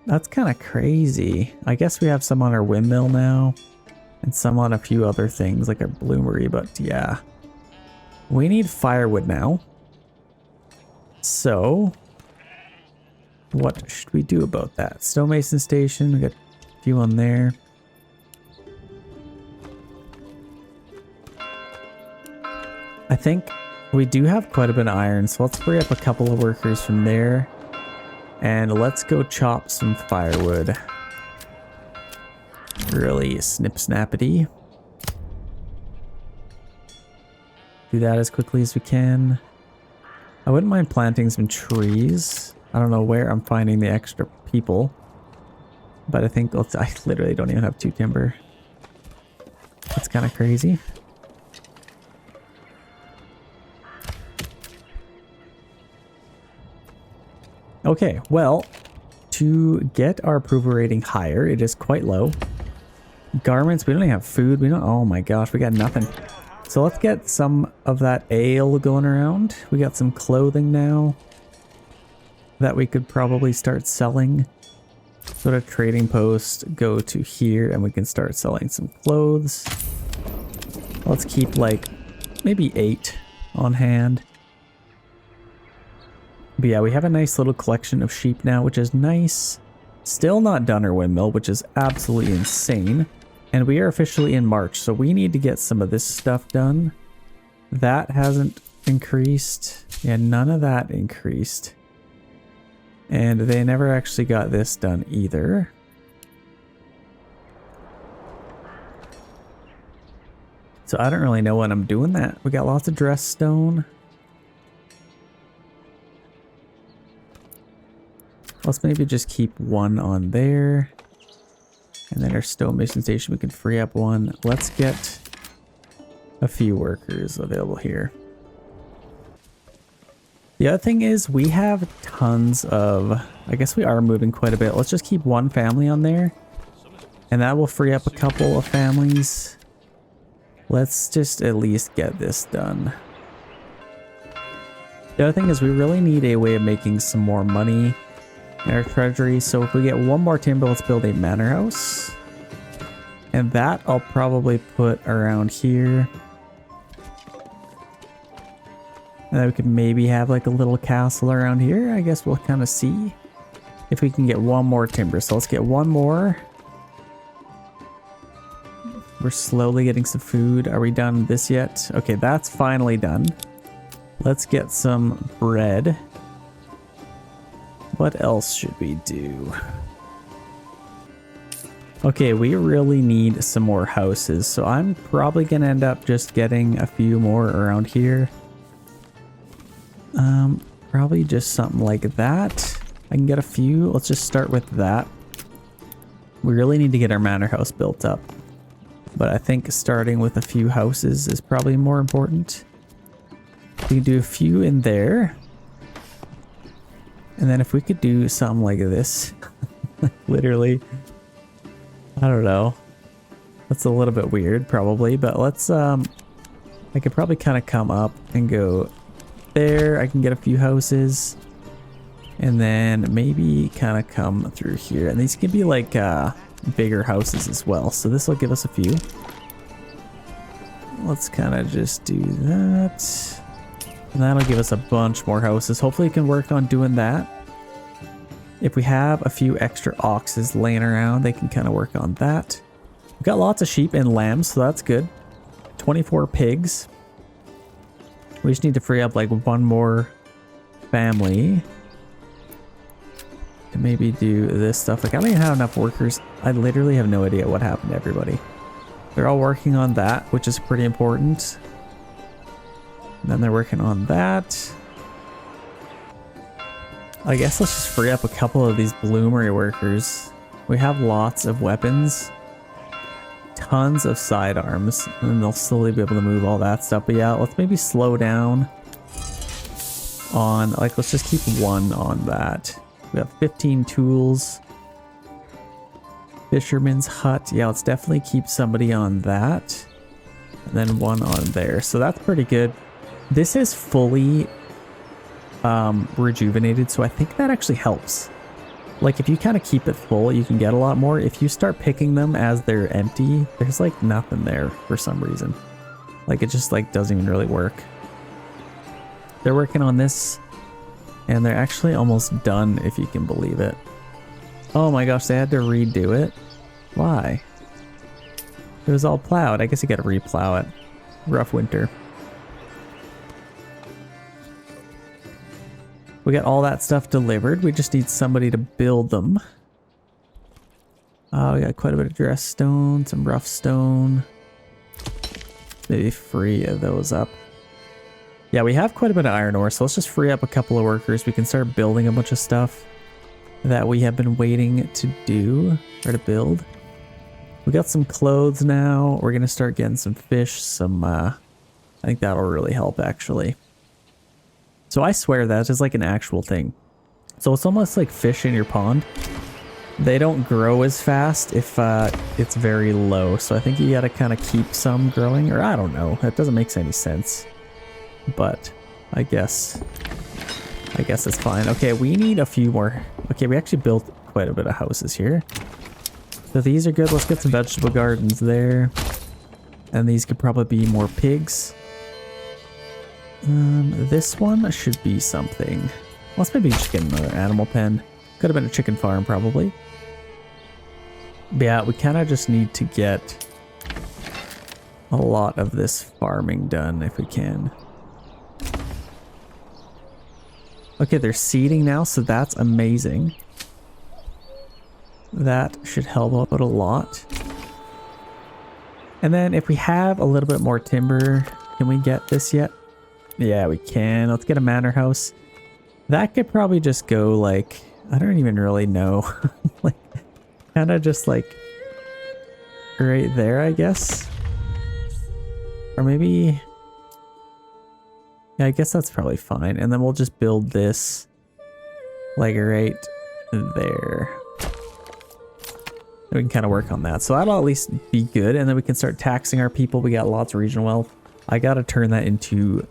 That's kind of crazy. I guess we have some on our windmill now. And some on a few other things, like our bloomery, but yeah. We need firewood now. So... what should we do about that? Stonemason station, we got a few on there. I think we do have quite a bit of iron, so let's free up a couple of workers from there. And let's go chop some firewood. Really snip-snappity. Do that as quickly as we can. I wouldn't mind planting some trees. I don't know where I'm finding the extra people. But I think I literally don't even have 2 timber. That's kind of crazy. Okay, well, to get our approval rating higher, it is quite low. Garments, we don't even have food. We don't, oh my gosh, we got nothing. So let's get some of that ale going around. We got some clothing now that we could probably start selling. Sort of trading post, go to here and we can start selling some clothes. Let's keep like maybe 8 on hand. But yeah, we have a nice little collection of sheep now, which is nice. Still not done our windmill, which is absolutely insane. And we are officially in March, so we need to get some of this stuff done. That hasn't increased. Yeah, none of that increased. And they never actually got this done either. So I don't really know when I'm doing that. We got lots of dress stone. Let's maybe just keep 1 on there. And then our stonemason station, we can free up 1. Let's get a few workers available here. The other thing is we have tons of, I guess we are moving quite a bit. Let's just keep 1 family on there. And that will free up a couple of families. Let's just at least get this done. The other thing is we really need a way of making some more money in our treasury. So if we get 1 more timber, let's build a manor house. And that I'll probably put around here. And then we could maybe have like a little castle around here. I guess we'll kind of see if we can get 1 more timber. So let's get 1 more. We're slowly getting some food. Are we done this yet? Okay, that's finally done. Let's get some bread. What else should we do? Okay, we really need some more houses. So I'm probably going to end up just getting a few more around here. Probably just something like that. I can get a few. Let's just start with that. We really need to get our manor house built up. But I think starting with a few houses is probably more important. We can do a few in there. And then if we could do something like this. Literally. I don't know. That's a little bit weird probably. But let's I could probably kind of come up and go there. I can get a few houses. And then maybe kind of come through here. And these can be like bigger houses as well. So this will give us a few. Let's kind of just do that. And that'll give us a bunch more houses. Hopefully we can work on doing that. If we have a few extra oxes laying around, they can kind of work on that. We've got lots of sheep and lambs, so that's good. 24 pigs. We just need to free up like one more family. And maybe do this stuff. Like I don't even have enough workers. I literally have no idea what happened to everybody. They're all working on that, which is pretty important. And then they're working on that. I guess let's just free up a couple of these bloomery workers. We have lots of weapons. Tons of sidearms. And they'll slowly be able to move all that stuff. But yeah, let's maybe slow down on, like, let's just keep one on that. We have 15 tools. Fisherman's hut. Yeah, let's definitely keep somebody on that. And then one on there. So that's pretty good. This is fully rejuvenated, so I think that actually helps. Like if you kind of keep it full, you can get a lot more. If you start picking them as they're empty, there's like nothing there for some reason. Like it just like doesn't even really work. They're working on this. And they're actually almost done, if you can believe it. Oh my gosh, they had to redo it? Why? It was all plowed. I guess you gotta replow it. Rough winter. We got all that stuff delivered. We just need somebody to build them. We got quite a bit of dress stone, some rough stone. Maybe free those up. Yeah, we have quite a bit of iron ore, so let's just free up a couple of workers. We can start building a bunch of stuff that we have been waiting to do, or to build. We got some clothes now. We're going to start getting some fish, I think that'll really help, actually. So I swear that is like an actual thing. So it's almost like fish in your pond. They don't grow as fast if it's very low, so I think you got to kind of keep some growing, or I don't know. That doesn't make any sense. But I guess it's fine. Okay, we need a few more. Okay, we actually built quite a bit of houses here. So these are good. Let's get some vegetable gardens there. And these could probably be more pigs. This one should be something. Let's maybe just get another animal pen. Could have been a chicken farm probably. But yeah, we kind of just need to get a lot of this farming done if we can. Okay, they're seeding now, so that's amazing. That should help out a lot. And then if we have a little bit more timber, can we get this yet? Yeah, we can. Let's get a manor house. That could probably just go like, I don't even really know. Like, kind of just like right there, I guess. Or maybe... Yeah, I guess that's probably fine. And then we'll just build this like right there. We can kind of work on that. So that'll at least be good. And then we can start taxing our people. We got lots of regional wealth. I got to turn that into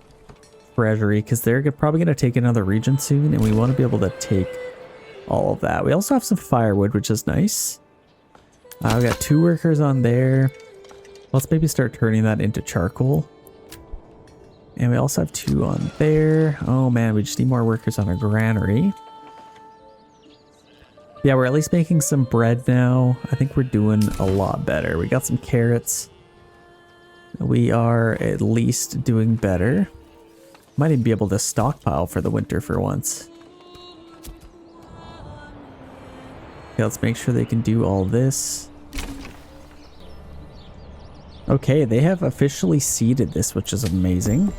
treasury because they're probably going to take another region soon. And we want to be able to take all of that. We also have some firewood, which is nice. We got 2 workers on there. Let's maybe start turning that into charcoal. And we also have 2 on there. Oh man, we just need more workers on our granary. Yeah, we're at least making some bread now. I think we're doing a lot better. We got some carrots. We are at least doing better. Might even be able to stockpile for the winter for once. Okay, let's make sure they can do all this. Okay, they have officially seeded this, which is amazing.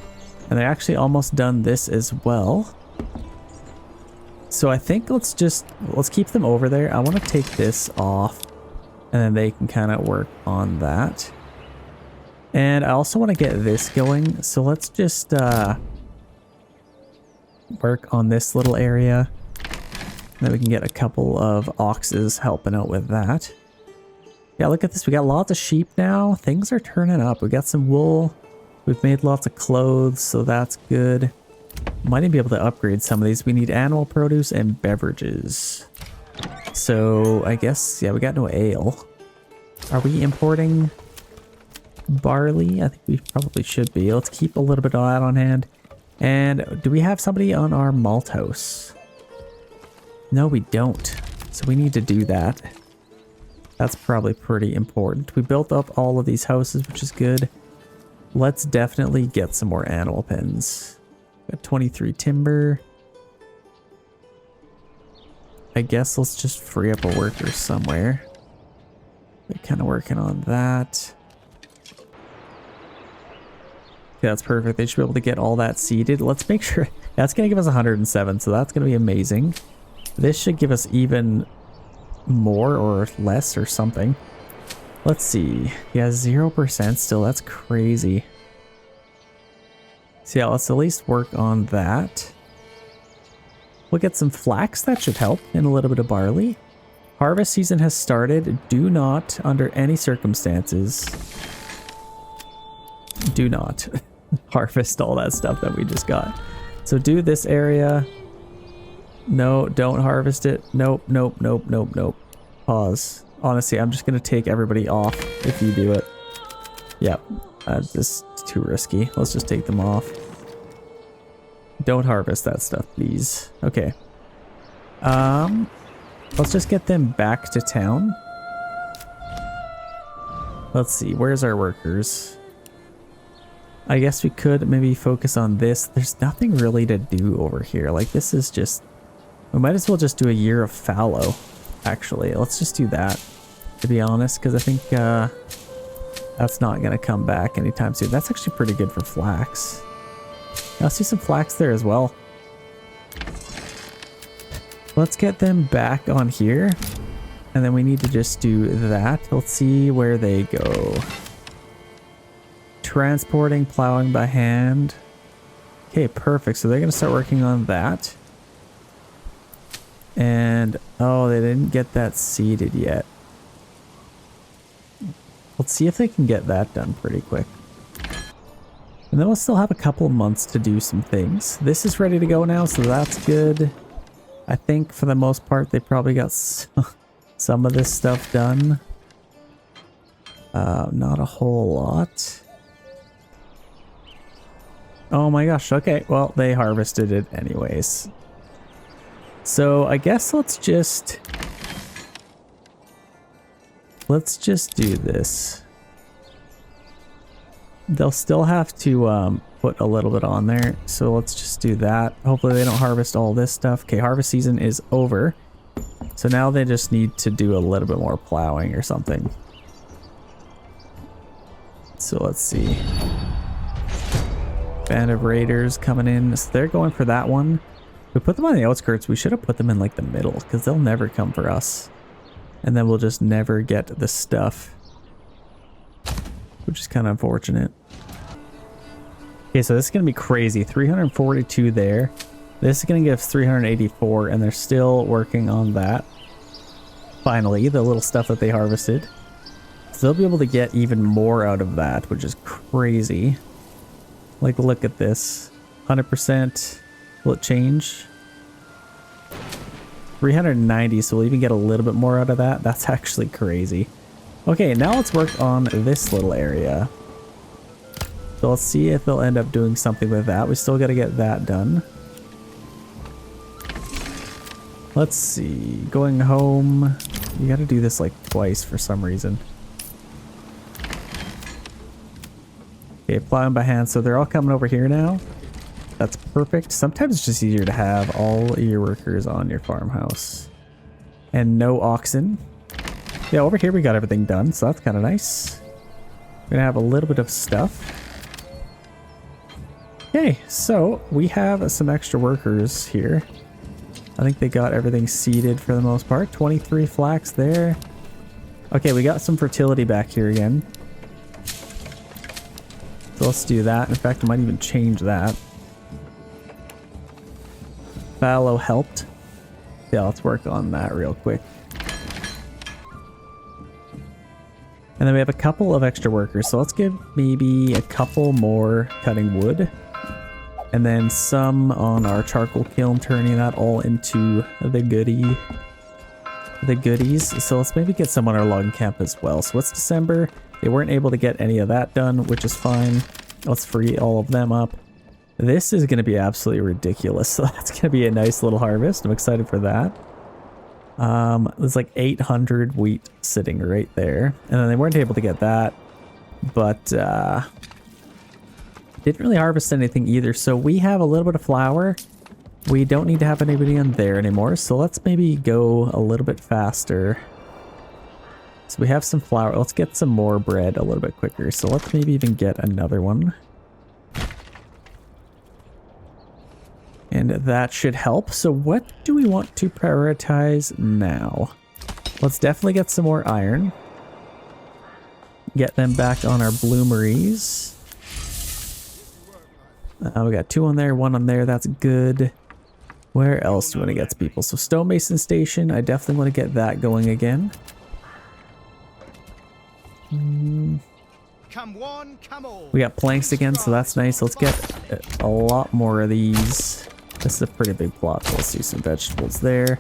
And they're actually almost done this as well. So I think let's keep them over there. I want to take this off and then they can kind of work on that. And I also want to get this going. So let's just work on this little area. Then we can get a couple of oxes helping out with that. Yeah, look at this. We got lots of sheep now. Things are turning up. We got some wool. We've made lots of clothes, so that's good. Might even be able to upgrade some of these. We need animal produce and beverages. So I guess, yeah, we got no ale. Are we importing barley? I think we probably should be. Let's keep a little bit of that on hand. And do we have somebody on our malt house? No, we don't. So we need to do that. That's probably pretty important. We built up all of these houses, which is good. Let's definitely get some more animal pens. Got 23 timber. I guess let's just free up a worker somewhere. They're kind of working on that. Okay, that's perfect. They should be able to get all that seeded. Let's make sure. That's going to give us 107, so that's going to be amazing. This should give us even more or less or something. Let's see. Yeah, 0% still. That's crazy. So yeah, let's at least work on that. We'll get some flax. That should help. And a little bit of barley. Harvest season has started. Do not, under any circumstances, do not harvest all that stuff that we just got. So do this area. No, don't harvest it. Nope, nope, nope, nope, nope. Pause. Honestly, I'm just going to take everybody off if you do it. Yep. This is too risky. Let's just take them off. Don't harvest that stuff, please. Okay. Let's just get them back to town. Let's see. Where's our workers? I guess we could maybe focus on this. There's nothing really to do over here. Like, this is just... We might as well just do a year of fallow, actually. Let's just do that, to be honest, because I think that's not going to come back anytime soon. That's actually pretty good for flax. I'll see some flax there as well. Let's get them back on here, and then we need to just do that. Let's see where they go. Transporting, plowing by hand. Okay, perfect. So they're going to start working on that. And, oh, they didn't get that seeded yet. Let's see if they can get that done pretty quick. And then we'll still have a couple of months to do some things. This is ready to go now, so that's good. I think for the most part, they probably got some of this stuff done. Not a whole lot. Oh my gosh, okay. Well, they harvested it anyways. So I guess let's just do this. They'll still have to put a little bit on there, so let's just do that. Hopefully they don't harvest all this stuff. Okay, harvest season is over, so now they just need to do a little bit more plowing or something. So let's see. Band of raiders coming in, so they're going for that one. We put them on the outskirts. We should have put them in like the middle, because they'll never come for us. And then we'll just never get the stuff, which is kind of unfortunate. Okay, so this is going to be crazy. 342 there. This is going to give us 384, and they're still working on that. Finally, the little stuff that they harvested. So they'll be able to get even more out of that, which is crazy. Like, look at this. 100%. Will it change? 390, so we'll even get a little bit more out of that. That's actually crazy. Okay, now let's work on this little area. So let's see if they'll end up doing something with that. We still got to get that done. Let's see. Going home. You got to do this like twice for some reason. Okay, plowing by hand. So they're all coming over here now. That's perfect. Sometimes it's just easier to have all your workers on your farmhouse. And no oxen. Yeah, over here we got everything done, so that's kind of nice. We're gonna have a little bit of stuff. Okay, so we have some extra workers here. I think they got everything seeded for the most part. 23 flax there. Okay, we got some fertility back here again. So let's do that. In fact, I might even change that. Fallow helped. Yeah, let's work on that real quick. And then we have a couple of extra workers. So let's give maybe a couple more cutting wood. And then some on our charcoal kiln, turning that all into the goodies. So let's maybe get some on our logging camp as well. So it's December. They weren't able to get any of that done, which is fine. Let's free all of them up. This is going to be absolutely ridiculous. So that's going to be a nice little harvest. I'm excited for that. There's like 800 wheat sitting right there. And then they weren't able to get that. But didn't really harvest anything either. So we have a little bit of flour. We don't need to have anybody on there anymore. So let's maybe go a little bit faster. So we have some flour. Let's get some more bread a little bit quicker. So let's maybe even get another one. And that should help. So what do we want to prioritize now? Let's definitely get some more iron. Get them back on our bloomeries. We got 2 on there, 1 on there. That's good. Where else do we want to get to people? So stonemason station. I definitely want to get that going again. Come one, come all. We got planks again, so that's nice. Let's get a lot more of these. This is a pretty big plot. So let's do some vegetables there.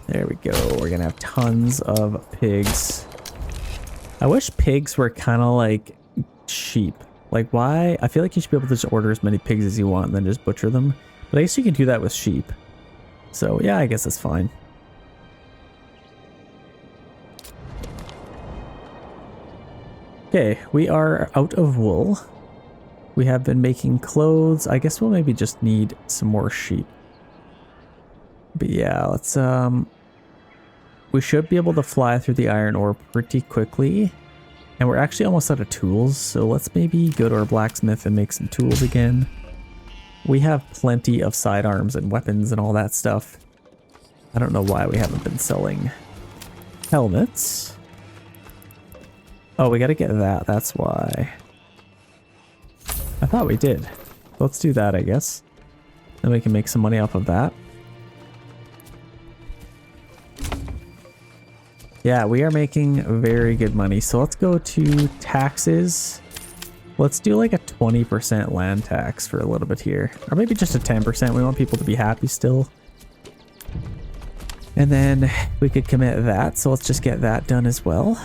There we go. We're going to have tons of pigs. I wish pigs were kind of like sheep. Like, why? I feel like you should be able to just order as many pigs as you want and then just butcher them. But I guess you can do that with sheep. So, yeah, I guess that's fine. Okay, we are out of wool. We have been making clothes. I guess we'll maybe just need some more sheep. But yeah, let's, we should be able to fly through the iron ore pretty quickly. And we're actually almost out of tools, so let's maybe go to our blacksmith and make some tools again. We have plenty of sidearms and weapons and all that stuff. I don't know why we haven't been selling helmets. Oh, we gotta get that, that's why. I thought we did. Let's do that, I guess. Then we can make some money off of that. Yeah, we are making very good money. So let's go to taxes. Let's do like a 20% land tax for a little bit here. Or maybe just a 10%. We want people to be happy still. And then we could commit that. So let's just get that done as well.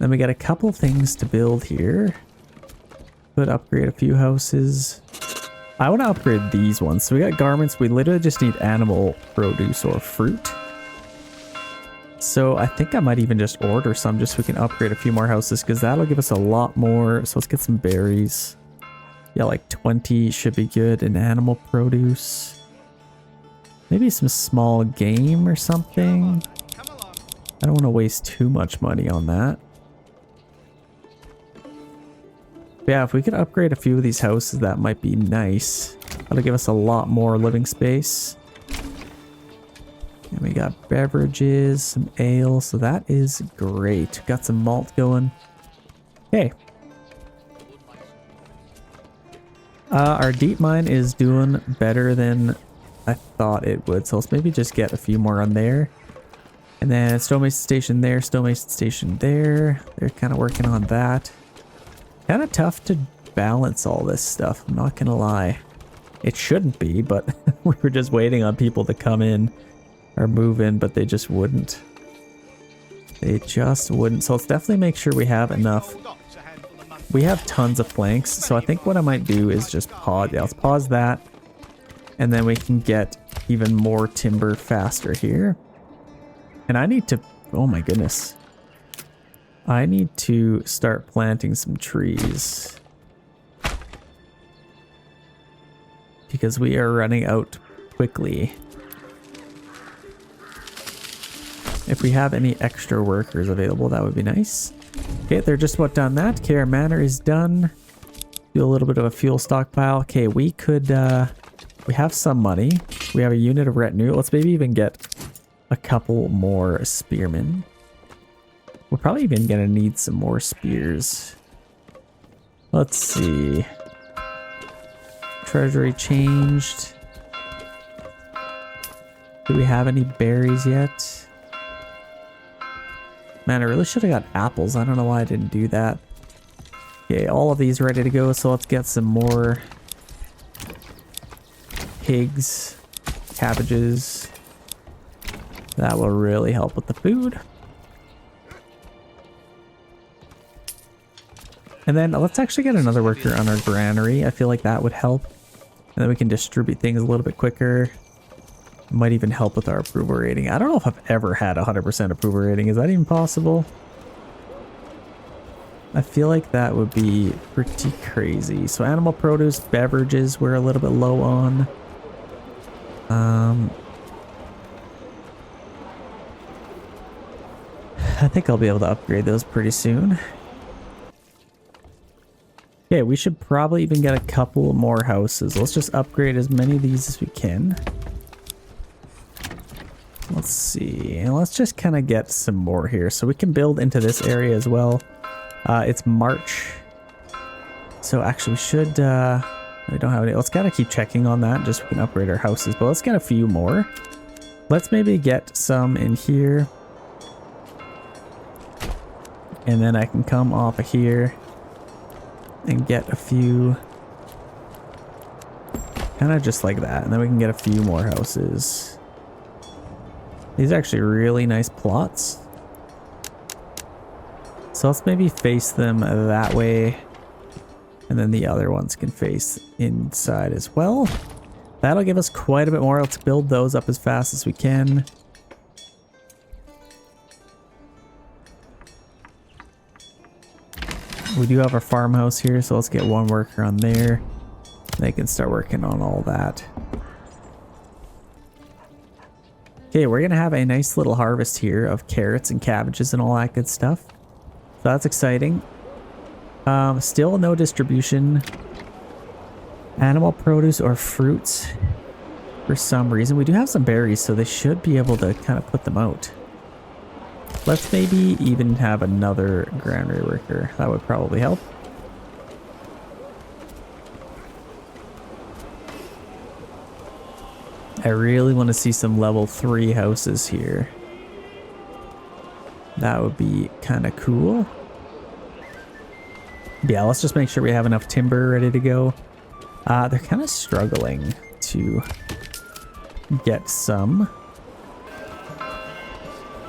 Then we got a couple things to build here. Could upgrade a few houses. I want to upgrade these ones. So we got garments. We literally just need animal produce or fruit. So I think I might even just order some just so we can upgrade a few more houses because that'll give us a lot more. So let's get some berries. Yeah, like 20 should be good in animal produce. Maybe some small game or something. I don't want to waste too much money on that. But yeah, if we could upgrade a few of these houses, that might be nice. That'll give us a lot more living space. And we got beverages, some ale, so that is great. Got some malt going. Okay. Our deep mine is doing better than I thought it would, so let's maybe just get a few more on there. And then stonemason station there, stonemason station there. They're kind of working on that. Kind of tough to balance all this stuff, I'm not gonna lie. It shouldn't be, but we were just waiting on people to come in. Or move in, but they just wouldn't. They just wouldn't. So let's definitely make sure we have enough. We have tons of planks, so I think what I might do is just pause. Yeah, let's pause that. And then we can get even more timber faster here. And I need to, oh my goodness. I need to start planting some trees. Because we are running out quickly. If we have any extra workers available, that would be nice. Okay, they're just about done that. Okay, our manor is done. Do a little bit of a fuel stockpile. Okay, we could We have some money. We have a unit of retinue. Let's maybe even get a couple more spearmen. We're probably even gonna need some more spears. Let's see. Treasury changed. Do we have any berries yet? Man, I really should have got apples. I don't know why I didn't do that. Okay, all of these ready to go, so let's get some more pigs, cabbages. That will really help with the food. And then let's actually get another worker on our granary. I feel like that would help. And then we can distribute things a little bit quicker. Might even help with our approval rating. I don't know if I've ever had 100% approval rating. Is that even possible? I feel like that would be pretty crazy. So animal produce, beverages, we're a little bit low on. I think I'll be able to upgrade those pretty soon. Okay, we should probably even get a couple more houses. Let's just upgrade as many of these as we can. Let's see, and let's just kind of get some more here so we can build into this area as well. It's March, so actually we should, we don't have any, let's kind of keep checking on that just so we can upgrade our houses, but let's get a few more. Let's maybe get some in here, and then I can come off of here and get a few, kind of just like that, and then we can get a few more houses. These are actually really nice plots. So let's maybe face them that way. And then the other ones can face inside as well. That'll give us quite a bit more. Let's build those up as fast as we can. We do have our farmhouse here, so let's get one worker on there. They can start working on all that. Okay, we're gonna have a nice little harvest here of carrots and cabbages and all that good stuff. So that's exciting. Still no distribution. Animal produce or fruits for some reason. We do have some berries, so they should be able to kind of put them out. Let's maybe even have another granary worker. That would probably help. I really want to see some level 3 houses here. That would be kind of cool. Yeah, let's just make sure we have enough timber ready to go. They're kind of struggling to get some.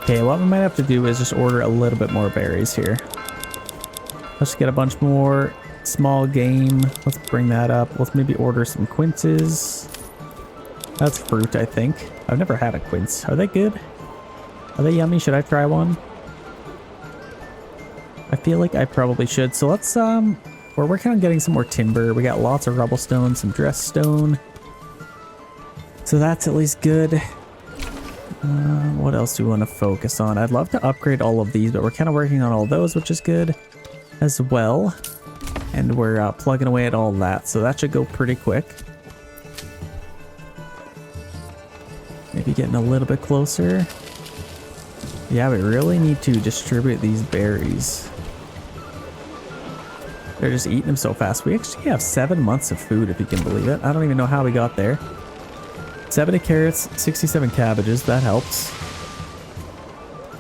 Okay, what we might have to do is just order a little bit more berries here. Let's get a bunch more small game. Let's bring that up. Let's maybe order some quinces. That's fruit, I think. I've never had a quince. Are they good? Are they yummy? Should I try one? I feel like I probably should. So let's, we're working on getting some more timber. We got lots of rubble stone, some dress stone. So that's at least good. What else do we want to focus on? I'd love to upgrade all of these, but we're kind of working on all those, which is good as well. And we're plugging away at all that. So that should go pretty quick. Maybe getting a little bit closer. Yeah, we really need to distribute these berries. They're just eating them so fast. We actually have 7 months of food, if you can believe it. I don't even know how we got there. 70 carrots, 67 cabbages. That helps.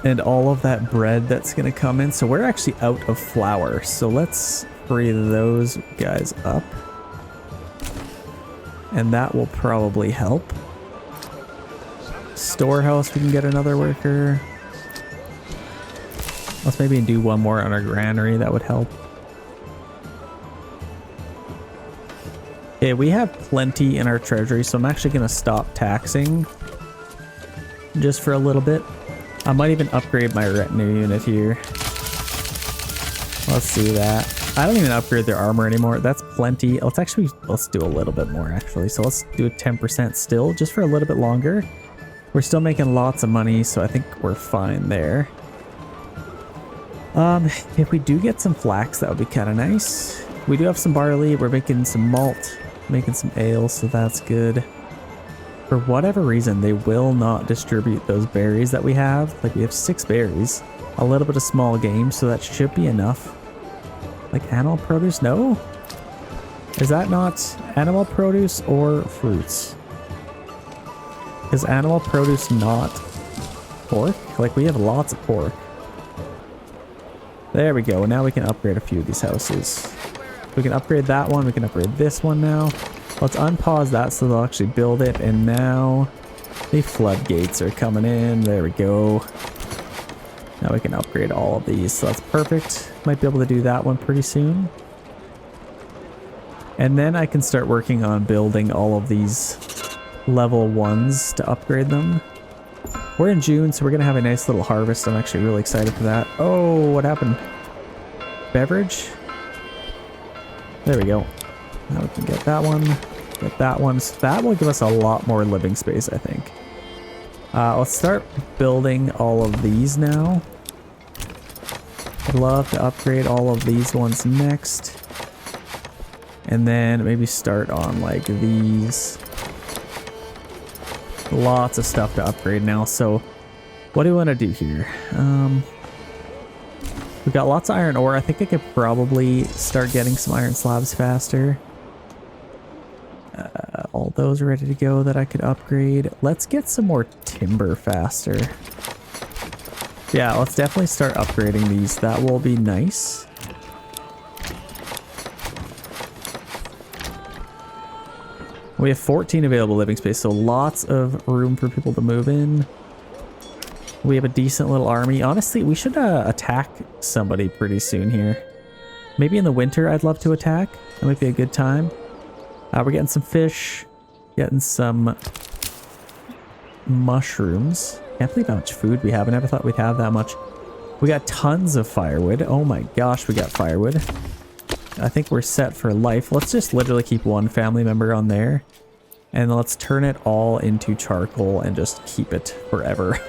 And all of that bread that's going to come in. So we're actually out of flour. So let's free those guys up. And that will probably help. Storehouse, we can get another worker. Let's maybe do one more on our granary. That would help. Okay, we have plenty in our treasury, so I'm actually going to stop taxing just for a little bit. I might even upgrade my retinue unit here. Let's see that. I don't even upgrade their armor anymore. That's plenty. Let's do a little bit more actually. So let's do a 10% still, just for a little bit longer. We're still making lots of money, so I think we're fine there. If we do get some flax, that would be kind of nice. We do have some barley. We're making some malt. making some ale, so that's good. For whatever reason, they will not distribute those berries that we have. Like, we have 6 berries, a little bit of small game, so that should be enough. Like, animal produce? No? Is that not animal produce or fruits? Is animal produce not pork? Like, we have lots of pork. There we go. Now we can upgrade a few of these houses. We can upgrade that one. We can upgrade this one now. Let's unpause that so they'll actually build it. And now the floodgates are coming in. There we go. Now we can upgrade all of these. So that's perfect. Might be able to do that one pretty soon. And then I can start working on building all of these level 1s to upgrade them. We're in June, so we're going to have a nice little harvest. I'm actually really excited for that. Oh, what happened? Beverage? There we go. Now we can get that one. Get that one. So that will give us a lot more living space, I think. Let's start building all of these now. I'd love to upgrade all of these ones next. And then maybe start on like these. Lots of stuff to upgrade now. So what do we want to do here? We've got lots of iron ore. I think I could probably start getting some iron slabs faster. All those are ready to go that I could upgrade. Let's get some more timber faster. Yeah, let's definitely start upgrading these. That will be nice. We have 14 available living space, so lots of room for people to move in. We have a decent little army. Honestly, we should attack somebody pretty soon here. Maybe in the winter I'd love to attack. That might be a good time. We're getting some fish. Getting some mushrooms. Can't believe how much food we have. I never thought we'd have that much. We got tons of firewood. Oh my gosh, we got firewood. I think we're set for life. Let's just literally keep one family member on there. And let's turn it all into charcoal and just keep it forever.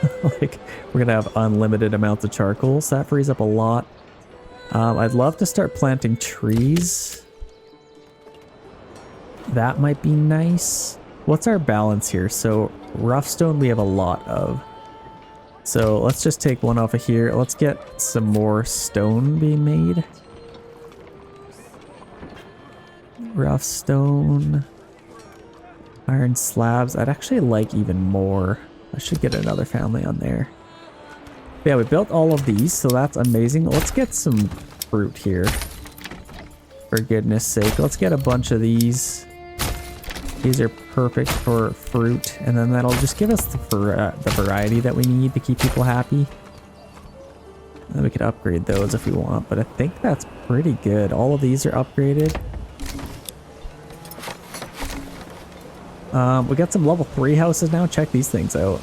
Like, we're gonna have unlimited amounts of charcoal, so that frees up a lot. I'd love to start planting trees. That might be nice. What's our balance here? So rough stone we have a lot of. So let's just take one off of here. Let's get some more stone being made. Rough stone. Iron slabs. I'd actually like even more. I should get another family on there. But yeah, we built all of these, so that's amazing. Let's get some fruit here. For goodness sake. Let's get a bunch of these. These are perfect for fruit. And then that'll just give us the variety that we need to keep people happy. And then we could upgrade those if we want. But I think that's pretty good. All of these are upgraded. We got some level 3 houses now. Check these things out.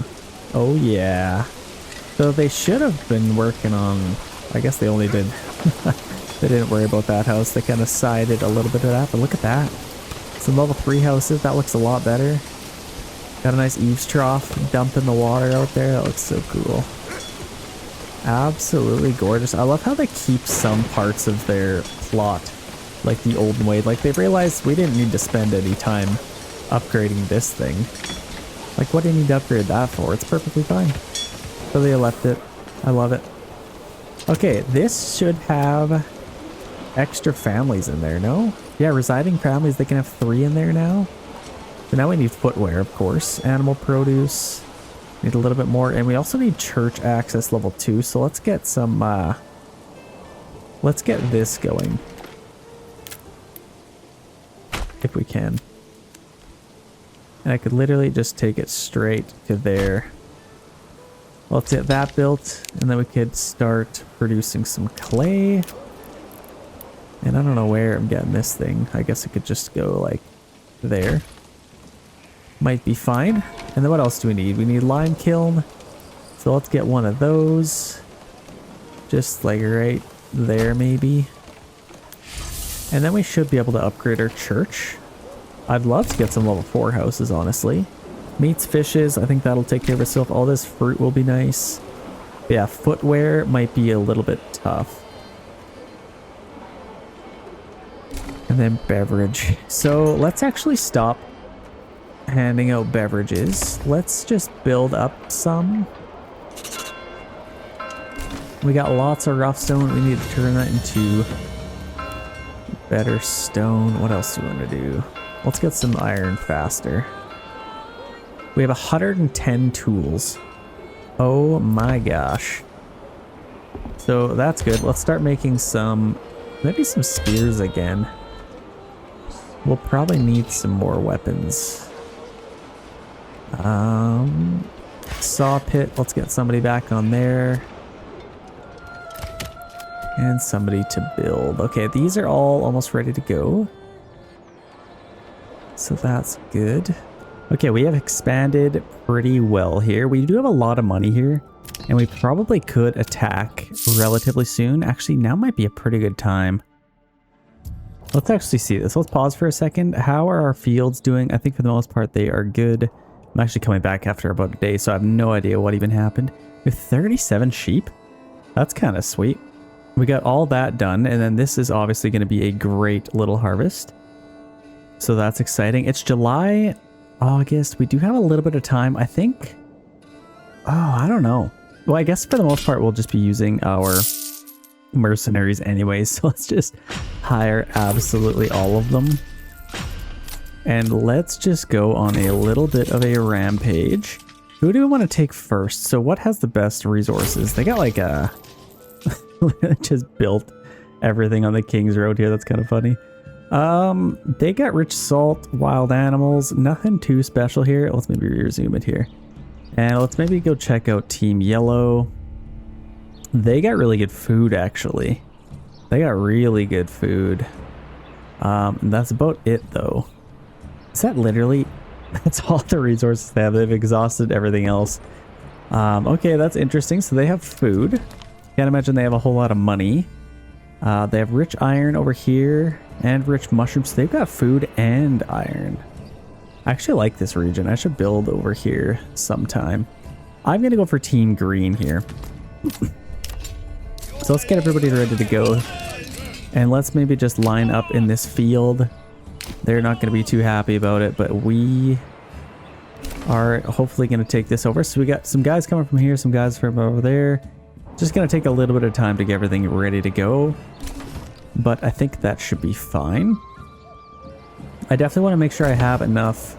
Oh yeah. So they should have been working on, I guess they only did, they didn't worry about that house. They kind of sided a little bit of that, but look at that. Some level 3 houses, that looks a lot better. Got a nice eaves trough, dumping the water out there. That looks so cool. Absolutely gorgeous. I love how they keep some parts of their plot like the olden way. Like, they realized we didn't need to spend any time upgrading this thing. Like, what do you need to upgrade that for? It's perfectly fine. So they left it. I love it. Okay, this should have extra families in there, no? Yeah, residing families, they can have 3 in there now. So now we need footwear, of course. Animal produce. Need a little bit more. And we also need church access level 2. So let's get some, let's get this going. If we can. And I could literally just take it straight to there. Let's get that built, and then we could start producing some clay. And I don't know where I'm getting this thing. I guess it could just go like there. Might be fine. And then what else do we need? We need lime kiln. So let's get one of those. Just like right there maybe. And then we should be able to upgrade our church. I'd love to get some level 4 houses, honestly. Meats, fishes, I think that'll take care of itself. All this fruit will be nice. But yeah, footwear might be a little bit tough. And And then beverage. So let's actually stop handing out beverages. Let's just build up some. We got lots of rough stone. We need to turn that into better stone. What else do we want to do? Let's get some iron faster. We have 110 tools. Oh my gosh. So that's good. Let's start making some, maybe some spears again. We'll probably need some more weapons. Saw pit. Let's get somebody back on there. And somebody to build. Okay, these are all almost ready to go. So that's good. Okay, we have expanded pretty well here. We do have a lot of money here. And we probably could attack relatively soon. Actually, now might be a pretty good time. Let's actually see this. Let's pause for a second. How are our fields doing? I think for the most part they are good. I'm actually coming back after about a day, so I have no idea what even happened. We have 37 sheep. That's kind of sweet. We got all that done, and then this is obviously going to be a great little harvest. So that's exciting. It's July, August. We do have a little bit of time, I think. Oh, I don't know. Well, I guess for the most part, we'll just be using our mercenaries anyways. So let's just hire absolutely all of them. And let's just go on a little bit of a rampage. Who do we want to take first? So what has the best resources? They got like a... just built everything on the King's Road here. That's kind of funny. They got rich salt, wild animals. Nothing too special here. Let's maybe resume it here. And let's maybe go check out Team Yellow. They got really good food, actually. They got really good food. And that's about it, though. Is that literally... That's all the resources they have. They've exhausted everything else. Okay, that's interesting. So they have food. Can't imagine they have a whole lot of money. They have rich iron over here and rich mushrooms. They've got food and iron. I actually like this region. I should build over here sometime. I'm going to go for Team Green here. So let's get everybody ready to go. And let's maybe just line up in this field. They're not going to be too happy about it, but we are hopefully going to take this over. So we got some guys coming from here, some guys from over there. Just going to take a little bit of time to get everything ready to go. But I think that should be fine. I definitely want to make sure I have enough.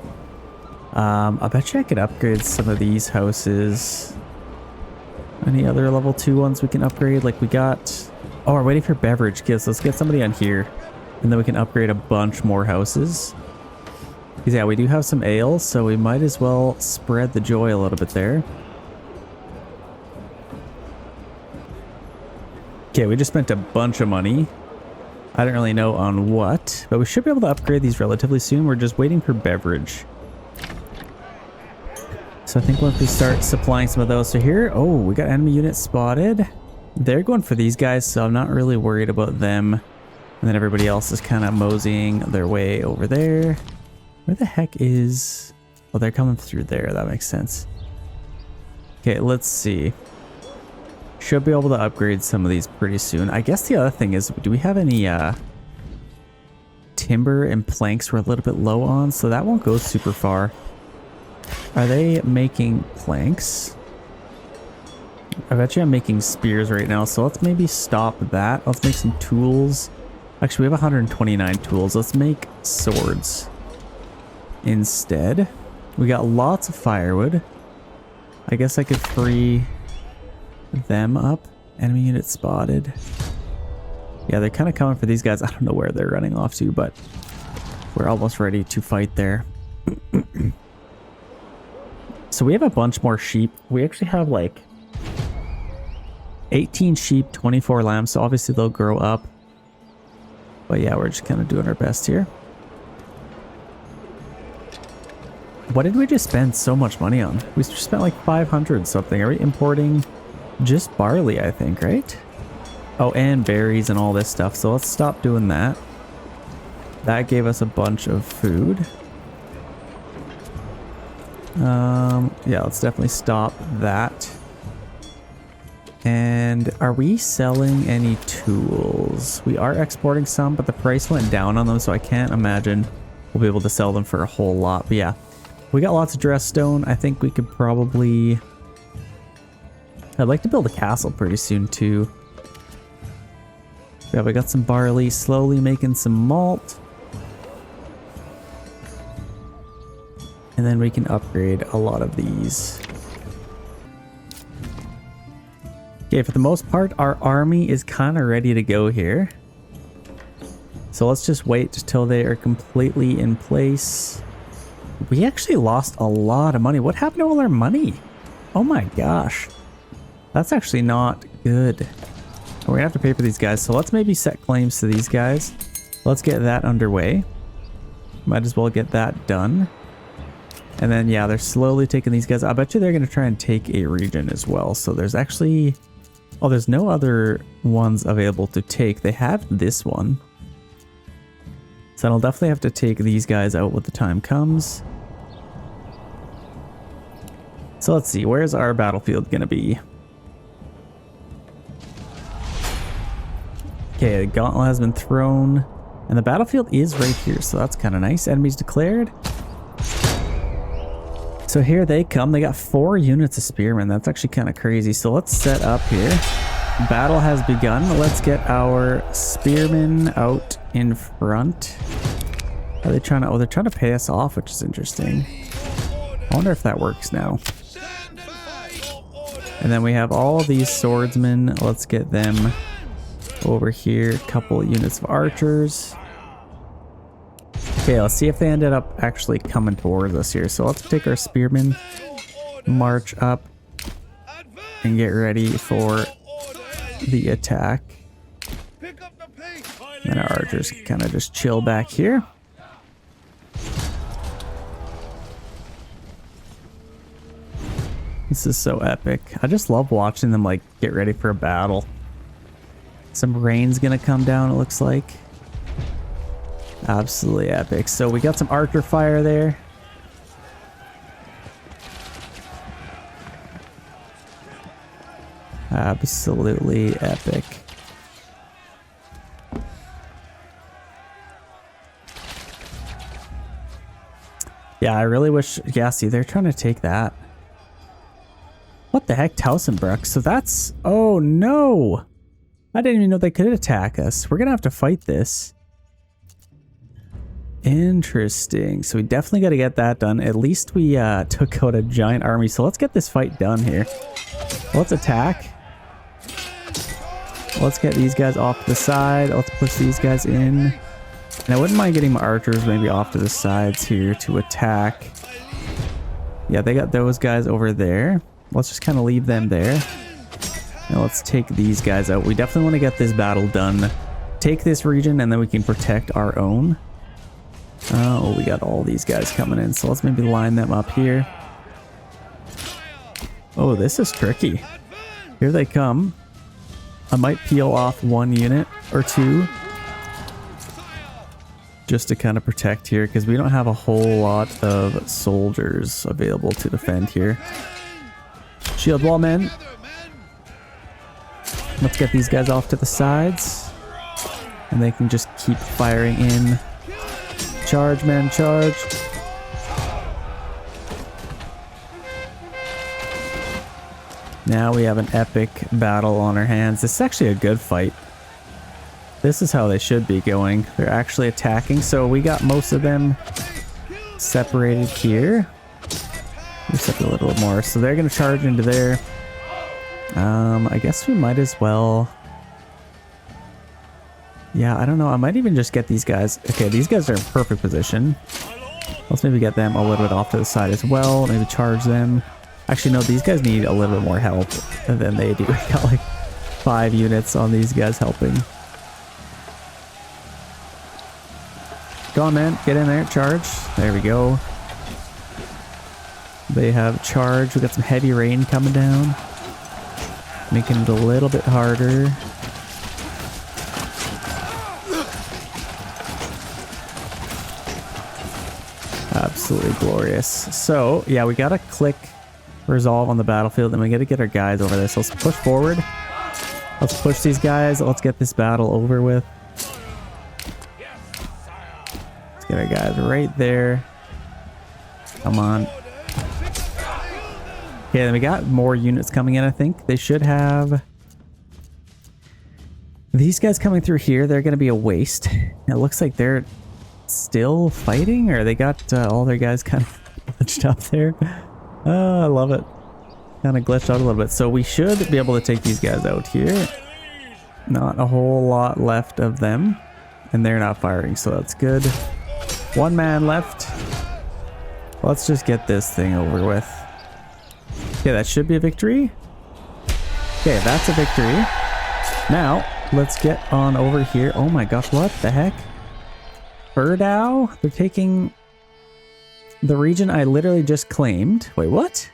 I bet you I could upgrade some of these houses. Any other level 2 ones we can upgrade? Like we got... Oh, we're waiting for beverage gifts. Let's get somebody on here. And then we can upgrade a bunch more houses. Because yeah, we do have some ale, so we might as well spread the joy a little bit there. Okay, we just spent a bunch of money. I don't really know on what, but we should be able to upgrade these relatively soon. We're just waiting for beverage. So I think once we start supplying some of those. So here, oh, we got enemy units spotted. They're going for these guys, so I'm not really worried about them. And then everybody else is kind of moseying their way over there. Where the heck is... Oh, they're coming through there. That makes sense. Okay, let's see. Should be able to upgrade some of these pretty soon. I guess the other thing is, do we have any timber and planks we're a little bit low on? So that won't go super far. Are they making planks? I bet you I'm making spears right now. So let's maybe stop that. Let's make some tools. Actually, we have 129 tools. Let's make swords instead. We got lots of firewood. I guess I could free... them up. Enemy unit spotted. Yeah, they're kind of coming for these guys. I don't know where they're running off to, but we're almost ready to fight there. So we have a bunch more sheep. We actually have like 18 sheep, 24 lambs, so obviously they'll grow up. But yeah, we're just kind of doing our best here. What did we just spend so much money on? We spent like 500 something. Are we importing just barley, I think, right? Oh, and berries and all this stuff. So let's stop doing that. That gave us a bunch of food. Yeah, let's definitely stop that. And are we selling any tools? We are exporting some, but the price went down on them, so I can't imagine we'll be able to sell them for a whole lot. But yeah, we got lots of dress stone. I think we could probably... I'd like to build a castle pretty soon too. Yeah, we got some barley, slowly making some malt. And then we can upgrade a lot of these. Okay, for the most part, our army is kind of ready to go here. So let's just wait till they are completely in place. We actually lost a lot of money. What happened to all our money? Oh my gosh. That's actually not good. We're gonna have to pay for these guys, so let's maybe set claims to these guys. Let's get that underway. Might as well get that done. And then, yeah, they're slowly taking these guys. I bet you they're gonna try and take a region as well. So there's actually... Oh, there's no other ones available to take. They have this one. So I'll definitely have to take these guys out when the time comes. So let's see, where's our battlefield gonna be? Okay, the gauntlet has been thrown, and the battlefield is right here, so that's kind of nice. Enemies declared. So here they come. They got 4 units of spearmen. That's actually kind of crazy. So let's set up here. Battle has begun. Let's get our spearmen out in front. Are they trying to... Oh, they're trying to pay us off, which is interesting. I wonder if that works now. And then we have all these swordsmen. Let's get them over here. A couple of units of archers. Okay, let's see if they ended up actually coming towards us here. So let's take our spearmen, march up, and get ready for the attack. And our archers can kind of just chill back here. This is so epic. I just love watching them like get ready for a battle. Some rain's gonna come down, it looks like. Absolutely epic. So we got some archer fire there. Absolutely epic. Yeah, I really wish... Yeah, see, they're trying to take that. What the heck? Tausenbruck. So that's... Oh, no! I didn't even know they could attack us. We're gonna have to fight this. Interesting. So we definitely got to get that done. At least we took out a giant army. So let's get this fight done here. Let's attack. Let's get these guys off to the side. Let's push these guys in. And I wouldn't mind getting my archers maybe off to the sides here to attack. Yeah, they got those guys over there. Let's just kind of leave them there. Now let's take these guys out. We definitely want to get this battle done. Take this region and then we can protect our own. Oh, we got all these guys coming in. So let's maybe line them up here. Oh, this is tricky. Here they come. I might peel off 1 unit or 2. Just to kind of protect here, because we don't have a whole lot of soldiers available to defend here. Shield wall men. Let's get these guys off to the sides. And they can just keep firing in. Charge, men, charge. Now we have an epic battle on our hands. This is actually a good fight. This is how they should be going. They're actually attacking. So we got most of them separated here. Just a little bit more. So they're going to charge into there. I guess we might as well... Yeah, I don't know. I might even just get these guys. Okay, these guys are in perfect position. Let's maybe get them a little bit off to the side as well. Maybe charge them. Actually, no, these guys need a little bit more help than they do. We got like 5 units on these guys helping. Go on, man. Get in there. Charge. There we go. They have charge. We got some heavy rain coming down. Making it a little bit harder. Absolutely glorious. So, yeah, we gotta click resolve on the battlefield, and we gotta get our guys over there. So let's push forward. Let's push these guys. Let's get this battle over with. Let's get our guys right there. Come on. Okay, then we got more units coming in, I think. They should have... These guys coming through here, they're going to be a waste. It looks like they're still fighting, or they got all their guys kind of glitched up there. Oh, I love it. Kind of glitched out a little bit. So we should be able to take these guys out here. Not a whole lot left of them. And they're not firing, so that's good. One man left. Let's just get this thing over with. Okay, that should be a victory. Okay, that's a victory. Now, let's get on over here. Oh my gosh, what the heck? Ferdau? They're taking the region I literally just claimed. Wait, what?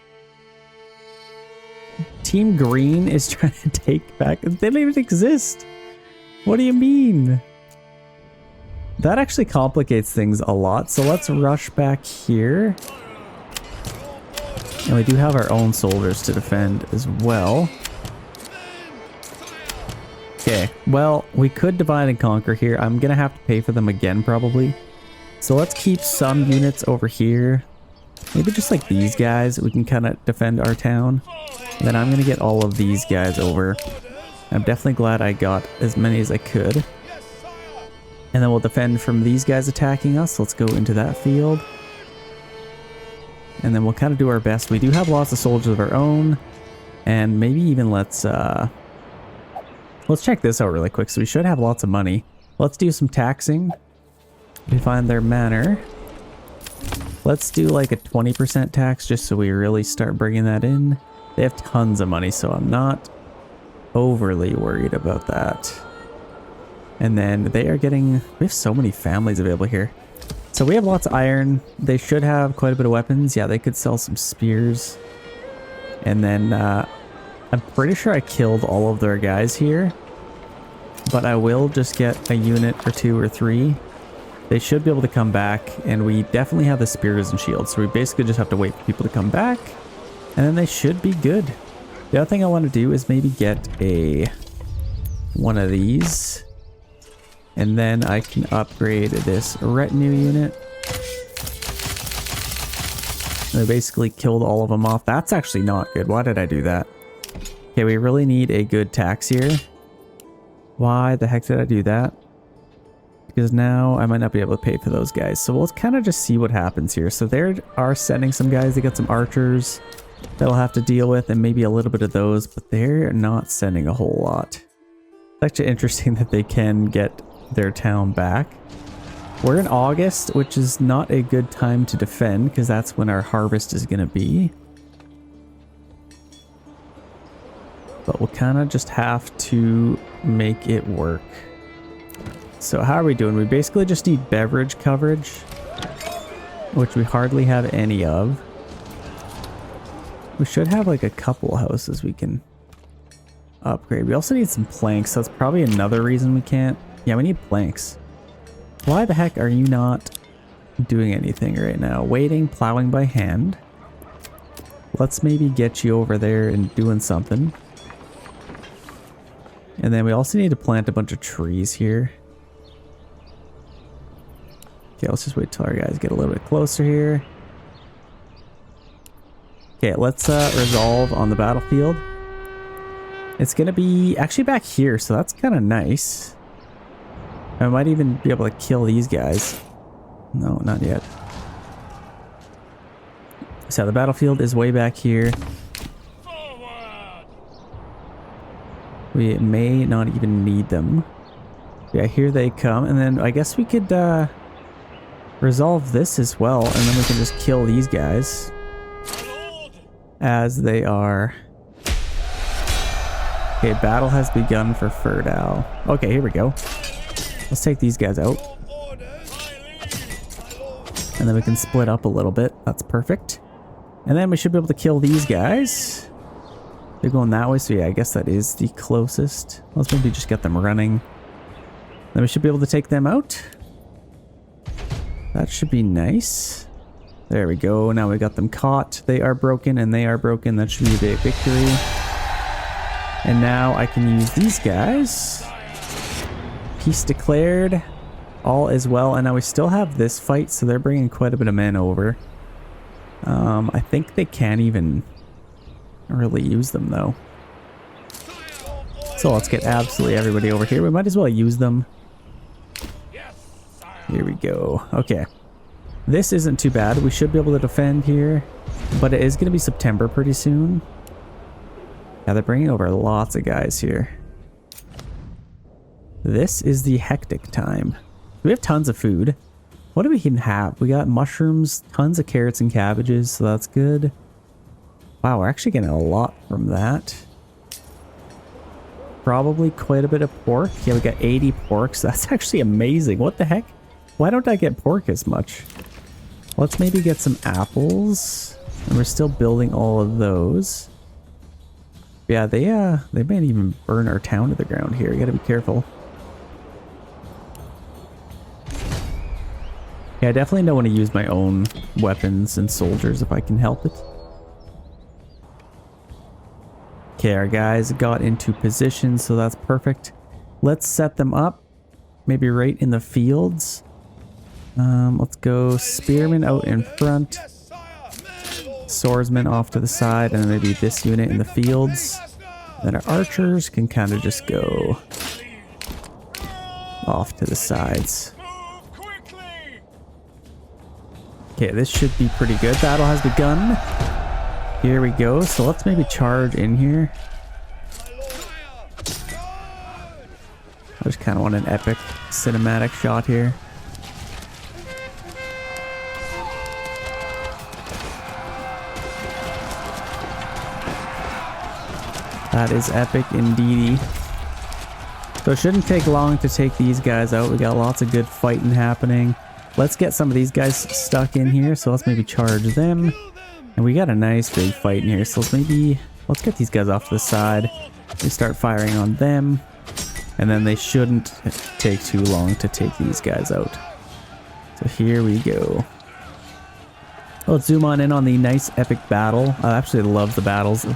Team Green is trying to take back... They don't even exist. What do you mean? That actually complicates things a lot. So let's rush back here. And we do have our own soldiers to defend as well. Okay, well, we could divide and conquer here. I'm gonna have to pay for them again, probably. So let's keep some units over here. Maybe just like these guys, we can kind of defend our town. And then I'm gonna get all of these guys over. I'm definitely glad I got as many as I could. And then we'll defend from these guys attacking us. Let's go into that field. And then we'll kind of do our best. We do have lots of soldiers of our own. And maybe even let's check this out really quick. So we should have lots of money. Let's do some taxing. We find their manor. Let's do like a 20% tax just so we really start bringing that in. They have tons of money, so I'm not overly worried about that. And then they are getting... We have so many families available here. So we have lots of iron. They should have quite a bit of weapons. Yeah, they could sell some spears. And then I'm pretty sure I killed all of their guys here. But I will just get a unit or two or three. They should be able to come back. And we definitely have the spears and shields. So we basically just have to wait for people to come back. And then they should be good. The other thing I want to do is maybe get one of these. And then I can upgrade this retinue unit. And I basically killed all of them off. That's actually not good. Why did I do that? Okay, we really need a good tax here. Why the heck did I do that? Because now I might not be able to pay for those guys. So we'll kind of just see what happens here. So they are sending some guys. They got some archers that I'll have to deal with, and maybe a little bit of those, but they're not sending a whole lot. It's actually interesting that they can get their town back. We're in August, which is not a good time to defend because that's when our harvest is going to be. But we'll kind of just have to make it work. So how are we doing? We basically just need beverage coverage, which we hardly have any of. We should have like a couple houses we can upgrade. We also need some planks, so that's probably another reason we can't. Yeah, we need planks. Why the heck are you not doing anything right now? Waiting, plowing by hand. Let's maybe get you over there and doing something. And then we also need to plant a bunch of trees here. Okay, let's just wait till our guys get a little bit closer here. Okay, let's resolve on the battlefield. It's gonna be actually back here, so that's kind of nice. I might even be able to kill these guys. No, not yet. So the battlefield is way back here. We may not even need them. Yeah, here they come. And then I guess we could resolve this as well. And then we can just kill these guys as they are. Okay, battle has begun for Ferdau. Okay, here we go. Let's take these guys out. And then we can split up a little bit. That's perfect. And then we should be able to kill these guys. They're going that way, so yeah, I guess that is the closest. Let's maybe just get them running. Then we should be able to take them out. That should be nice. There we go. Now we got them caught. They are broken and they are broken. That should be a big victory. And now I can use these guys. Peace declared. All is well. And now we still have this fight, so they're bringing quite a bit of men over. I think they can't even really use them though. So let's get absolutely everybody over here. We might as well use them. Here we go. Okay. This isn't too bad. We should be able to defend here. But it is going to be September pretty soon. Yeah, they're bringing over lots of guys here. This is the hectic time. We have tons of food. What do we even have? We got mushrooms, tons of carrots and cabbages, so that's good. Wow, we're actually getting a lot from that. Probably quite a bit of pork. Yeah, we got 80 porks. That's actually amazing. What the heck? Why don't I get pork as much? Let's maybe get some apples. And we're still building all of those. Yeah, they might even burn our town to the ground here. You gotta be careful. Yeah, I definitely don't want to use my own weapons and soldiers if I can help it. Okay, our guys got into position, so that's perfect. Let's set them up. Maybe right in the fields. Let's go spearmen out in front. Swordsmen off to the side, and then maybe this unit in the fields. Then our archers can kind of just go off to the sides. Okay, this should be pretty good. Battle has begun. Here we go. So let's maybe charge in here. I just kind of want an epic cinematic shot here. That is epic indeedy. So it shouldn't take long to take these guys out. We got lots of good fighting happening. Let's get some of these guys stuck in here. So let's maybe charge them. And we got a nice big fight in here. So let's get these guys off to the side. We start firing on them. And then they shouldn't take too long to take these guys out. So here we go. Let's zoom on in on the nice epic battle. I absolutely love the battles.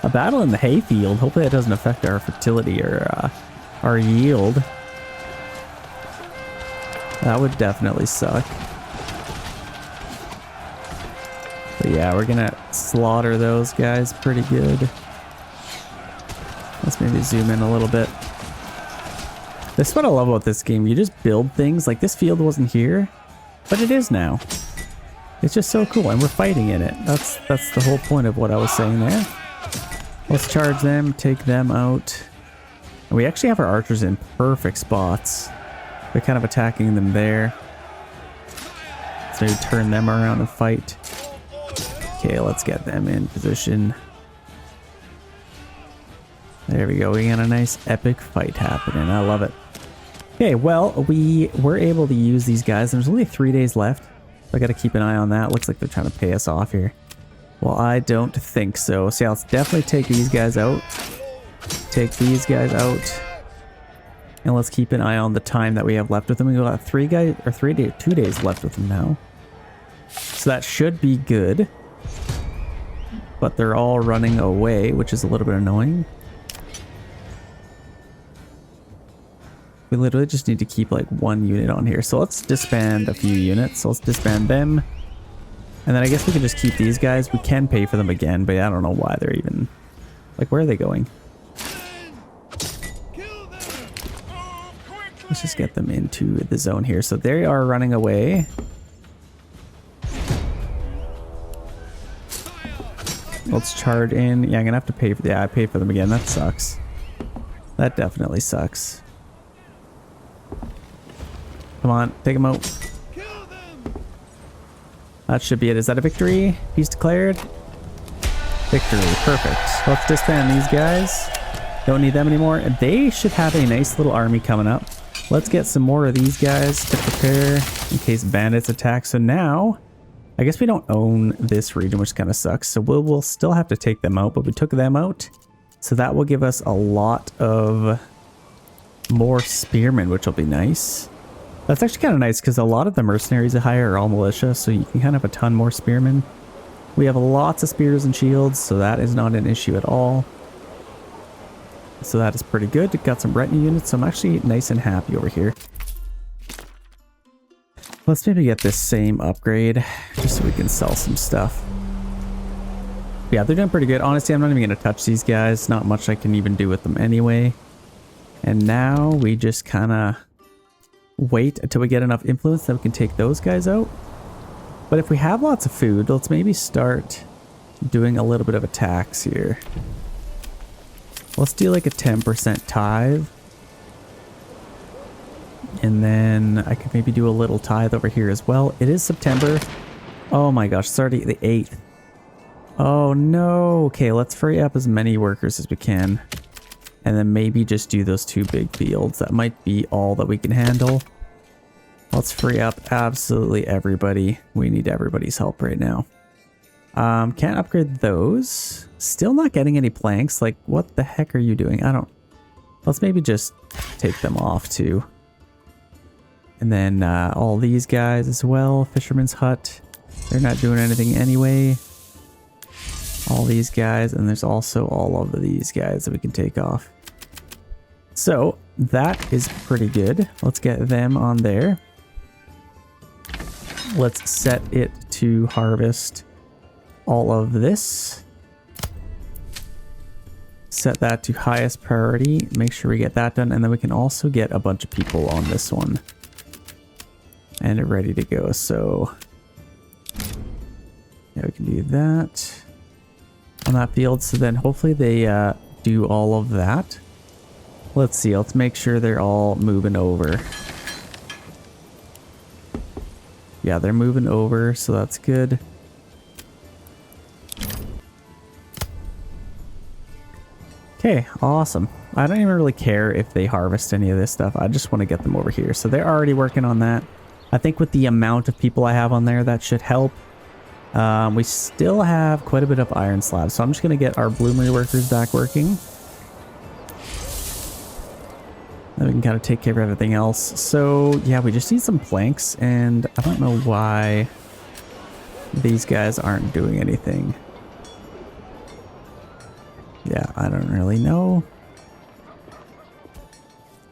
A battle in the hayfield. Hopefully that doesn't affect our fertility or our yield. That would definitely suck. But yeah, we're gonna slaughter those guys pretty good. Let's maybe zoom in a little bit. This is what I love about this game. You just build things. Like this field wasn't here, but it is now. It's just so cool, and we're fighting in it. That's the whole point of what I was saying there. Let's charge them, take them out. And we actually have our archers in perfect spots. We're kind of attacking them there. So maybe turn them around and fight. Okay, let's get them in position. There we go. We got a nice epic fight happening. I love it. Okay, well, we were able to use these guys. There's only 3 days left. I got to keep an eye on that. Looks like they're trying to pay us off here. Well, I don't think so. So yeah, let's definitely take these guys out. Take these guys out. And let's keep an eye on the time that we have left with them. We got 2 days left with them now. So that should be good. But they're all running away, which is a little bit annoying. We literally just need to keep like 1 unit on here. So let's disband a few units. So let's disband them. And then I guess we can just keep these guys. We can pay for them again, but I don't know why they're even... Like, where are they going? Let's just get them into the zone here. So they are running away. Let's charge in. Yeah, I'm gonna have to pay for... Yeah, I paid for them again. That sucks. That definitely sucks. Come on, take them out. That should be it. Is that a victory? Peace declared. Victory. Perfect. Let's disband these guys. Don't need them anymore. They should have a nice little army coming up. Let's get some more of these guys to prepare in case bandits attack. So now, I guess we don't own this region, which kind of sucks. So we'll still have to take them out, but we took them out. So that will give us a lot of more spearmen, which will be nice. That's actually kind of nice because a lot of the mercenaries that hire are all militia, so you can kind of have a ton more spearmen. We have lots of spears and shields, so that is not an issue at all. So that is pretty good. Got some retinue units, so I'm actually nice and happy over here. Let's maybe get this same upgrade just so we can sell some stuff. Yeah, they're doing pretty good. Honestly, I'm not even going to touch these guys. Not much I can even do with them anyway. And now we just kind of wait until we get enough influence that we can take those guys out. But if we have lots of food, let's maybe start doing a little bit of a tax here. Let's do like a 10% tithe. And then I could maybe do a little tithe over here as well. It is September. Oh my gosh, it's already the 8th. Oh no. Okay, let's free up as many workers as we can. And then maybe just do those 2 big fields. That might be all that we can handle. Let's free up absolutely everybody. We need everybody's help right now. Can't upgrade those. Still not getting any planks. Like, what the heck are you doing? I don't... Let's maybe just take them off too. And then all these guys as well. Fisherman's hut. They're not doing anything anyway. All these guys. And there's also all of these guys that we can take off. So that is pretty good. Let's get them on there. Let's set it to harvest all of this. Set that to highest priority. Make sure we get that done. And then we can also get a bunch of people on this one. And ready to go. So yeah, we can do that on that field. So then hopefully they do all of that. Let's see. Let's make sure they're all moving over. Yeah, they're moving over, so that's good. Okay, awesome. I don't even really care if they harvest any of this stuff. I just want to get them over here. So they're already working on that. I think with the amount of people I have on there, that should help. We still have quite a bit of iron slabs, so I'm just going to get our bloomery workers back working. Then we can kind of take care of everything else. So yeah, we just need some planks, and I don't know why these guys aren't doing anything. Yeah, I don't really know.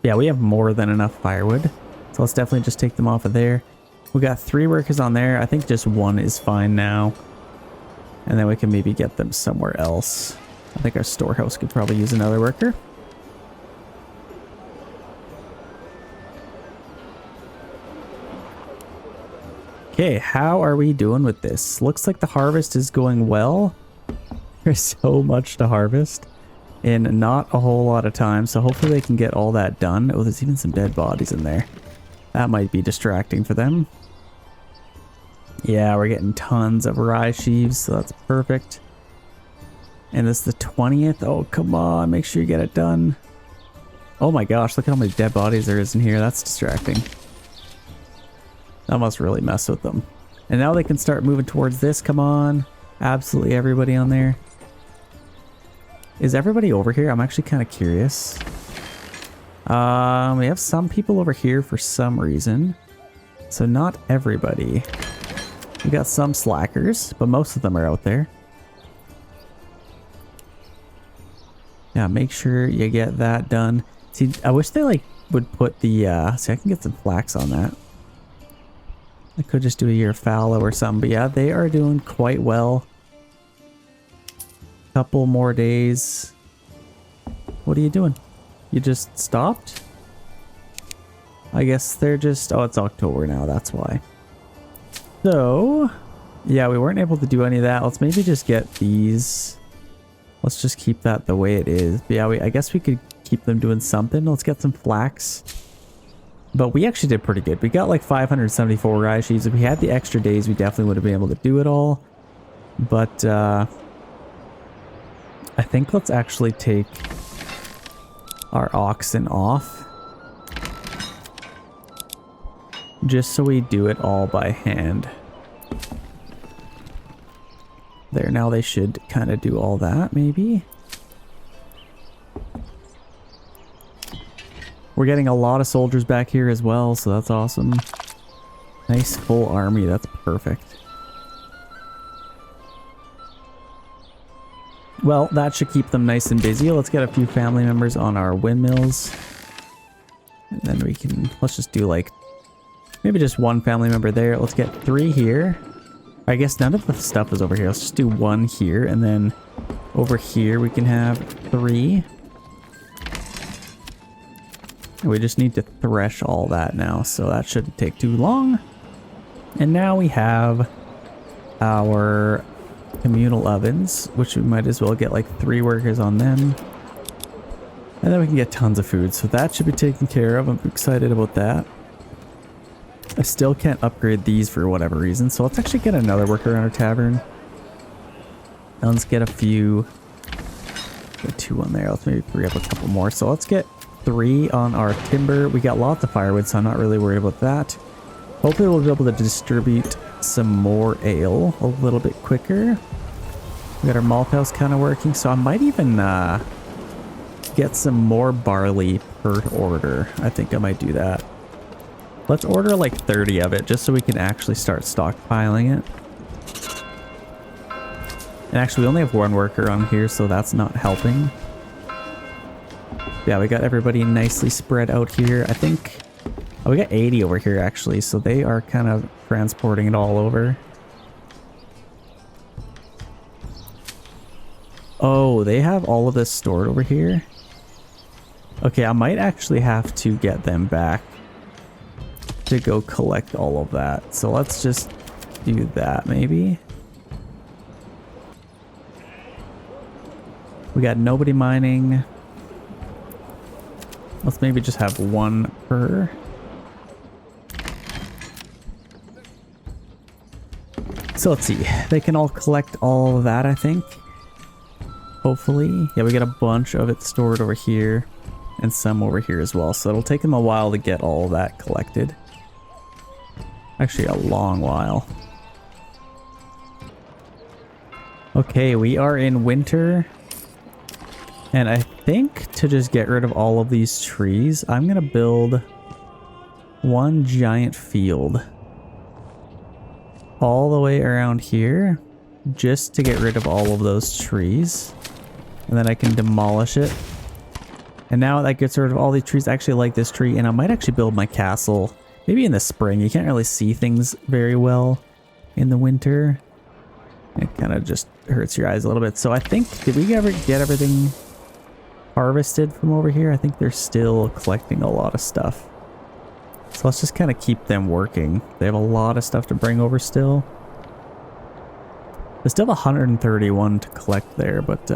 Yeah, we have more than enough firewood. So let's definitely just take them off of there. We got 3 workers on there. I think just 1 is fine now. And then we can maybe get them somewhere else. I think our storehouse could probably use another worker. Okay, how are we doing with this? Looks like the harvest is going well. There's so much to harvest in not a whole lot of time, so hopefully they can get all that done. Oh, there's even some dead bodies in there. That might be distracting for them. Yeah, we're getting tons of rye sheaves, so that's perfect. And this is the 20th. Oh, come on, make sure you get it done. Oh my gosh, look how many dead bodies there is in here. That's distracting. That must really mess with them. And now they can start moving towards this. Come on. Absolutely everybody on there. Is everybody over here? I'm actually kind of curious. We have some people over here for some reason. So not everybody. We got some slackers, but most of them are out there. Yeah, make sure you get that done. See, I wish they like would put the see, I can get some flax on that. I could just do a year fallow or something, but yeah, they are doing quite well. Couple more days. What are you doing? You just stopped? I guess they're just... Oh, it's October now, that's why. So, yeah, we weren't able to do any of that. Let's maybe just get these. Let's just keep that the way it is. But yeah, I guess we could keep them doing something. Let's get some flax. But we actually did pretty good. We got like 574 rye sheaves. If we had the extra days, we definitely would have been able to do it all. But I think let's actually take our oxen off. Just so we do it all by hand. There, now they should kind of do all that, maybe. We're getting a lot of soldiers back here as well, so that's awesome. Nice full army, that's perfect. Well, that should keep them nice and busy. Let's get a few family members on our windmills. And then we can, let's just do like, maybe just one family member there. Let's get 3 here. I guess none of the stuff is over here. Let's just do 1 here. And then over here we can have 3. And we just need to thresh all that now. So that shouldn't take too long. And now we have our communal ovens, which we might as well get like 3 workers on them. And then we can get tons of food. So that should be taken care of. I'm excited about that. I still can't upgrade these for whatever reason. So let's actually get another worker in our tavern. And let's get a few. Get 2 on there. Let's maybe free up a couple more. So let's get 3 on our timber. We got lots of firewood, so I'm not really worried about that. Hopefully we'll be able to distribute some more ale a little bit quicker. We got our malt house kind of working, so I might even get some more barley per order. I think I might do that. Let's order like 30 of it just so we can actually start stockpiling it. And actually we only have 1 worker on here, so that's not helping. Yeah, we got everybody nicely spread out here. I think we got 80 over here actually, so they are kind of transporting it all over. Oh, they have all of this stored over here. Okay, I might actually have to get them back to go collect all of that. So let's just do that maybe. We got nobody mining. Let's maybe just have 1 per. So let's see. They can all collect all of that, I think. Hopefully. Yeah, we got a bunch of it stored over here. And some over here as well. So it'll take them a while to get all of that collected. Actually, a long while. Okay, we are in winter. And I think to just get rid of all of these trees, I'm going to build 1 giant field all the way around here just to get rid of all of those trees. And then I can demolish it. And now that gets rid of all these trees. I actually like this tree, and I might actually build my castle maybe in the spring. You can't really see things very well in the winter. It kind of just hurts your eyes a little bit. So I think, did we ever get everything harvested from over here? I think they're still collecting a lot of stuff. So let's just kind of keep them working. They have a lot of stuff to bring over still. There's still 131 to collect there, but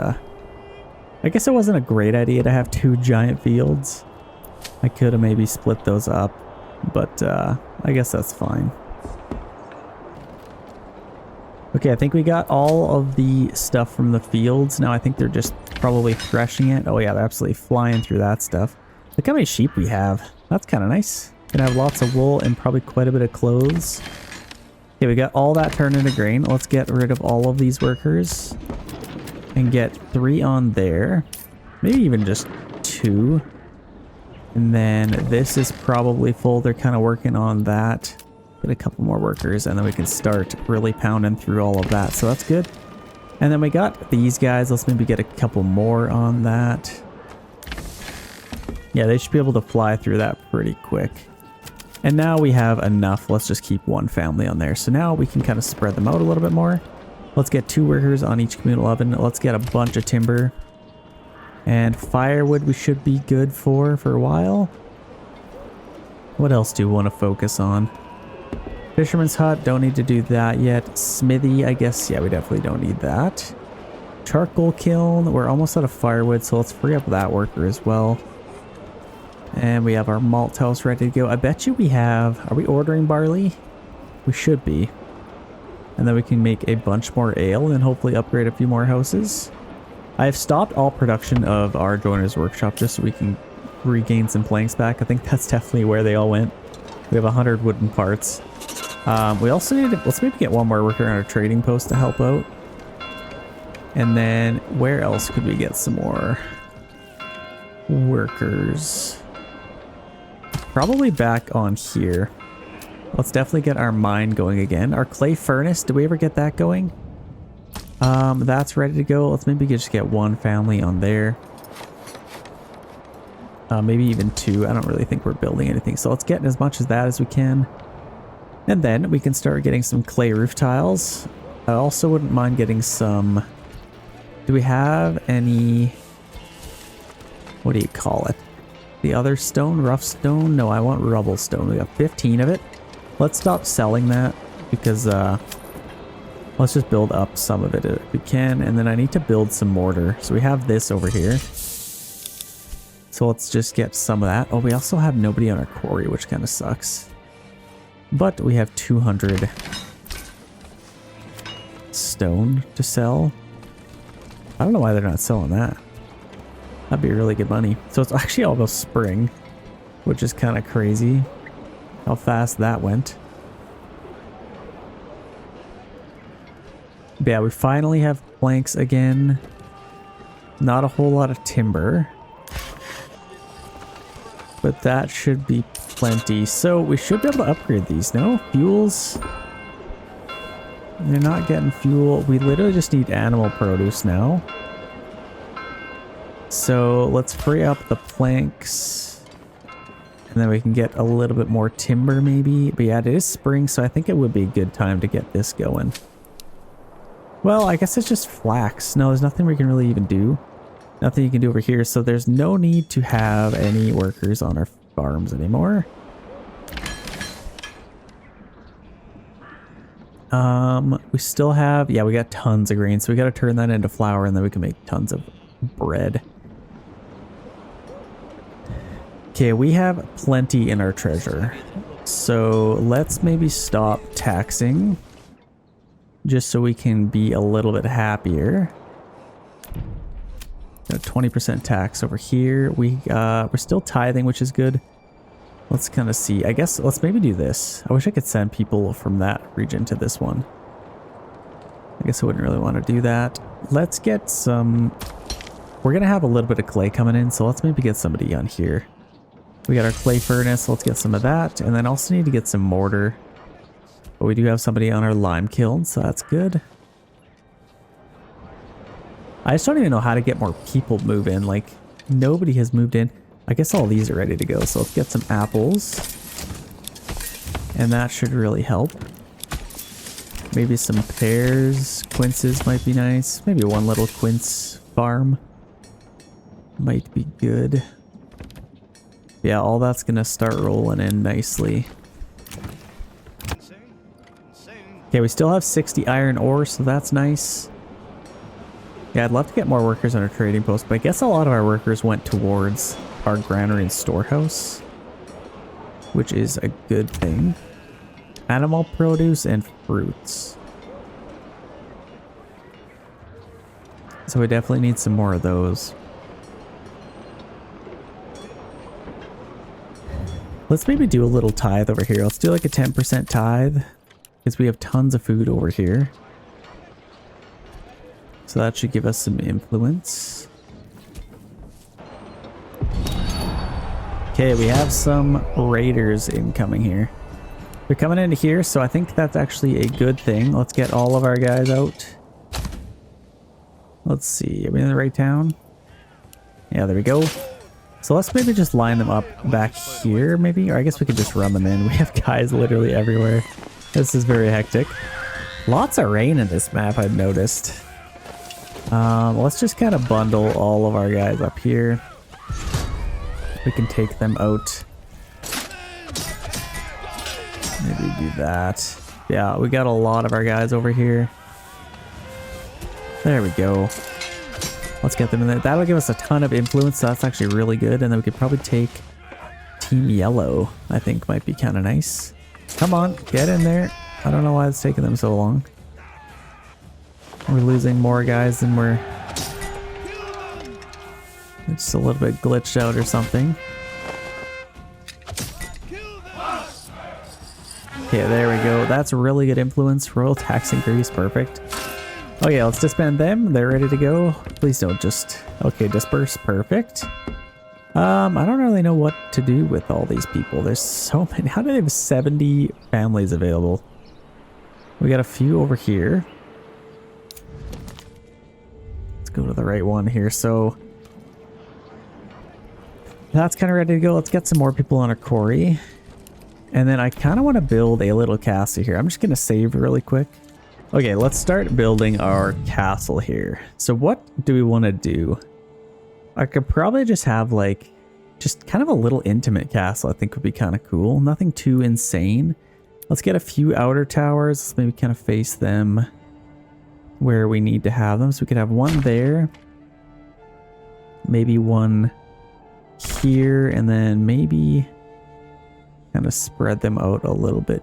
I guess it wasn't a great idea to have 2 giant fields. I could have maybe split those up, but I guess that's fine. Okay, I think we got all of the stuff from the fields. Now I think they're just probably threshing it. Oh yeah, they're absolutely flying through that stuff. Look how many sheep we have. That's kind of nice. Gonna have lots of wool and probably quite a bit of clothes. Okay, we got all that turned into grain. Let's get rid of all of these workers and get 3 on there. Maybe even just 2. And then this is probably full. They're kind of working on that. Get a couple more workers and then we can start really pounding through all of that. So that's good. And then we got these guys. Let's maybe get a couple more on that. Yeah, they should be able to fly through that pretty quick. And now we have enough. Let's just keep 1 family on there. So now we can kind of spread them out a little bit more. Let's get 2 workers on each communal oven. Let's get a bunch of timber. And firewood we should be good for a while. What else do we want to focus on? Fisherman's hut, don't need to do that yet. Smithy, I guess, yeah, we definitely don't need that. Charcoal kiln, we're almost out of firewood, so let's free up that worker as well. And we have our malt house ready to go. I bet you we have, are we ordering barley? We should be. And then we can make a bunch more ale and hopefully upgrade a few more houses. I have stopped all production of our joiner's workshop just so we can regain some planks back. I think that's definitely where they all went. We have 100 wooden parts. We also need to, let's maybe get 1 more worker on our trading post to help out. And then where else could we get some more workers? Probably back on here. Let's definitely get our mine going again. Our clay furnace, did we ever get that going? That's ready to go. Let's maybe just get one family on there. Maybe even two. I don't really think we're building anything. So let's get as much as that as we can. And then we can start getting some clay roof tiles. I also wouldn't mind getting some... Do we have any... What do you call it? The other stone? Rough stone? No, I want rubble stone. We got 15 of it. Let's stop selling that because let's just build up some of it if we can. And then I need to build some mortar. So we have this over here. So let's just get some of that. Oh, we also have nobody on our quarry, which kind of sucks. But we have 200 stone to sell. I don't know why they're not selling that. That'd be really good money. So it's actually almost spring, which is kind of crazy how fast that went. But yeah, we finally have planks again. Not a whole lot of timber, but that should be plenty. So we should be able to upgrade these. No fuels. They're not getting fuel. We literally just need animal produce now. So let's free up the planks. And then we can get a little bit more timber maybe. But yeah, it is spring, so I think it would be a good time to get this going. Well, I guess it's just flax. No, there's nothing we can really even do. Nothing you can do over here. So there's no need to have any workers on our farms anymore. We still have, yeah, we got tons of grain, so we got to turn that into flour and then we can make tons of bread. Okay, we have plenty in our treasure. So let's maybe stop taxing just so we can be a little bit happier. Got 20% tax over here. We're still tithing, which is good. Let's kind of see. I guess let's maybe do this. I wish I could send people from that region to this one. I guess I wouldn't really want to do that. Let's get some... We're going to have a little bit of clay coming in, so let's maybe get somebody on here. We got our clay furnace. Let's get some of that. And then also need to get some mortar. But we do have somebody on our lime kiln, so that's good. I just don't even know how to get more people move in. Like, nobody has moved in. I guess all these are ready to go, so let's get some apples. And that should really help. Maybe some pears, quinces might be nice. Maybe one little quince farm might be good. Yeah, all that's gonna start rolling in nicely. Okay, we still have 60 iron ore, so that's nice. Yeah, I'd love to get more workers on our trading post, but I guess a lot of our workers went towards our granary and storehouse, which is a good thing. Animal produce and fruits. So we definitely need some more of those. Let's maybe do a little tithe over here. Let's do like a 10% tithe because we have tons of food over here. So that should give us some influence. Okay, we have some raiders incoming here. They're coming into here, so I think that's actually a good thing. Let's get all of our guys out. Let's see, are we in the right town? Yeah, there we go. So let's maybe just line them up back here, maybe? Or I guess we could just run them in. We have guys literally everywhere. This is very hectic. Lots of rain in this map, I've noticed. Let's just kind of bundle all of our guys up here. We can take them out. Maybe do that. Yeah, we got a lot of our guys over here. There we go. Let's get them in there. That'll give us a ton of influence. So that's actually really good. And then we could probably take Team Yellow. I think might be kind of nice. Come on, get in there. I don't know why it's taking them so long. We're losing more guys than we're... It's just a little bit glitched out or something. Okay, there we go. That's really good influence. Royal tax increase, perfect. Oh yeah, let's disband them. They're ready to go. Please don't just... Okay, disperse, perfect. I don't really know what to do with all these people. There's so many. How do they have 70 families available? We got a few over here. go to the right one here. So that's kind of ready to go. Let's get some more people on our quarry. And then I kind of want to build a little castle here. I'm just going to save really quick. Okay, let's start building our castle here. So what do we want to do? I could probably just have like, just kind of a little intimate castle I think would be kind of cool. Nothing too insane. Let's get a few outer towers. Let's maybe kind of face them where we need to have them. So we could have one there. Maybe one here, and then maybe kind of spread them out a little bit.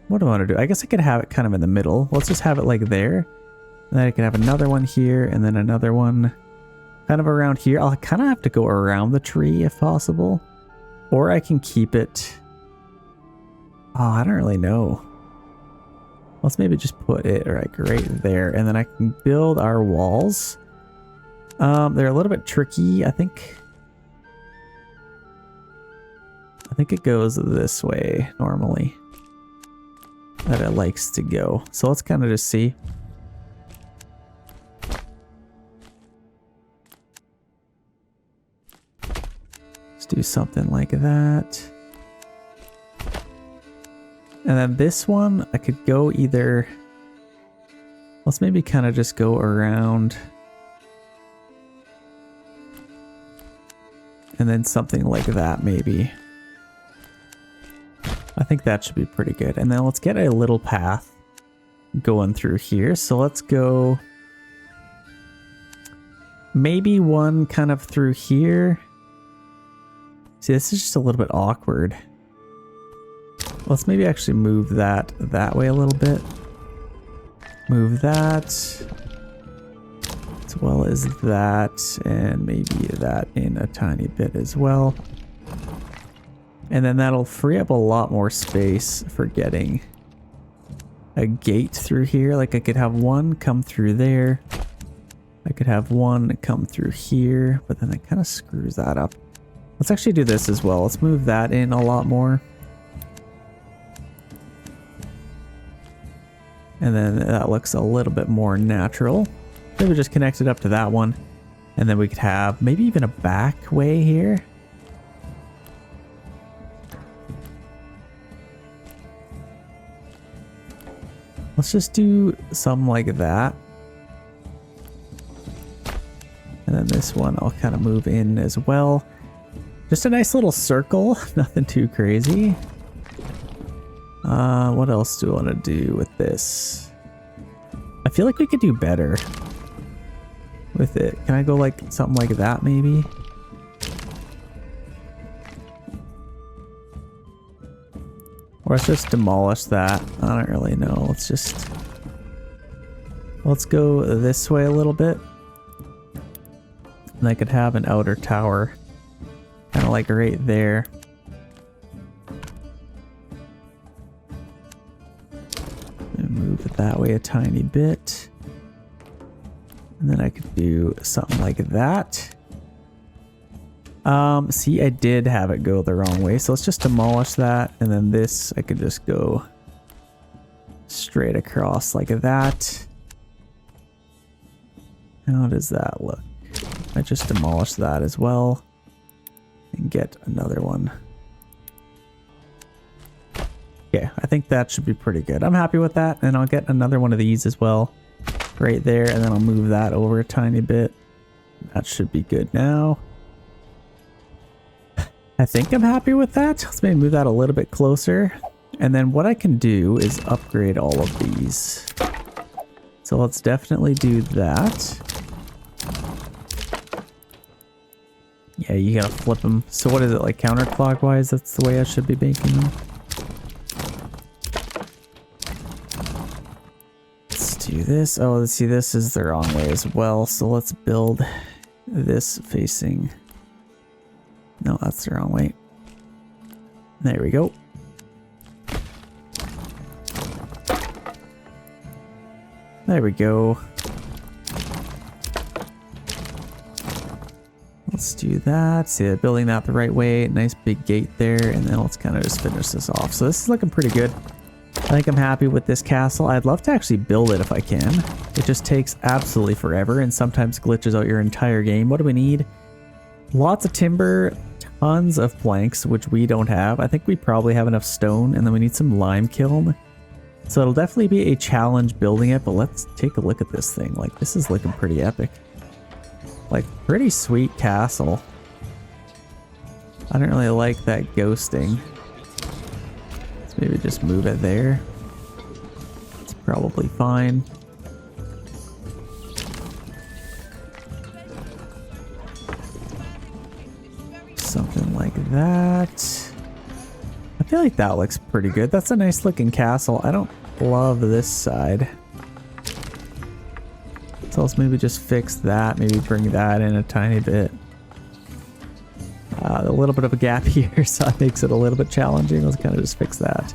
What do I want to do? I guess I could have it kind of in the middle. Let's just have it like there. And then I can have another one here, and then another one kind of around here. I'll kind of have to go around the tree if possible. Or I can keep it... Oh, I don't really know. Let's maybe just put it like right there, and then I can build our walls. They're a little bit tricky. I think it goes this way normally. That it likes to go. So let's kind of just see. Let's do something like that. And then this one, I could go either... Let's maybe kind of just go around. And then something like that, maybe. I think that should be pretty good. And then let's get a little path going through here. So let's go... Maybe one kind of through here. See, this is just a little bit awkward. Let's maybe actually move that way a little bit. Move that. As well as that. And maybe that in a tiny bit as well. And then that'll free up a lot more space for getting a gate through here. Like I could have one come through there. I could have one come through here. But then it kind of screws that up. Let's actually do this as well. Let's move that in a lot more. And then that looks a little bit more natural. Maybe just connect it up to that one. And then we could have maybe even a back way here. Let's just do something like that. And then this one I'll kind of move in as well. Just a nice little circle. Nothing too crazy. What else do I want to do with this? I feel like we could do better with it. Can I go like something like that maybe? Or let's just demolish that. I don't really know. Let's go this way a little bit. And I could have an outer tower kind of like right there. And move it that way a tiny bit. And then I could do something like that. See, I did have it go the wrong way, so let's just demolish that, and then this I could just go straight across like that. How does that look? I just demolish that as well and get another one. Yeah, I think that should be pretty good. I'm happy with that, and I'll get another one of these as well right there, and then I'll move that over a tiny bit. That should be good now. I think I'm happy with that. Let's maybe move that a little bit closer. And then what I can do is upgrade all of these. So let's definitely do that. Yeah, you gotta flip them. So what is it, like counterclockwise? That's the way I should be making them. Let's do this. Oh, let's see, this is the wrong way as well. So let's build this facing... No, that's the wrong way. There we go. There we go. Let's do that. See, building that the right way. Nice big gate there. And then let's kind of just finish this off. So this is looking pretty good. I think I'm happy with this castle. I'd love to actually build it if I can. It just takes absolutely forever and sometimes glitches out your entire game. What do we need? Lots of timber, tons of planks, which we don't have. I think we probably have enough stone, and then we need some lime kiln. So it'll definitely be a challenge building it, but let's take a look at this thing. Like, this is looking pretty epic. Like, pretty sweet castle. I don't really like that ghosting. Let's maybe just move it there. It's probably fine. Something like that. I feel like that looks pretty good. That's a nice looking castle. I don't love this side. So let's maybe just fix that. Maybe bring that in a tiny bit. A little bit of a gap here, so that makes it a little bit challenging. Let's kind of just fix that.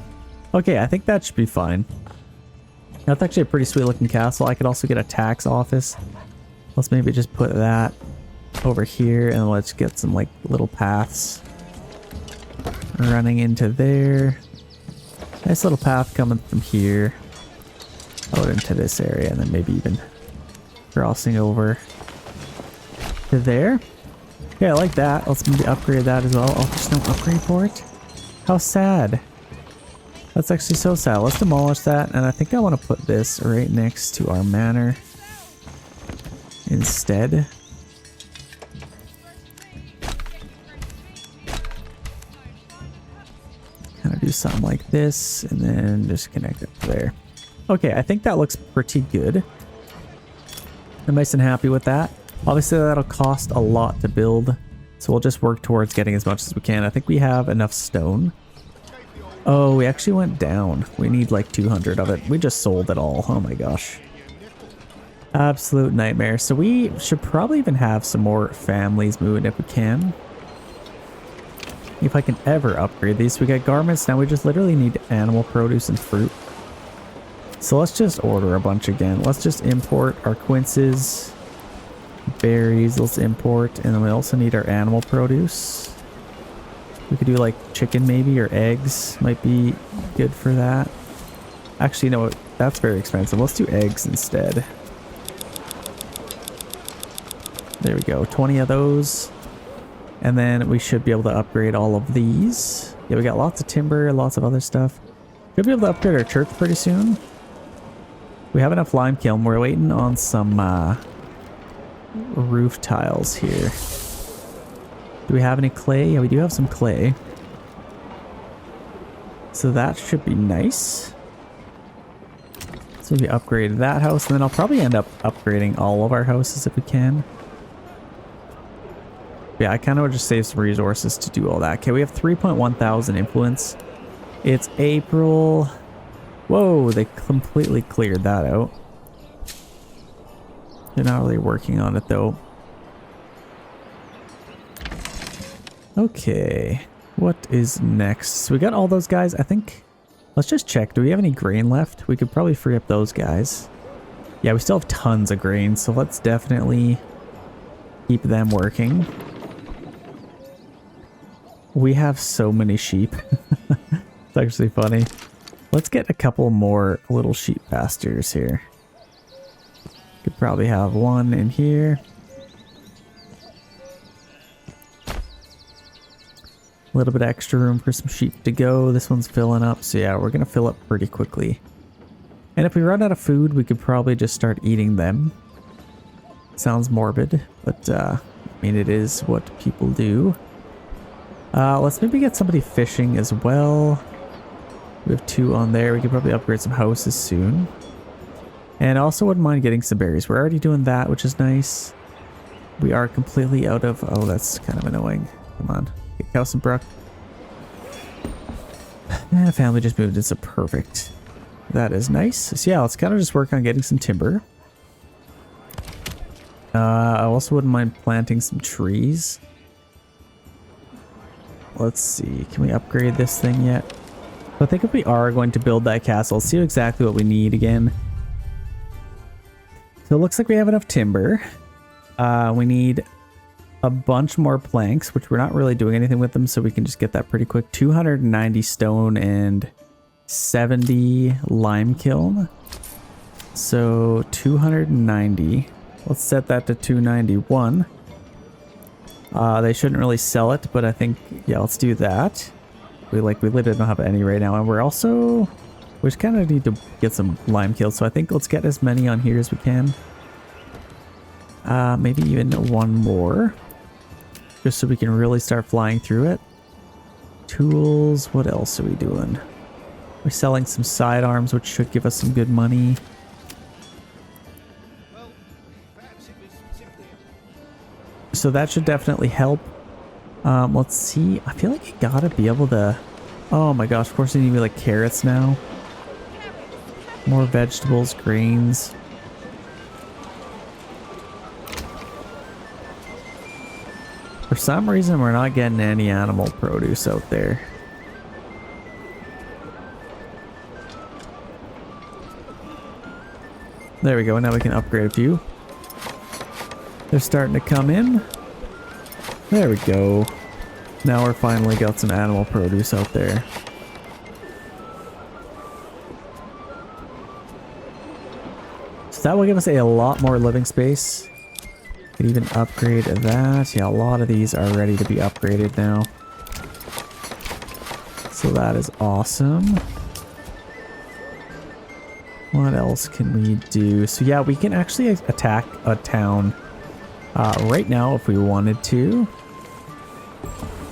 Okay, I think that should be fine. That's actually a pretty sweet looking castle. I could also get a tax office. Let's maybe just put that over here, and let's get some like little paths running into there. Nice little path coming from here out into this area, and then maybe even crossing over to there. Yeah, I like that. Let's maybe upgrade that as well. Oh, there's no upgrade for it? How sad. That's actually so sad. Let's demolish that, and I think I want to put this right next to our manor instead. Kind of do something like this, and then just connect it to there. Okay, I think that looks pretty good. I'm nice and happy with that. Obviously, that'll cost a lot to build, so we'll just work towards getting as much as we can. I think we have enough stone. Oh, we actually went down. We need like 200 of it. We just sold it all. Oh my gosh. Absolute nightmare. So we should probably even have some more families moving if we can. If I can ever upgrade these. We got garments. Now we just literally need animal produce and fruit. So let's just order a bunch again. Let's just import our quinces. Berries, let's import. And then we also need our animal produce. We could do like chicken maybe, or eggs might be good for that. Actually, no, that's very expensive. Let's do eggs instead. There we go, 20 of those. And then we should be able to upgrade all of these. Yeah, we got lots of timber, lots of other stuff. Should be able to upgrade our church pretty soon. We have enough lime kiln. We're waiting on some roof tiles here. Do we have any clay? Yeah, we do have some clay. So that should be nice. So we upgrade that house, and then I'll probably end up upgrading all of our houses if we can. Yeah, I kind of would just save some resources to do all that. Okay, we have 3.1 thousand influence. It's April. Whoa, they completely cleared that out. They're not really working on it though. Okay, what is next? So we got all those guys. I think, let's just check. Do we have any grain left? We could probably free up those guys. Yeah, we still have tons of grain, so let's definitely keep them working. We have so many sheep. It's actually funny. Let's get a couple more little sheep pastures here. Could probably have one in here. A little bit extra room for some sheep to go. This one's filling up, so yeah, we're gonna fill up pretty quickly. And if we run out of food, we could probably just start eating them. Sounds morbid, but I mean, it is what people do. Let's maybe get somebody fishing as well. We have 2 on there. We could probably upgrade some houses soon. And I also wouldn't mind getting some berries. We're already doing that, which is nice. We are completely out of... Oh, that's kind of annoying. Come on. Get Kelsonbrook. And family just moved in, so perfect. That is nice. So yeah, let's kind of just work on getting some timber. I also wouldn't mind planting some trees. Let's see. Can we upgrade this thing yet? So I think if we are going to build that castle, let's see exactly what we need again. So it looks like we have enough timber. We need a bunch more planks, which we're not really doing anything with them, so we can just get that pretty quick. 290 stone and 70 lime kiln. So 290. Let's set that to 291. They shouldn't really sell it, but I think, yeah, let's do that. We literally don't have any right now, and we just kind of need to get some lime kills. So I think let's get as many on here as we can. Maybe even one more, just so we can really start flying through it. Tools. What else are we doing? We're selling some sidearms, which should give us some good money. Well, perhaps it was simply So that should definitely help. Let's see. I feel like you gotta be able to... Oh my gosh, of course they need me like carrots now. More vegetables, grains. For some reason, we're not getting any animal produce out there. There we go. Now we can upgrade a few. They're starting to come in. There we go. Now we're finally got some animal produce out there. So that will give us a lot more living space. Could even upgrade that. Yeah, a lot of these are ready to be upgraded now. So that is awesome. What else can we do? So yeah, we can actually attack a town right now if we wanted to.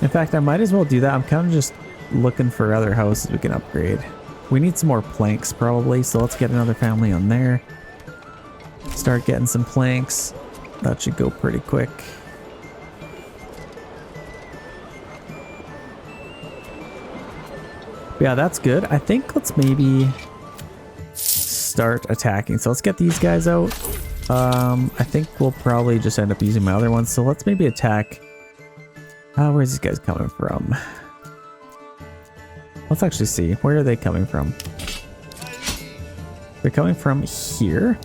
In fact, I might as well do that. I'm kind of just looking for other houses we can upgrade. We need some more planks probably, so let's get another family on there. Start getting some planks. That should go pretty quick. Yeah, that's good. I think let's maybe start attacking. So let's get these guys out. I think we'll probably just end up using my other ones. So let's maybe attack. Where's these guys coming from? Let's actually see. Where are they coming from? They're coming from here,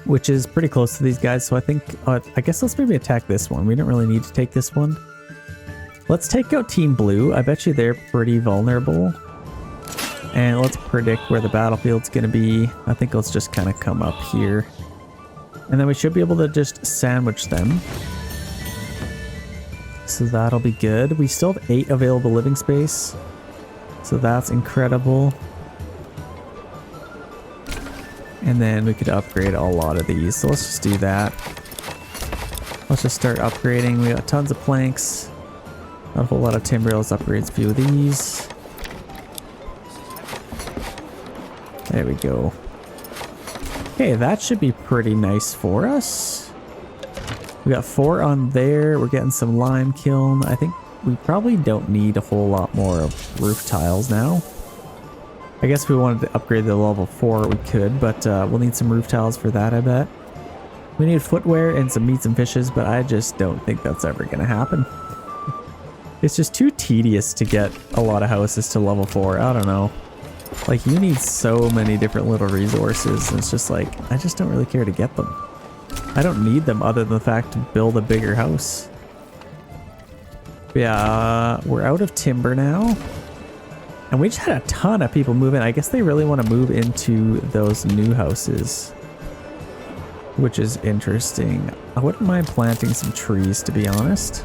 which is pretty close to these guys. So I think, I guess let's maybe attack this one. We don't really need to take this one. Let's take out Team Blue. I bet you they're pretty vulnerable. And let's predict where the battlefield's going to be. I think let's just kind of come up here. And then we should be able to just sandwich them. So that'll be good. We still have 8 available living space. So that's incredible. And then we could upgrade a lot of these. So let's just do that. Let's just start upgrading. We got tons of planks. Not a whole lot of timber. Let's upgrade a few of these. There we go. Okay, that should be pretty nice for us. We got 4 on there. We're getting some lime kiln. I think we probably don't need a whole lot more of roof tiles now. I guess if we wanted to upgrade the level 4, we could, but we'll need some roof tiles for that, I bet. We need footwear and some meats and fishes, but I just don't think that's ever going to happen. It's just too tedious to get a lot of houses to level 4. I don't know. Like, you need so many different little resources. And it's just like, I just don't really care to get them. I don't need them other than the fact to build a bigger house. Yeah, we're out of timber now. And we just had a ton of people move in. I guess they really want to move into those new houses, which is interesting. I wouldn't mind planting some trees, to be honest.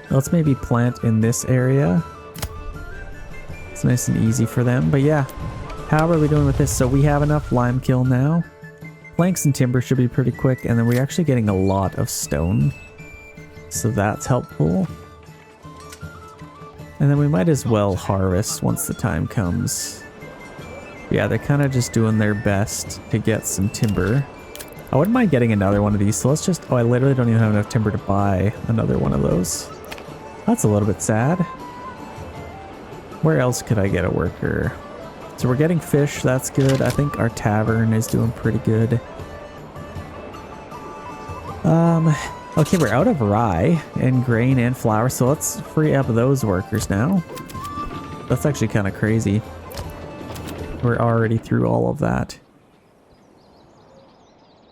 Let's maybe plant in this area. It's nice and easy for them. But yeah, how are we doing with this? So we have enough lime kiln now. Planks and timber should be pretty quick. And then we're actually getting a lot of stone. So that's helpful. And then we might as well harvest once the time comes. Yeah, they're kind of just doing their best to get some timber. I wouldn't mind getting another one of these. So let's just... Oh, I literally don't even have enough timber to buy another one of those. That's a little bit sad. Where else could I get a worker? So we're getting fish. That's good. I think our tavern is doing pretty good. Okay, we're out of rye and grain and flour, so let's free up those workers now. That's actually kind of crazy. We're already through all of that.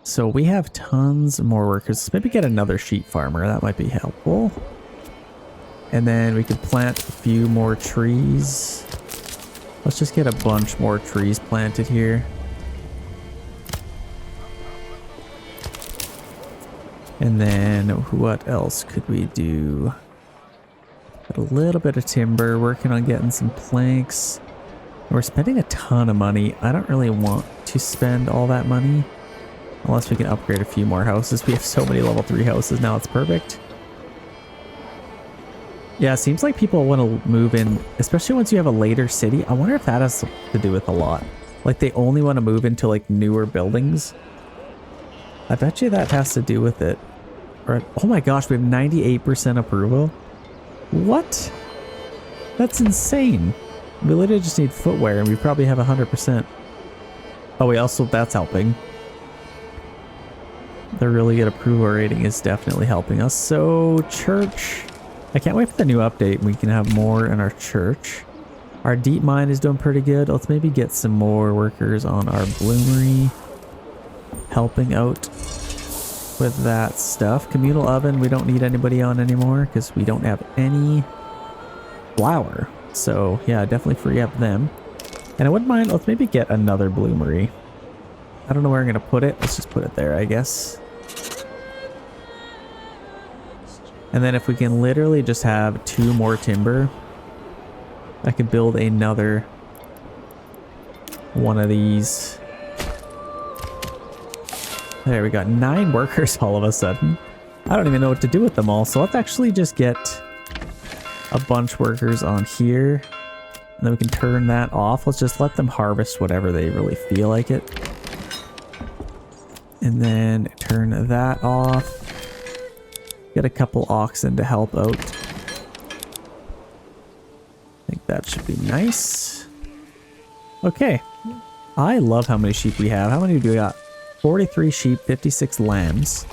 So we have tons more workers. Let's maybe get another sheep farmer. That might be helpful. And then we could plant a few more trees. Let's just get a bunch more trees planted here. And then what else could we do? Got a little bit of timber, working on getting some planks. We're spending a ton of money. I don't really want to spend all that money unless we can upgrade a few more houses. We have so many level 3 houses now, it's perfect. Yeah, it seems like people want to move in, especially once you have a later city. I wonder if that has to do with a lot. Like they only want to move into like newer buildings. I bet you that has to do with it. Or, oh my gosh, we have 98% approval. What? That's insane. We literally just need footwear and we probably have 100%. Oh, we also, that's helping. The really good approval rating is definitely helping us. So, church. I can't wait for the new update. We can have more in our church. Our deep mine is doing pretty good. Let's maybe get some more workers on our bloomery. Helping out with that stuff. Communal oven, we don't need anybody on anymore because we don't have any flour. So yeah, definitely free up them. And I wouldn't mind, let's maybe get another bloomery. I don't know where I'm gonna put it. Let's just put it there, I guess. And then if we can literally just have 2 more timber, I could build another one of these. There, we got 9 workers all of a sudden. I don't even know what to do with them all. So let's actually just get a bunch workers on here. And then we can turn that off. Let's just let them harvest whatever they really feel like it. And then turn that off. Get a couple oxen to help out. I think that should be nice. Okay. I love how many sheep we have. How many do we got? 43 sheep, 56 lambs,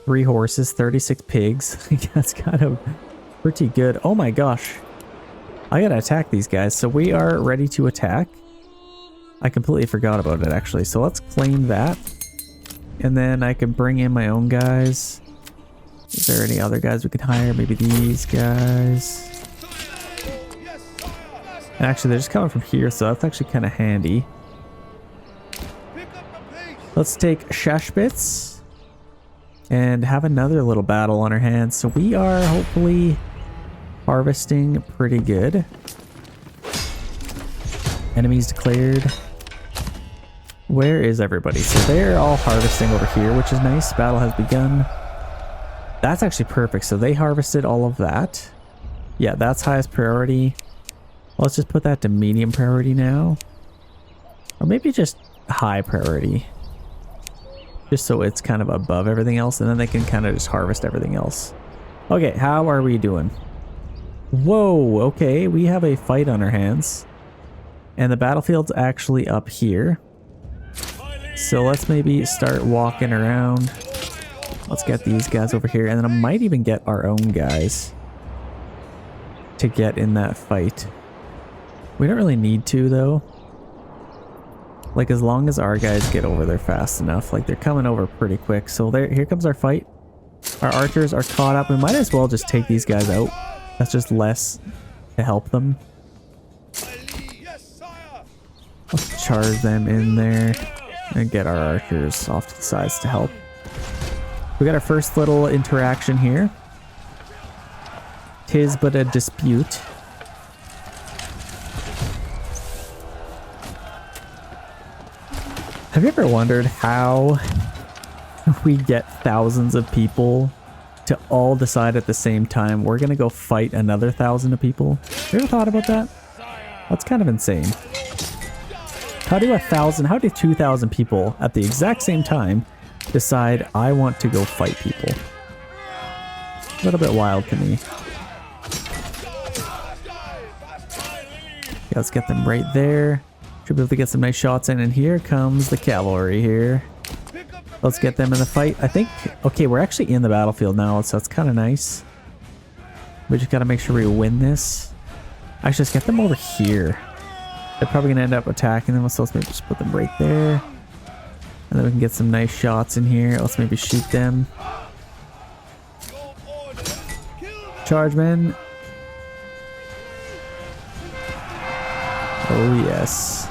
3 horses, 36 pigs. That's kind of pretty good. Oh my gosh. I gotta attack these guys. So we are ready to attack. I completely forgot about it actually. So let's claim that. And then I can bring in my own guys. Is there any other guys we could hire? Maybe these guys. And actually, they're just coming from here, so that's actually kind of handy. Let's take Shashbits and have another little battle on our hands. So we are hopefully harvesting pretty good. Enemies declared. Where is everybody? So they're all harvesting over here, which is nice. Battle has begun. That's actually perfect. So they harvested all of that. Yeah, that's highest priority. Let's just put that to medium priority now. Or maybe just high priority. Just so it's kind of above everything else. And then they can kind of just harvest everything else. Okay, how are we doing? Whoa, okay. We have a fight on our hands. And the battlefield's actually up here. So let's maybe start walking around. Let's get these guys over here. And then I might even get our own guys to get in that fight. We don't really need to, though. Like, as long as our guys get over there fast enough. Like, they're coming over pretty quick. So there, here comes our fight. Our archers are caught up. We might as well just take these guys out. That's just less to help them. Let's charge them in there and get our archers off to the sides to help. We got our first little interaction here. 'Tis but a dispute. Have you ever wondered how we get thousands of people to all decide at the same time we're gonna go fight another 1,000 of people? Have you ever thought about that? That's kind of insane. How do 2,000 people at the exact same time decide I want to go fight people? A little bit wild to me. Okay, let's get them right there. Should be able to get some nice shots in, and here comes the cavalry here. Let's get them in the fight. I think, okay, we're actually in the battlefield now, so that's kind of nice. We just got to make sure we win this. Actually, let's get them over here. They're probably going to end up attacking them, so let's maybe just put them right there. And then we can get some nice shots in here. Let's maybe shoot them. Charge, men. Oh, yes.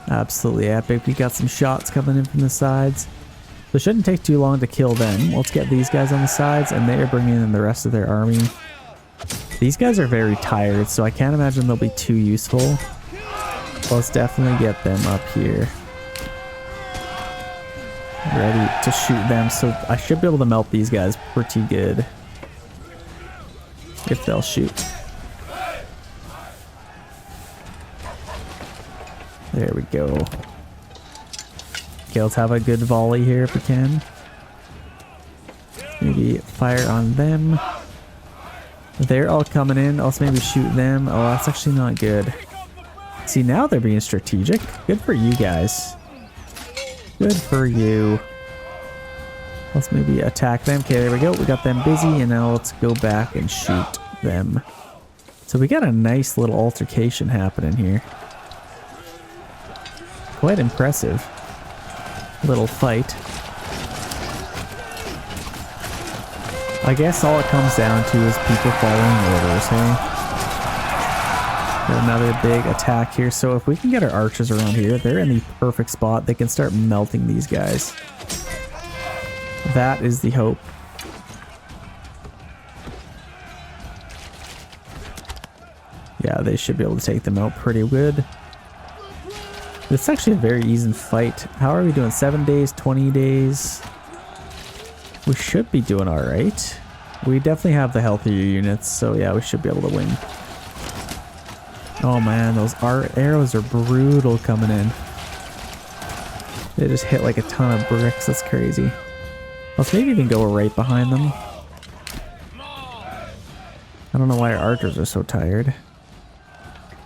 Absolutely epic. We got some shots coming in from the sides. So it shouldn't take too long to kill them. Let's get these guys on the sides, and they are bringing in the rest of their army. These guys are very tired, so I can't imagine they'll be too useful. Let's definitely get them up here. Ready to shoot them, so I should be able to melt these guys pretty good. If they'll shoot. There we go. Okay, let's have a good volley here if we can. Maybe fire on them. They're all coming in. Let's maybe shoot them. Oh, that's actually not good. See, now they're being strategic. Good for you guys. Good for you. Let's maybe attack them. Okay, there we go. We got them busy, and now let's go back and shoot them. So we got a nice little altercation happening here. Quite impressive. Little fight. I guess all it comes down to is people following orders, hey? Got another big attack here. So if we can get our archers around here, they're in the perfect spot. They can start melting these guys. That is the hope. Yeah, they should be able to take them out pretty good. It's actually a very easy fight. How are we doing? 7 days, 20 days? We should be doing alright. We definitely have the healthier units, so yeah, we should be able to win. Oh man, those arrows are brutal coming in. They just hit like a ton of bricks. That's crazy. Let's maybe even go right behind them. I don't know why our archers are so tired.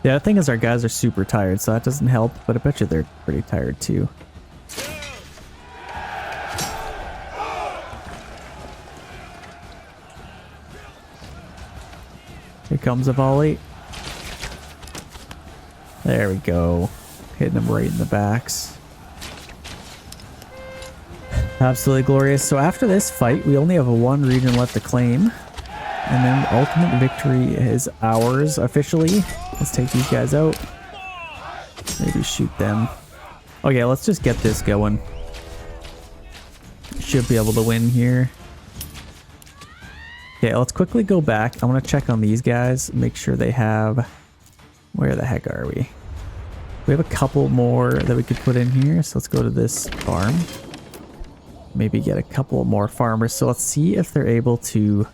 Yeah, the thing is our guys are super tired, so that doesn't help, but I bet you they're pretty tired too. Here comes a volley. There we go. Hitting them right in the backs. Absolutely glorious. So after this fight, we only have one region left to claim. And then ultimate victory is ours officially. Let's take these guys out. Maybe shoot them. Okay, let's just get this going. Should be able to win here. Okay, let's quickly go back. I want to check on these guys. Make sure they have... Where the heck are we? We have a couple more that we could put in here. So let's go to this farm. Maybe get a couple more farmers. So let's see if they're able to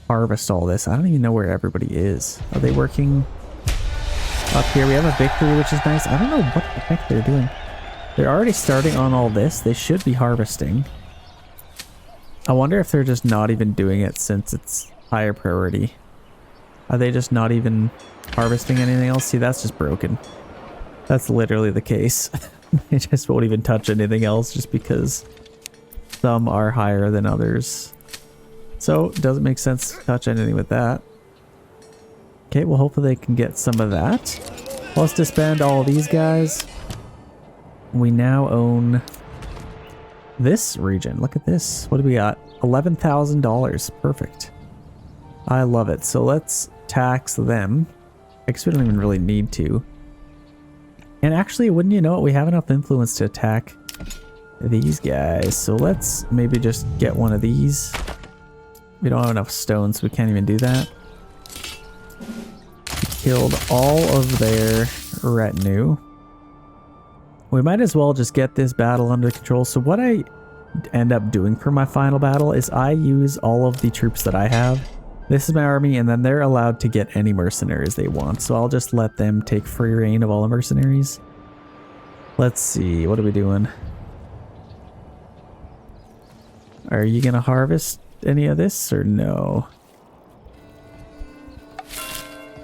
harvest all this. I don't even know where everybody is. Are they working up here? We have a victory, which is nice. I don't know what the heck they're doing. They're already starting on all this. They should be harvesting. I wonder if they're just not even doing it since it's higher priority. Are they just not even harvesting anything else? See, that's just broken. That's literally the case. They just won't even touch anything else just because some are higher than others. So it doesn't make sense to touch anything with that. Okay, well hopefully they can get some of that. Let's disband all of these guys. We now own this region. Look at this. What do we got? $11,000. Perfect. I love it. So let's tax them. I guess we don't even really need to. And actually, wouldn't you know it, we have enough influence to attack these guys. So let's maybe just get one of these. We don't have enough stones, so we can't even do that. We killed all of their retinue. We might as well just get this battle under control. So what I end up doing for my final battle is I use all of the troops that I have. This is my army, and then they're allowed to get any mercenaries they want. So I'll just let them take free reign of all the mercenaries. Let's see, what are we doing? Are you gonna harvest any of this or no?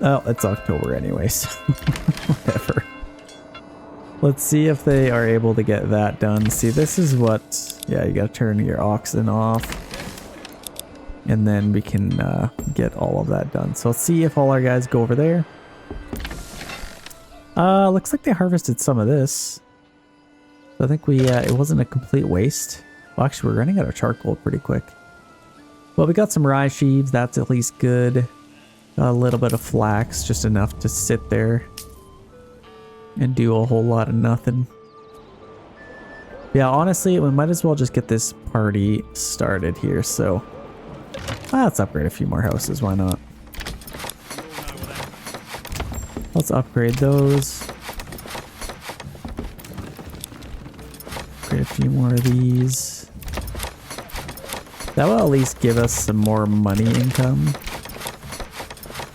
Oh, it's October anyway, so whatever. Let's see if they are able to get that done. See, this is what... Yeah, you gotta turn your oxen off. And then we can get all of that done. So let's see if all our guys go over there. Looks like they harvested some of this. So I think we... it wasn't a complete waste. Well, actually, we're running out of charcoal pretty quick. Well, we got some rye sheaves. That's at least good. Got a little bit of flax, just enough to sit there and do a whole lot of nothing. Yeah, honestly, we might as well just get this party started here. So let's upgrade a few more houses. Why not? Let's upgrade those. Upgrade a few more of these. That will at least give us some more money income.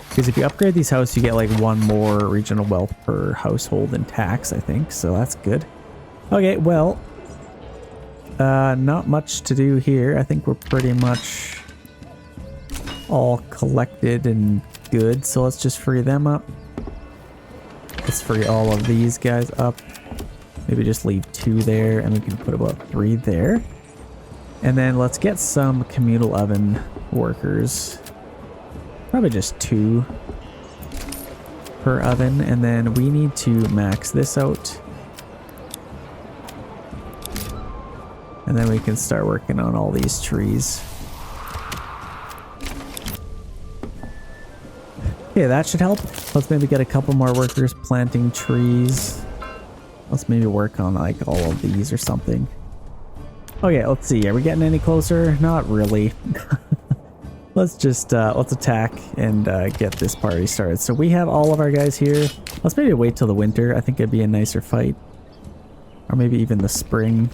Because if you upgrade these houses, you get like 1 more regional wealth per household in tax, I think. So that's good. Okay, well, not much to do here. I think we're pretty much all collected and good. So let's just free them up. Let's free all of these guys up. Maybe just leave 2 there, and we can put about 3 there. And then let's get some communal oven workers. Probably just 2 per oven. And then we need to max this out. And then we can start working on all these trees. Okay, that should help. Let's maybe get a couple more workers planting trees. Let's maybe work on like all of these or something. Okay, let's see. Are we getting any closer? Not really. Let's just let's attack and get this party started. So we have all of our guys here. Let's maybe wait till the winter. I think it'd be a nicer fight, or maybe even the spring.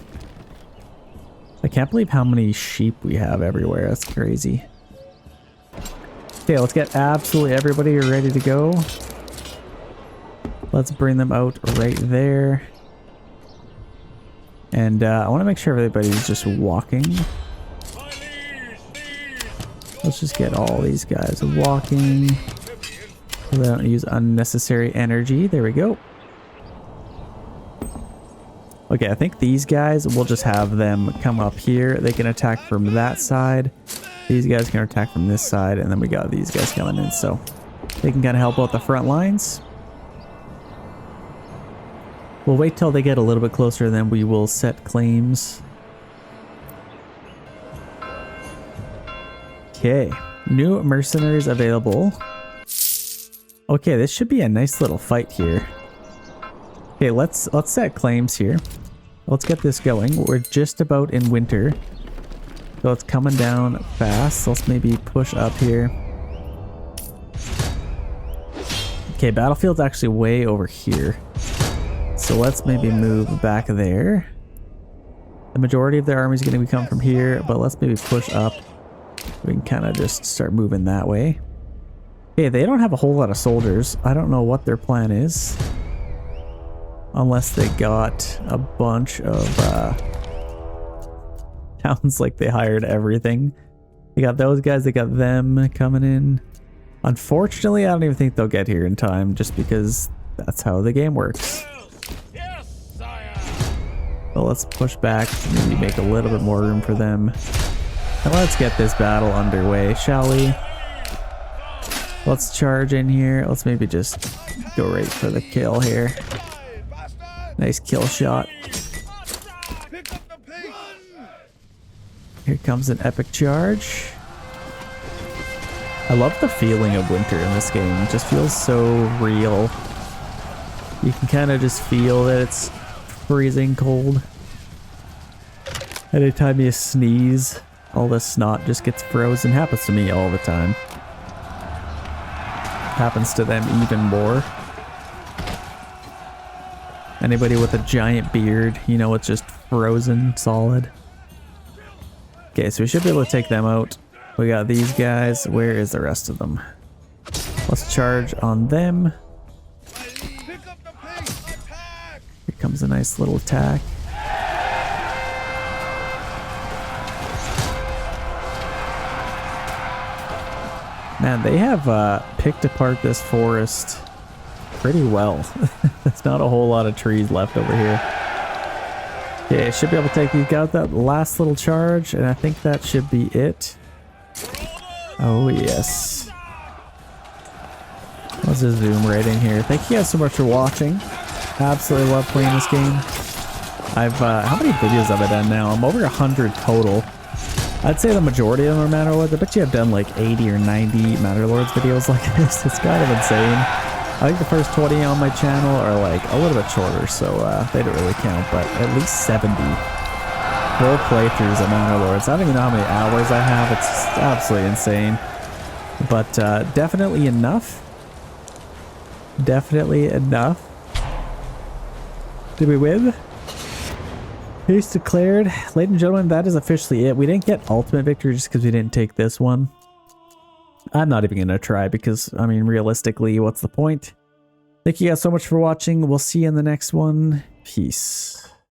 I can't believe how many sheep we have everywhere. That's crazy. Okay, let's get absolutely everybody ready to go. Let's bring them out right there. And I want to make sure everybody's just walking. Let's just get all these guys walking so they don't use unnecessary energy. There we go. Okay, I think these guys, we'll just have them come up here. They can attack from that side. These guys can attack from this side. And then we got these guys coming in. So they can kind of help out the front lines. We'll wait till they get a little bit closer, then we will set claims. Okay, new mercenaries available. Okay, this should be a nice little fight here. Okay, let's set claims here. Let's get this going. We're just about in winter, so it's coming down fast. Let's maybe push up here. Okay, battlefield's actually way over here. So let's maybe move back there. The majority of their army is going to be coming from here, but let's maybe push up. We can kind of just start moving that way. Okay, they don't have a whole lot of soldiers. I don't know what their plan is. Unless they got a bunch of sounds like they hired everything. They got those guys, they got them coming in. Unfortunately, I don't even think they'll get here in time, just because that's how the game works. So let's push back, maybe make a little bit more room for them. And let's get this battle underway, shall we? Let's charge in here. Let's maybe just go right for the kill here. Nice kill shot. Here comes an epic charge. I love the feeling of winter in this game. It just feels so real. You can kind of just feel that it's freezing cold. Anytime you sneeze, all the snot just gets frozen. Happens to me all the time. Happens to them even more. Anybody with a giant beard, you know, it's just frozen solid. Okay, so we should be able to take them out. We got these guys. Where is the rest of them? Let's charge on them. Here comes a nice little attack. Man, they have picked apart this forest pretty well. There's not a whole lot of trees left over here. Okay, should be able to take these guys. That last little charge, and I think that should be it. Oh yes. Let's just zoom right in here. Thank you guys so much for watching. Absolutely love playing this game. I've how many videos have I done now? I'm over 100 total. I'd say the majority of them are Manor Lords. I bet you have done like 80 or 90 Manor Lords videos like this. It's kind of insane. I think the first 20 on my channel are like a little bit shorter, so they don't really count, but at least 70 full playthroughs of Manor Lords. I don't even know how many hours I have. It's just absolutely insane. But definitely enough. Definitely enough. Did we win? Peace declared. Ladies and gentlemen, that is officially it. We didn't get ultimate victory just because we didn't take this one. I'm not even going to try because, I mean, realistically, what's the point? Thank you guys so much for watching. We'll see you in the next one. Peace.